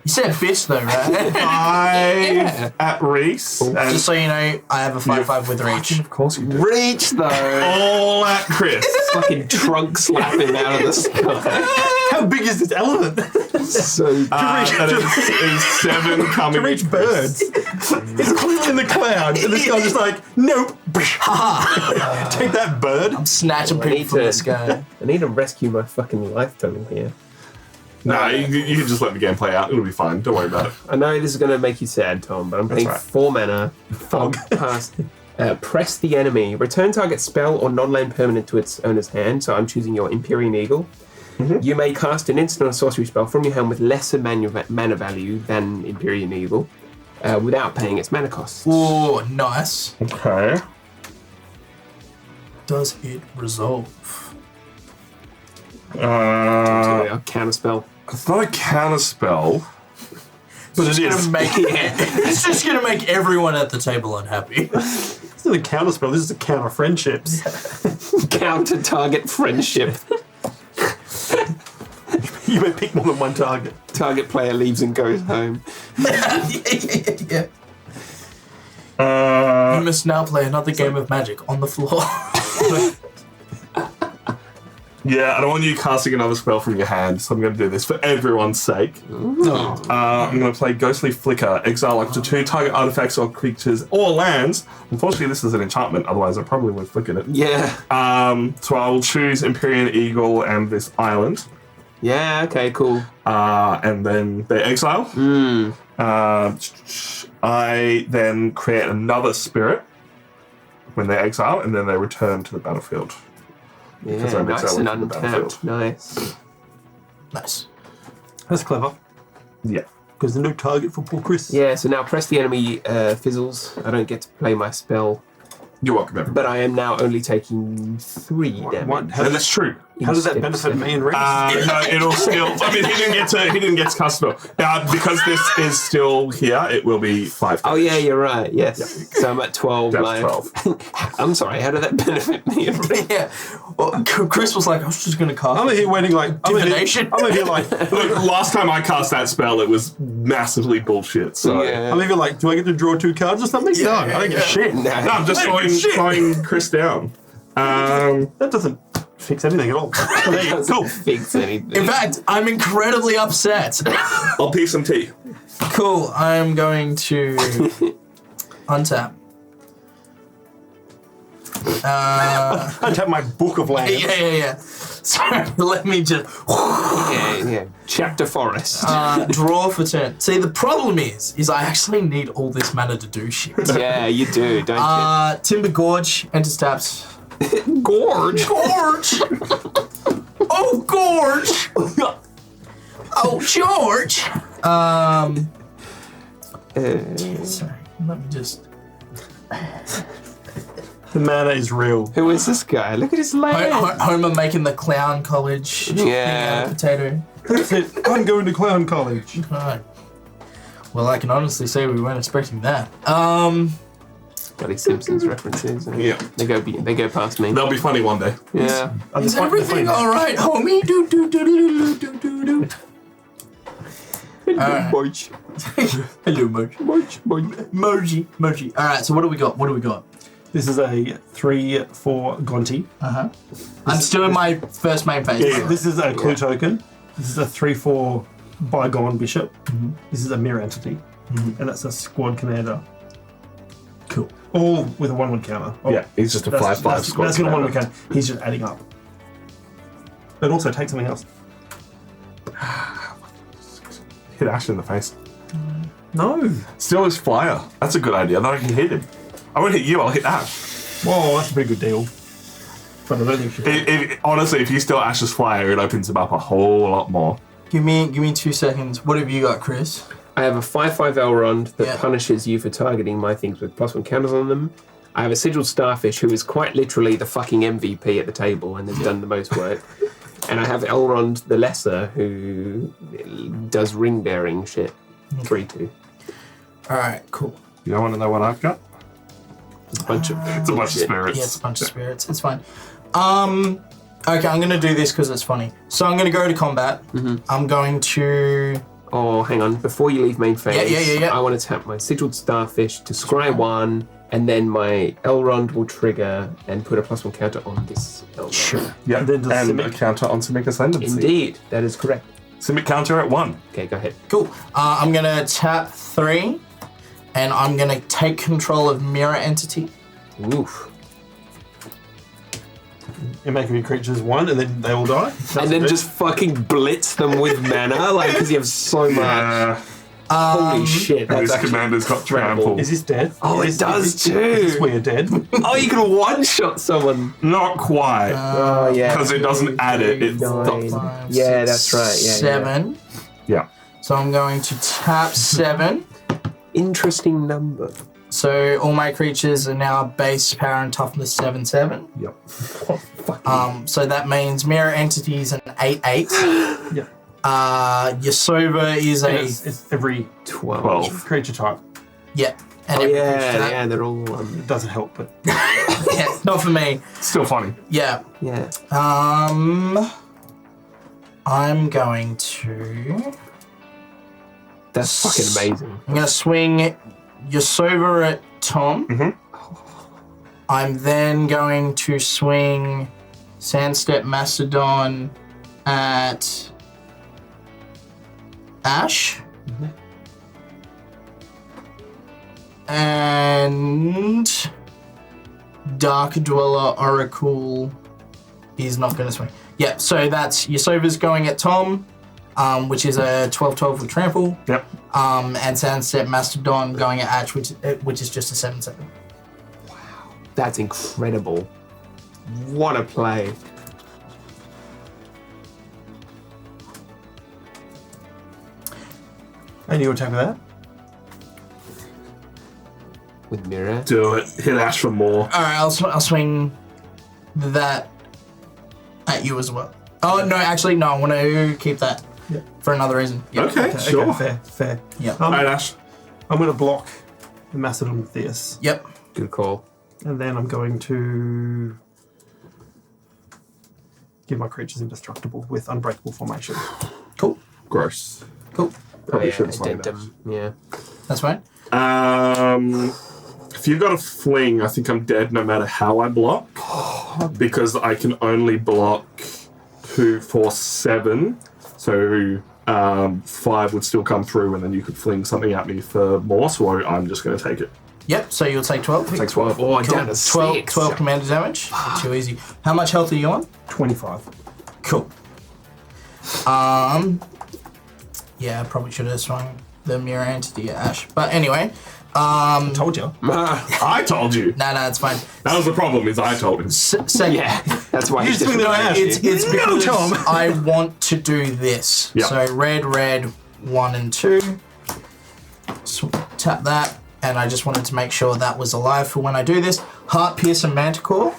You said bitch though, right? 5 at Reese. And Just so you know, I have a 5/5 with reach. of course you do. Reach though. All at Chris. Fucking trunk slapping out of the sky. How big is this elephant? So That is 7 coming. To reach birds. It's clearly in the cloud. charge. And this guy's just like, nope. Take that, bird. I'm snatching I people need from to- this guy. I need to rescue my fucking life total here. No, you can just let the game play out. It'll be fine. Don't worry about it. I know this is going to make you sad, Tom, but I'm paying right. 4 mana. Fog. Cast. Press the enemy. Return target spell or non-land permanent to its owner's hand. So I'm choosing your Empyrean Eagle. You may cast an instant or sorcery spell from your hand with lesser mana value than Empyrean Eagle without paying its mana cost. Oh, nice. Okay. Does it resolve? Counter spell. It's not a counter spell, but it is. It's just gonna make everyone at the table unhappy. This is a counter spell. This is a counter friendships. Counter target friendship. You may pick more than one target. Target player leaves and goes home. Yeah. You must now play another game of Magic on the floor. Yeah, I don't want you casting another spell from your hand, so I'm going to do this for everyone's sake. I'm going to play Ghostly Flicker, exile up to 2 target artifacts or creatures or lands. Unfortunately, this is an enchantment, otherwise I probably would have flickered it. Yeah. So I will choose Empyrean Eagle and this island, Yeah, okay, cool. and then they exile. I then create another spirit when they exile, and then they return to the battlefield. Because Yeah, I'm nice exiling and from the untapped. battlefield. Nice. Nice. That's clever. Yeah. Because the new target for poor Chris. Yeah, so now press the enemy fizzles. I don't get to play my spell, You're welcome, everybody. but I am now only taking 3 damage. What? And that's true. How does that benefit me and Reese? No, it'll still. I mean, he didn't get to cast spell. Because this is still here. It will be 5. Oh yeah, you're right. Yes. So I'm at 12 That's life. 12. I'm sorry. How did that benefit me? and Reese? Yeah. Well, Chris was like, I was just gonna cast. I'm here waiting like... Divination. I'm here like... Look, last time I cast that spell, it was massively bullshit. So Yeah. I'm even like, do I get to draw 2 cards or something? No, I don't give a shit. No. no, I'm just throwing Chris down. That doesn't fix anything at all. There you go. Cool. Fix anything. In fact, I'm incredibly upset. I'll pee some tea. Cool. I'm going to untap. Untap my book of lands. Yeah. Sorry, let me just Yeah. Chapter forest. draw for turn. See, the problem is I actually need all this mana to do shit. Yeah, you do, don't Timber Gorge enters taps. you? Gorge. Gorge! Oh, Gorge! Oh, George! Sorry, let me just... The mana is real. Who is this guy? Look at his land. Homer making the clown college thing out of potato. That's it. I'm going to clown college. Right. Well, I can honestly say we weren't expecting that. Bloody Simpsons references. Yeah. They go past me. They'll be funny one day. Yeah. Is everything alright, homie? Do. Alright. Moji. Hello, Moji. Moji. Alright, so what do we got? This is a 3/4 Gonti. I'm still in my first main phase. Yeah. This is a clue token. This is a 3/4 Bygone Bishop. This is a mirror entity. And that's a squad commander. Cool. All with a 1/1 counter. Oh, Yeah, he's just a 5/5 squad. That's going to 1/1 commander. counter. He's just adding up. But also take something else. Hit Ash in the face. No. Steal his flyer. That's a good idea. Then I can hit him. I won't hit you. I'll hit Ash. Whoa, that's a pretty good deal. But I don't think she Honestly, if you steal Ash's flyer, it opens him up a whole lot more. Give me 2 seconds. What have you got, Chris? I have a 5/5 Elrond that Yeah. punishes you for targeting my things with +1 counters on them. I have a Sigiled Starfish who is quite literally the fucking MVP at the table and has done the most work. And I have Elrond the Lesser who does ring bearing shit. 3/2. Alright, cool. You don't want to know what I've got? It's a bunch of It's a bunch of spirits. Yeah, it's a bunch of spirits. It's fine. Okay, I'm gonna do this because it's funny. So I'm gonna go to combat. I'm going to... Oh, hang on. Before you leave main phase, Yeah. I want to tap my Sigiled Starfish to scry 1, and then my Elrond will trigger and put a +1 counter on this Elrond. Sure. Yeah, And then does and Simic- a counter on Simic Ascendancy. Indeed, that is correct. Simic counter at 1. Okay, go ahead. Cool. I'm gonna tap 3, and I'm going to take control of Mirror Entity. Oof. You make your creatures one, and then they all die. And then just fucking blitz them with mana, like, because you have so much. Yeah. Holy shit, And that's this actually commander's got trample. Is this dead? Oh, Is it does is too. Is this where you're dead? Oh, you can one-shot someone. Not quite. Oh, yeah. Because it doesn't add it. It Nine. stops. Yeah, that's right, yeah, 7. Yeah. So I'm going to tap 7. Interesting number. So all my creatures are now base power and toughness 7/7. Yep. So that means Mirror Entity is an 8/8. Yeah. Yasova is And a it's every 12. creature type. yeah. And Oh, every yeah, creature that- yeah, they're all, It doesn't help, but yeah, not for me. Still funny. Yeah. yeah. I'm going to. That's fucking amazing. I'm going to swing Yasova at Tom. Mhm. I'm then going to swing Sandstep Mastodon at Ash. And Dark Dweller Oracle is not going to swing. Yeah, so that's Yasova's going at Tom, which is a 12/12 with trample. Yep. And Sandstep Mastodon going at Ash, which is just a 7/7. That's incredible. What a play. and you attack with that. With Mirror. Do it. Hit Ash for more. All right, I'll swing that at you as well. Oh no, actually no. I want to keep that Yeah. for another reason. Yeah. Okay, sure. Fair. Yeah. Alright, Ash. I'm going to block the Macedon with this, Yep. Good call. and then I'm going to give my creatures indestructible with unbreakable formation. Cool. Gross. Cool. Probably yeah, should have swung addendum. Yeah. That's fine. If you got a fling, I think I'm dead no matter how I block. Because I can only block 2, 4, 7. So 5 would still come through and then you could fling something at me for more. So I'm just going to take it. Yep. So you'll take 12. Take 12. Oh, Cool. down to 12, 6. 12 commander damage. Too easy. How much health are you on? 25. Cool. Yeah, I probably should have swung the Mirror Entity at Ash. But anyway, I told you. I told you. no, it's fine. That was the problem, is I told him. Second, Yeah, that's why You he's just swing that at Ash. It's because Tom. I want to do this. Yeah. So red, 1 and 2. So tap that, and I just wanted to make sure that was alive for when I do this. Heart Pierce and Manticore.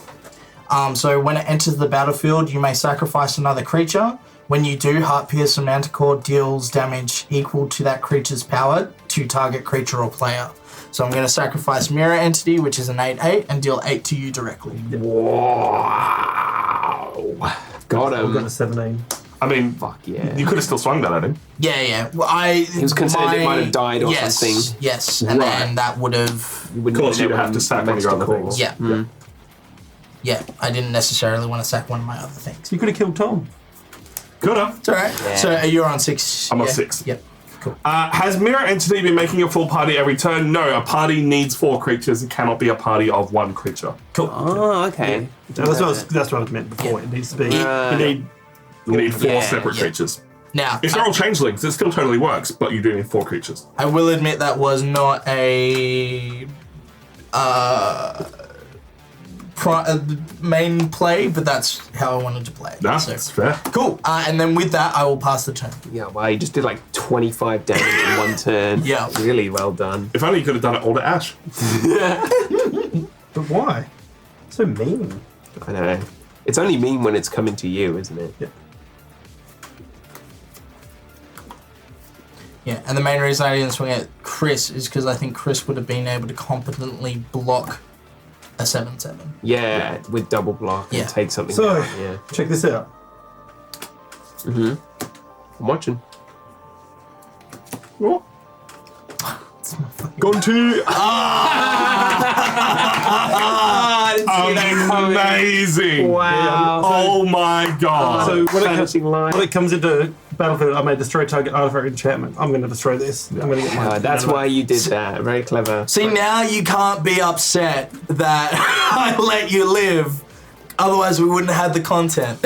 So when it enters the battlefield, you may sacrifice another creature. When you do, Heart Pierce and Manticore deals damage equal to that creature's power to target creature or player. So I'm going to sacrifice Mirror Entity, which is an 8/8, and deal 8 to you directly. Wow. got I've got him. a 17. I mean, Fuck yeah. you could have still swung that at him. Yeah. Well, he was concerned it might have died or something. Yes, and Right. then that would have. You wouldn't Of course, you'd never have to sack one of your other call. things. Yeah. Yeah, I didn't necessarily want to sack one of my other things. You could have killed Tom. Could have. It's alright. Yeah. So you're on 6. I'm on yeah. 6. Yep. Cool. Has Mirror Entity been making a full party every turn? No, a party needs 4 creatures. It cannot be a party of 1 creature. Cool. Oh, okay. That's what I meant before. Yeah. It needs to be. Right. You need. You need 4 Yeah, separate yeah. creatures. Now, If they're all changelings, it still totally works, but you do need 4 creatures. I will admit that was not a main play, but that's how I wanted to play it. That's So, fair. cool. And then with that, I will pass the turn. Yeah, wow, you just did like 25 damage in one turn. Yeah. Really well done. If only you could have done it all to Ash. But why? So mean. I know. It's only mean when it's coming to you, isn't it? Yeah. Yeah, and the main reason I didn't swing at Chris is because I think Chris would have been able to competently block a 7/7. Yeah, with double block Yeah. and take something So, down. Yeah. check this out. I'm watching. What? Continue. Amazing. Wow. Oh my god. So when Vanishing line. it comes into battlefield, I may destroy target artifact or enchantment. I'm going to destroy this. I'm going to get my. That's why you did that. Very clever. See, now you can't be upset that I let you live. Otherwise, we wouldn't have the content.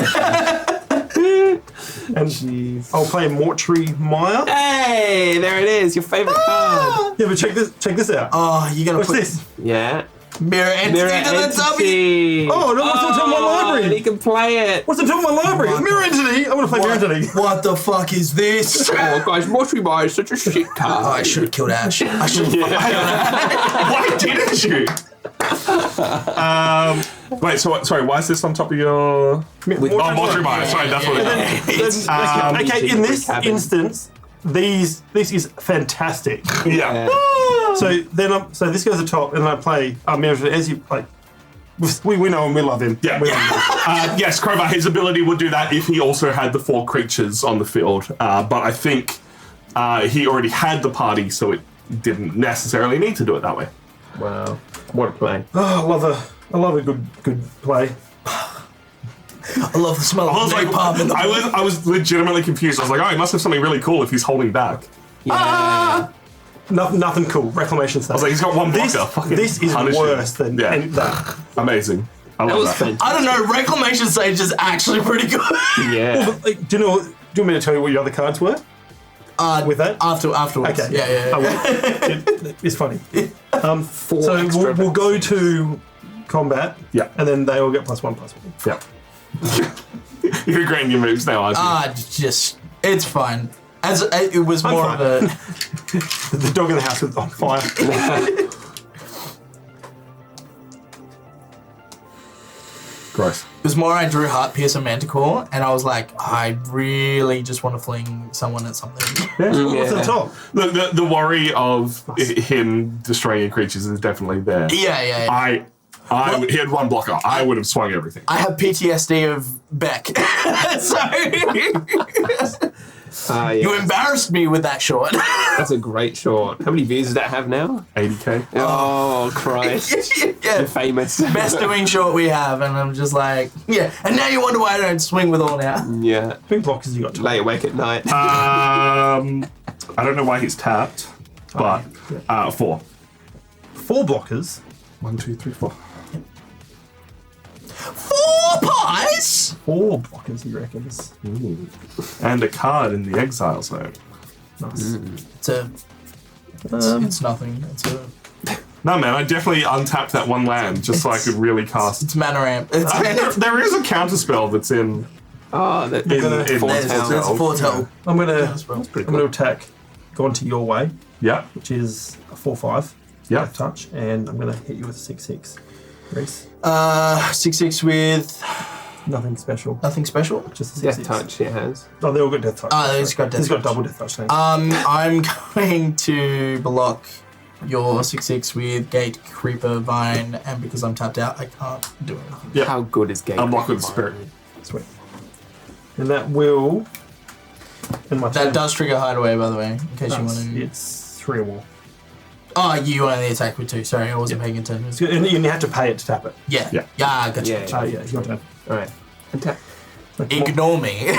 And I'll play Mortuary Mire. Hey, there it is. Your favorite card. Yeah, but check this out. Oh, you're gonna What's put this? Yeah. mirror entity Mirror to the W. entity. Oh, no, what's on top of my library? And he can play it. What's the top of my library? Mirror Entity. I want to play Mirror Entity. What the fuck is this? Oh, guys, Mortuary Mire is such a shit Oh, card. I should have killed Ash. I should have. Why didn't you? Wait, sorry, why is this on top of your... Mortuary Mire. Sorry, that's what it is. Okay, in this Cabin. instance, this is fantastic. Yeah. So then, so this goes to the top, and I play Mirror Entity as you like. We know him, we love him. Yeah. We love him. Yes, Crowbar, his ability would do that if he also had the 4 creatures on the field. But I think he already had the party, so it didn't necessarily need to do it that way. Wow. What a play. Oh, I love a good play. I love the smell I of was like, napalm in the I was legitimately confused. I was like, oh, he must have something really cool if he's holding back. Yeah. Nothing cool. Reclamation stuff. I was like, he's got one blocker. This Fucking is punish him. worse than Yeah. that. Amazing. I That love was that. fantastic. I don't know. Reclamation Sage is actually pretty good. Yeah. But, like, do you want me to tell you what your other cards were? With that? Afterwards. Okay. Yeah. I will. It's funny. So extra we'll go to combat. Yeah. And then they all get +1/+1. Yeah. You're agreeing your moves now, aren't you? Just it's fine. As it was more fine. of a. The dog in the house was on fire. Gross. It was more I drew Heart Piercer Manticore, and I was like, I really just want to fling someone at something. What's at the top? Look, the worry of him destroying creatures is definitely there. Yeah. He had one blocker. I would have swung everything. I have PTSD of Beck, so you embarrassed me with that short. That's a great short. How many views does that have now? 80k. Oh, Christ. Yeah, Famous. best doing short we have, and I'm just like, yeah. And now you wonder why I don't swing with all now. Yeah. How many blockers you got? Lay awake at night. I don't know why he's tapped, but 4. 4 blockers. 1, 2, 3, 4. 4 pies. 4 blockers, he reckons. And a card in the exile zone. Nice. It's nothing. No, man, I definitely untapped that one land just so I could really cast. It's mana ramp. There is a counterspell that's in. Oh, that in There's a foretell. I'm gonna attack. Go onto your way, Yeah. which is a 4/5. Yeah. Touch, and I'm gonna hit you with a 6/6. Reese. 6/6 with Nothing special. nothing special. Just a death 6/6. touch it has. Oh, they all got death touch. He's got death He's got touch. double death touch. Now. I'm going to block your 6/6 with Gate, Creeper, Vine, and because I'm tapped out, I can't do anything. Yeah. How good is Gate? Unblock with Spirit. Sweet. And that will. And my That turn. does trigger Hideaway, by the way, in case you want to. It's 3 or more. Oh, you only attack with 2. Sorry, I wasn't paying attention. So, and you have to pay it to tap it. Yeah. Yeah. Yeah, gotcha. Yeah. Yeah, it's your turn. All right. Attack. Ignore me.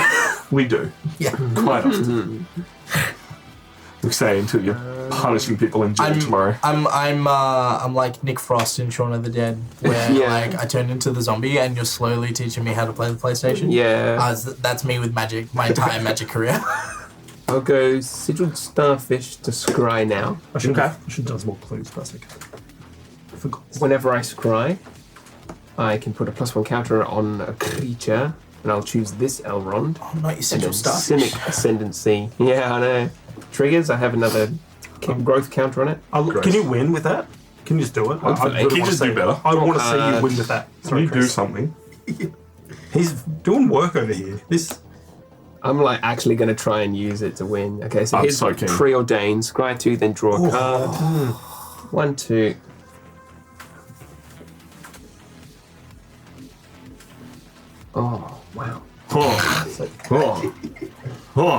We do. Yeah. Quite often. We say until you're punishing people in jail tomorrow. I'm like Nick Frost in Shaun of the Dead, where Yeah. like I turn into the zombie and you're slowly teaching me how to play the PlayStation. Yeah. That's me with magic, my entire magic career. I'll go Sigiled Starfish to scry now. I should Okay. have done some more clues, but I forgot. Whenever I scry, I can put a +1 counter on a creature, and I'll choose this Elrond. Oh, not your And central then stuff. Cynic Ascendancy. Yeah, I know. Triggers, I have another growth counter on it. Can you win with that? Can you just do it? Hopefully. Can you wanna just see do better? it. I want to see you win with that. Can Sorry, you do Chris. something? He's doing work over here. This. I'm like actually going to try and use it to win. Okay, so I'm here's so keen. Preordained. Scry 2, then draw a card. 1, 2. Oh, wow. Oh,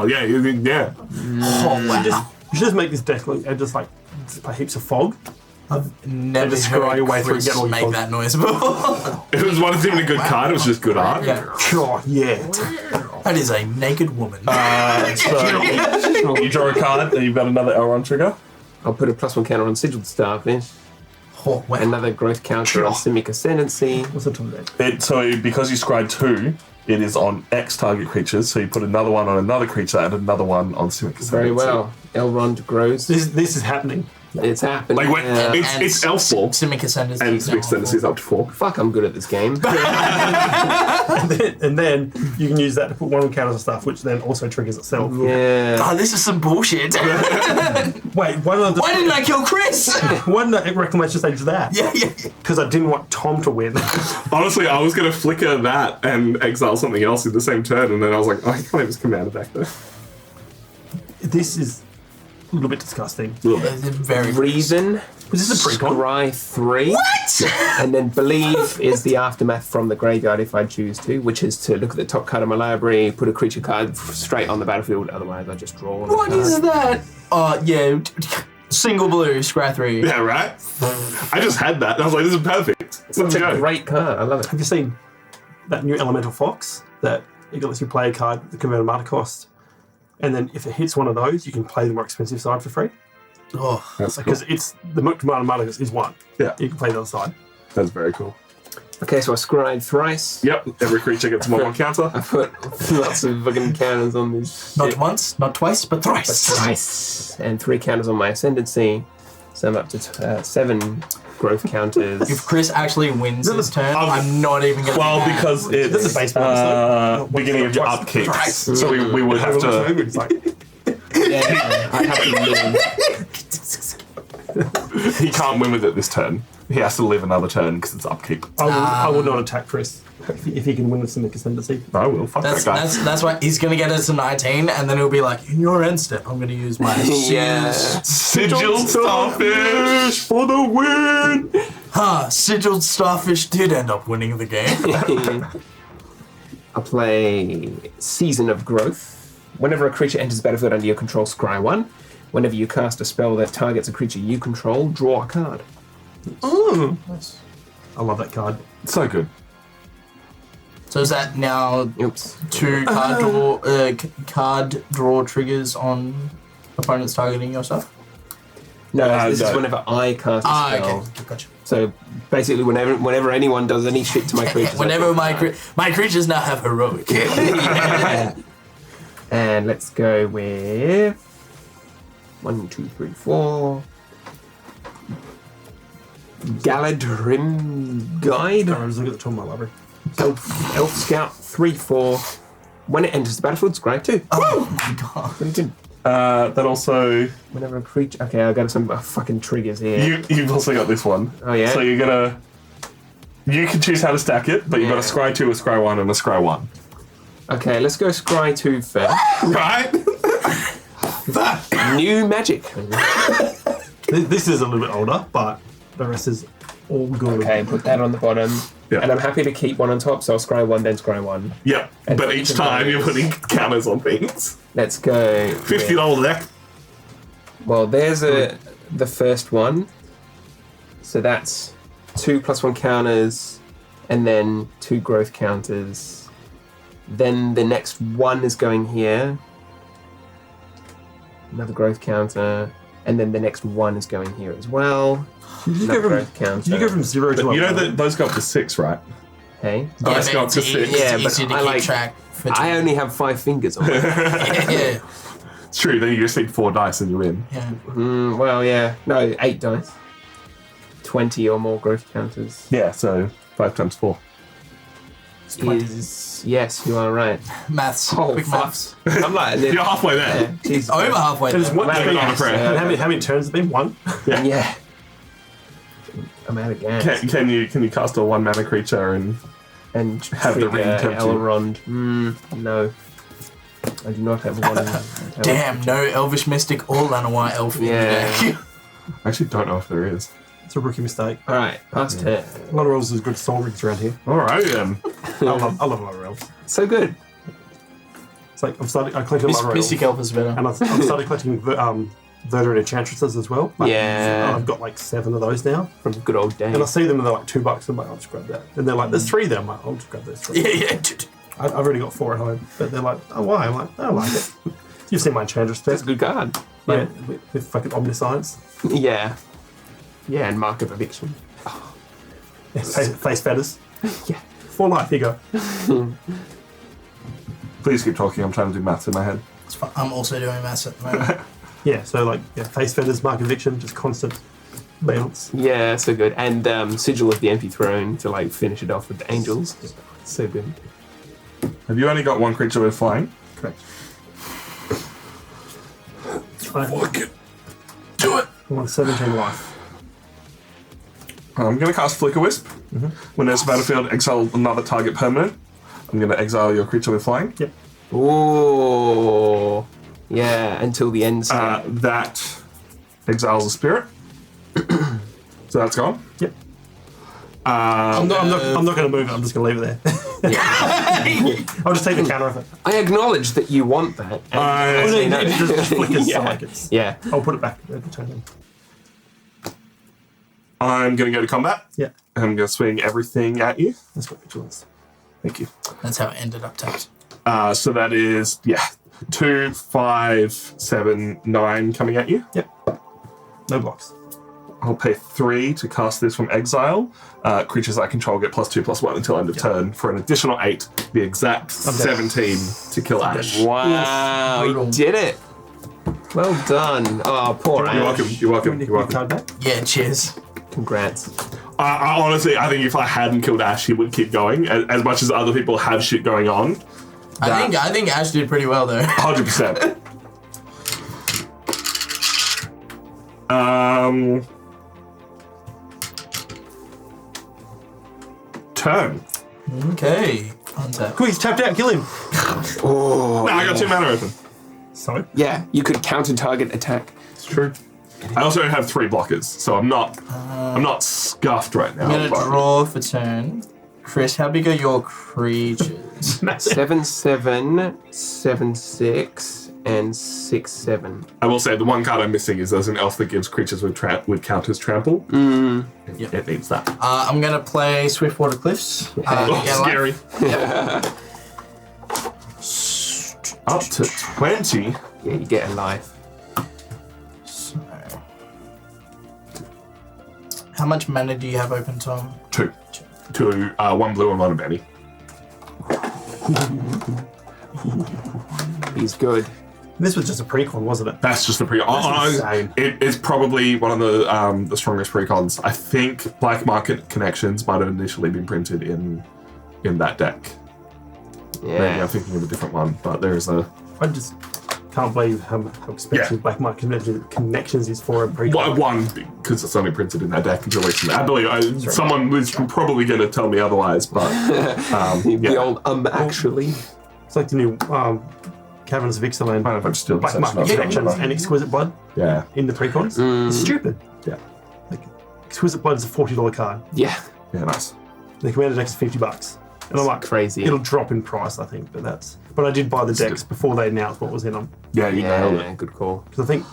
yeah, yeah. Oh wow! You should just make this deck look just like heaps of fog. I've never just scry heard your way through and Chris get all your make fog. that noise before. It wasn't even a good card, it was just good art. Yeah. Sure, yeah. That is a naked woman. So you draw a card, and you've got another Elrond trigger. I'll put a +1 counter on Sigiled Starfish. Oh, wow. Another growth counter on Simic Ascendancy. What's the time there? So because you scryed 2, it is on X target creatures. So you put another one on another creature and another one on Simic Ascendancy. Very well. Elrond grows. This is happening. It's happening. Like when And it's Elf Ball, Simic Ascendancy. and is now Simic Ascendancy is on up to 4. Fuck, I'm good at this game. And then you can use that to put one on counters and stuff, which then also triggers itself. Yeah. Oh, this is some bullshit. Wait, one of the Why didn't I kill Chris? one reclamation stage is that. yeah. Because I didn't want Tom to win. Honestly, I was going to flicker that and exile something else in the same turn, and then I was like, oh, I can't even Commander back there. This is a little bit disgusting. Very Reason. Was this a pre-con? Scry 3. What? And then Believe is the aftermath from the graveyard if I choose to, which is to look at the top card of my library, put a creature card straight on the battlefield, otherwise I just draw one. What is that? Yeah. Single blue, scry 3. Yeah, right? I just had that, and I was like, this is perfect. It's Let's a go. great card. I love it. Have you seen that new Elemental Fox that it lets you play a card with the converted mana cost? And then if it hits one of those, you can play the more expensive side for free. Oh, That's cool. Because it's the mana is one. Yeah. You can play the other side. That's very cool. Okay, so I scried thrice. Yep, every creature gets one counter. I put lots of fucking counters on this not shit. once, not twice, but thrice. Thrice. And 3 counters on my Ascendancy. So I'm up to 7 growth counters. If Chris actually wins this turn, I'm not even going to Well, because it's This is baseball, beginning of your upkeep. Right. So we would have to... It's like, Yeah, I have to win. He can't win with it this turn. He has to live another turn because it's upkeep. I will not attack Chris if he can win with Simic Ascendancy. I will. Fuck That's, that guy. that's why he's going to get us to 19, and then he'll be like, in your end step, I'm going to use my Yeah. Sigil Starfish for the win! Sigiled Starfish did end up winning the game. I play Season of Growth. Whenever a creature enters the battlefield under your control, scry 1. Whenever you cast a spell that targets a creature you control, draw a card. I love that card. So good. So is that now Oops. 2 card draw triggers on opponents targeting your stuff? No, this is no. whenever I cast a spell. Okay, gotcha. So basically, whenever anyone does any shit to my creatures, Whenever my creatures now have heroic. And let's go with 1, 2, 3, 4. Galadrim Guide. I was looking at the top of my library. Elf Scout 3/4. When it enters the battlefield, scry 2. Oh my god. That also... Whenever a creature. Okay, I got some fucking triggers here. You've also got this one. Oh, yeah? So you're gonna... You can choose how to stack it, but you've got a scry 2, a scry 1, and a scry 1. Okay, let's go scry 2 first. Right? New magic. This is a little bit older, but the rest is all good. Okay, put that on the bottom. Yeah. And I'm happy to keep one on top, so I'll scry 1, then scry 1. Yep. And But for each each of time those- you're putting counters on things. Let's go. $50 deck. Well, there's the first one. So that's 2 +1 counters, and then 2 growth counters. Then the next one is going here. Another growth counter, and then the next one is going here as well. Did you Another go from, growth counter. did you go from 0 to You know 1? that those go up to 6, right? Hey, Dice but go up it's to 6. Yeah, but easier to I keep like- track. For I only have 5 fingers on it. yeah. It's true, then you just need 4 dice and you win. Yeah. Well, yeah. No, 8 dice. 20 or more growth counters. Yeah, so 5 times 4. Is yes, you are right. Maths. Oh, Quick fuck. maths. I'm like, You're halfway there. yeah, Jesus. Over halfway. There's there. one I'm thing. out of gas, And how many turns have been? 1? Yeah. I'm out of gas. Can you cast a 1 mana creature and And have the ring trigger tempt you? Elrond. No. I do not have one. Damn, no Elvish Mystic or Lanois Elf in the Yeah. deck. I actually don't know if there is. It's a rookie mistake. Alright, past turn. A lot of elves is good soul rings around here. Alright then. I love a lot of elves. So good. It's like I collected a lot of elves. Mystic Elf is better. And I've started collecting Verdant Enchantresses as well. Like, Yeah. I've got like 7 of those now. From good old days. And I see them and they're like $2. I'm like, I'll just grab that. And they're like, there's 3 there. I'm like, I'll just grab those 3. Yeah. I've already got 4 at home, but they're like, oh, why? I'm like, I like it. You've seen my Enchantress That's spec. a good card. Yeah, with fucking Omniscience. Yeah. Yeah, and Mark of Eviction. Yeah, face feathers. Yeah. 4 life, here you go. Please keep talking. I'm trying to do maths in my head. It's fine. I'm also doing maths at the moment. Yeah, so like, face feathers, Mark Eviction, just constant bounce. Yeah, so good. And Sigil of the Empty Throne to like finish it off with the angels. So good. Have you only got 1 creature with flying? Correct. Fuck it. Do it. I want 17 life. I'm going to cast Flicker Wisp. When there's a battlefield, exile another target permanent. I'm going to exile your creature with flying. Yep. Ooh. Yeah, until the end step. That exiles a spirit. So that's gone. Yep. I'm not going to move it. I'm just going to leave it there. I'll just take the counter of it. I acknowledge that you want that. and- Oh, no, it just flickers. yeah. So like it's, Yeah. I'll put it back at the turn. I'm going to go to combat. Yeah. I'm going to swing everything at you. That's got vigilance. Thank you. That's how it ended up tapped. So that is, 2, 5, 7, 9 coming at you. Yep. No blocks. I'll pay 3 to cast this from exile. Creatures I control get +2/+1 until end of turn for an additional 8, the exact 17 to kill Ash. Wow, you did it. Well done. Oh, poor You're Ash. welcome. You're welcome. Your You're welcome. card back. Yeah, cheers. Congrats. I honestly, I think if I hadn't killed Ash, he would keep going. As much as other people have shit going on. I think Ash did pretty well though. 100%. Turn. Okay. Untap. Quick, he's tapped out. Kill him. Oh, No, I got 2 mana open. So yeah, you could counter target attack. It's true. I also have 3 blockers, so I'm not scuffed right now. I'm gonna but- draw for turn. Chris, how big are your creatures? 7/7, 7/6, and 6/7. I will say the one card I'm missing is there's an elf that gives creatures with count as trample. Yep. It needs that. I'm gonna play Swiftwater Cliffs. Oh, get life. scary. Up to 20. Yeah, you get a life. So, how much mana do you have open, Tom? 2. 1 blue and 1 Benny. He's good. this was just a precon, wasn't it? That's just the pre. insane. It's probably one of the strongest precons. I think Black Market Connections might have initially been printed in that deck. Maybe Yeah. I'm thinking of a different one, but there is a I just can't believe how expensive Black Market Connections is for a precon. one because it's only printed in that deck until recently. I believe someone was probably going to tell me otherwise, but The old actually. It's like the new Caverns of Ixalan, I don't know if I'm still Black Market Connections and Exquisite Blood Yeah. in the precons. It's stupid. Yeah. Like, Exquisite Blood is a $40 card. Yeah. Yeah, nice. The Commander deck's $50. And I'm like, Crazy. It'll drop in price, I think, but I did buy the decks before they announced what was in them. Yeah, you nailed it. Yeah, good call. Because I think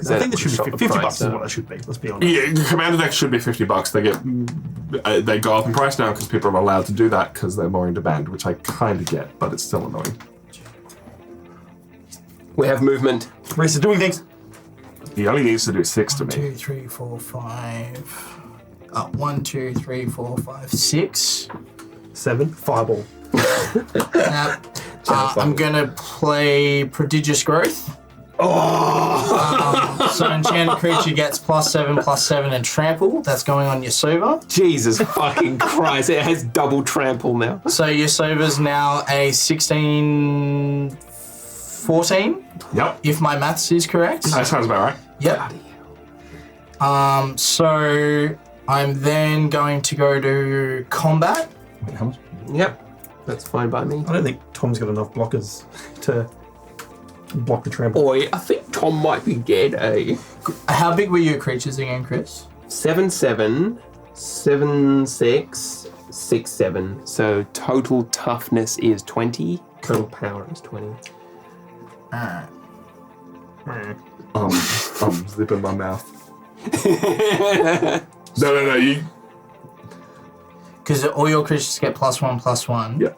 that they should shot be the $50 price is up. what they should be, let's be honest. Yeah, Commander decks should be $50. They go up in price now because people are allowed to do that because they're more in demand, which I kind of get, but it's still annoying. We have movement. Reese is doing things. He only needs to do 6 to 1, me. 2, 3, 4, 5. 1, 2, 3, 4, 5, 6. 7, Fireball. Now, I'm gonna play Prodigious Growth. So enchanted creature gets +7/+7 and trample. That's going on your Sova. Jesus fucking Christ. It has double trample now. So your Sova's now a 16/14, Yep. if my maths is correct. That sounds about right. Yep. So I'm then going to go to combat. Wait, how much? Yep. That's fine by me. I don't think Tom's got enough blockers to block the trample. Boy, I think Tom might be dead, eh? How big were your creatures again, Chris? 7/7, 7/6, 6/7. So total toughness is 20. Total power is 20. Alright. I'm zipping my mouth. No, you. Because all your creatures get +1/+1. Yeah.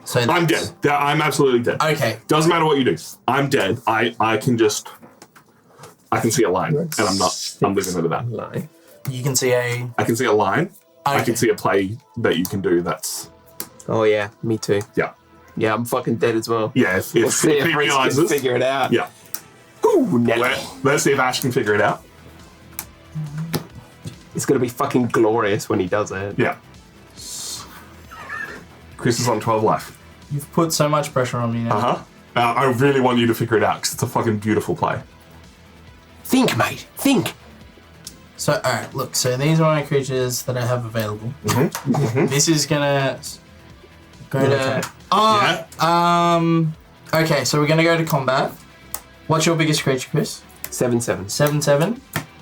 So I'm that's- dead. I'm absolutely dead. Okay. Doesn't matter what you do. I'm dead. I can see a line, and I'm living with that. Lie. You can see a. I can see a line. I Okay. can see a play that you can do. That's Oh yeah, me too. yeah. Yeah, I'm fucking dead as well. Yeah, if We'll see he if Reese can realizes. figure it out. Yeah. Ooh, no. Let's see if Ash can figure it out. It's gonna be fucking glorious when he does it. Yeah. Chris is on 12 life. You've put so much pressure on me now. Uh-huh. I really want you to figure it out because it's a fucking beautiful play. Think, mate. Think. So, alright, look, so these are my creatures that I have available. This is gonna go to. Okay, so we're gonna go to combat. What's your biggest creature, Chris? 7/7. 7/7.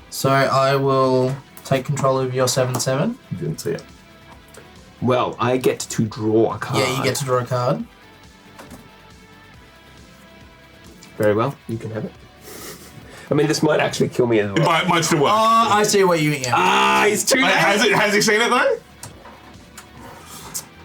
So I will take control of your 7/7. You didn't see it. Well, I get to draw a card. Yeah, you get to draw a card. Very well. You can have it. I mean, this might actually kill me as well. Might still work. Oh, I see what you mean. Ah, he's too late. Has he seen it though?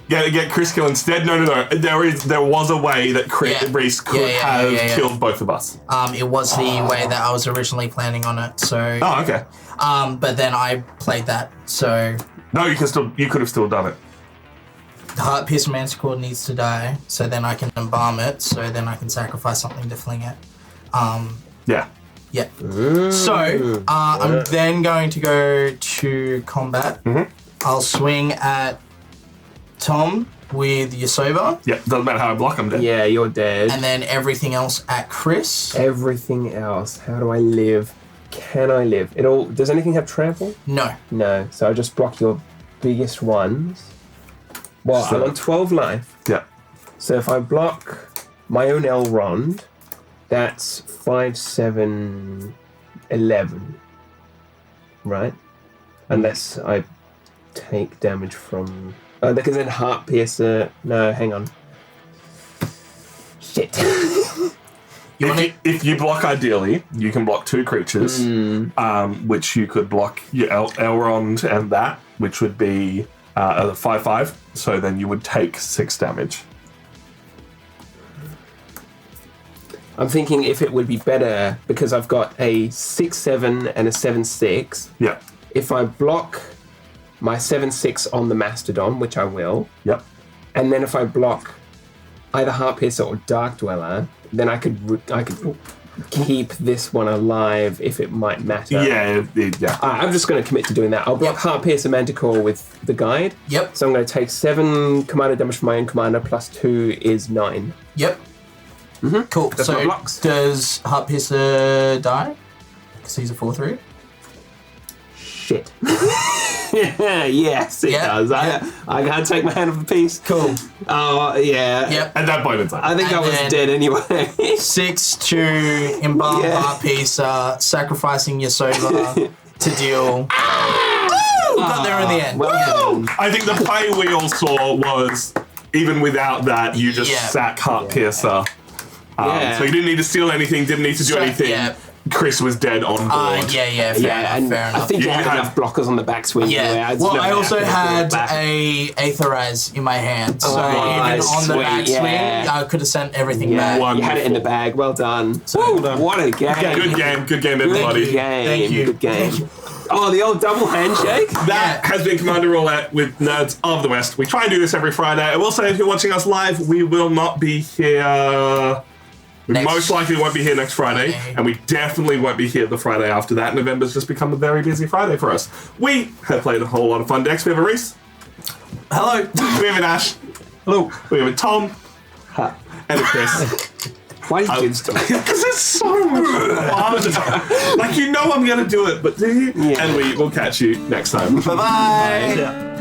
Get Chris kill instead. No. There was a way that Reese could have killed both of us. It was the way that I was originally planning on it. So. Oh, okay. But then I played that. So No, you could have still done it. the Heart Piercer Manticore needs to die. So then I can embalm it. So then I can sacrifice something to fling it. Yeah. Yeah. So I'm then going to go to combat. I'll swing at Tom with Yasova, Yeah. Doesn't matter how I block him. Dead. Yeah, you're dead. and then everything else at Chris. Everything else. How do I live? Can I live? It all. Does anything have trample? No. No. So I just block your biggest ones. Well, So- I'm on 12 life. Yeah. So if I block my own Elrond, that's 5, 7, 11. Right? Unless I take damage from. Oh, because then Heart Piercer. No, hang on. Shit. You want to? If you block ideally, you can block 2 creatures, which you could block your Elrond and that, which would be a 5/5. So then you would take 6 damage. I'm thinking if it would be better because I've got a 6/7 and a 7/6. Yeah. If I block my 7/6 on the Mastodon, which I will, Yep. and then if I block either Heart Piercer or Dark Dweller, then I could keep this one alive if it might matter. Yeah. Yeah. I'm just going to commit to doing that. I'll block Heart Piercer Manticore with the guide. Yep. So I'm going to take 7 commander damage from my own commander plus 2 is 9. Yep. Cool. That's my So blocks. does Heart Piercer die? Because he's a 4/3. Shit. Yes, it Yeah, does. yeah. I can't take my hand off the piece. Cool. Oh, yeah. Yep. At that point in time. I think I And was then- dead anyway. 6 to embalm Yeah. Heart Piercer, sacrificing Yasova to deal. Got there in the end. Well done. I think the play we all saw was, even without that, you just Yeah. sack Heart Piercer. Yeah. So you didn't need to steal anything, didn't need to do So, anything. yeah. Chris was dead on board. Yeah, fair Yeah, and enough. I think you You had had- enough blockers on the back swing. Yeah. Anyway. Well, I also had back. a Aetheraz in my hand, so even nice, on the sweet, back yeah. swing, I could have sent everything Yeah, back. you had it in the Wonderful. bag. Well done. So- Woo, Well done. what a game. Good game, everybody. Good game. Thank you. Good game. Thank you. Oh, the old double handshake. That has been Commander Roulette with Nerds of the West. We try and do this every Friday. I will say, if you're watching us live, we will not be here. We Next most likely won't be here next Friday, Friday. and we definitely won't be here the Friday after that. November's just become a very busy Friday for us. We have played a whole lot of fun decks. We have a Reese, Hello. we have an Ash, Hello. we have a Tom, and a Chris. Why did you do this to me? Because it's so much fun. Like, you know I'm going to do it, but do you? Yeah. And we will catch you next time. Bye-bye. Yeah.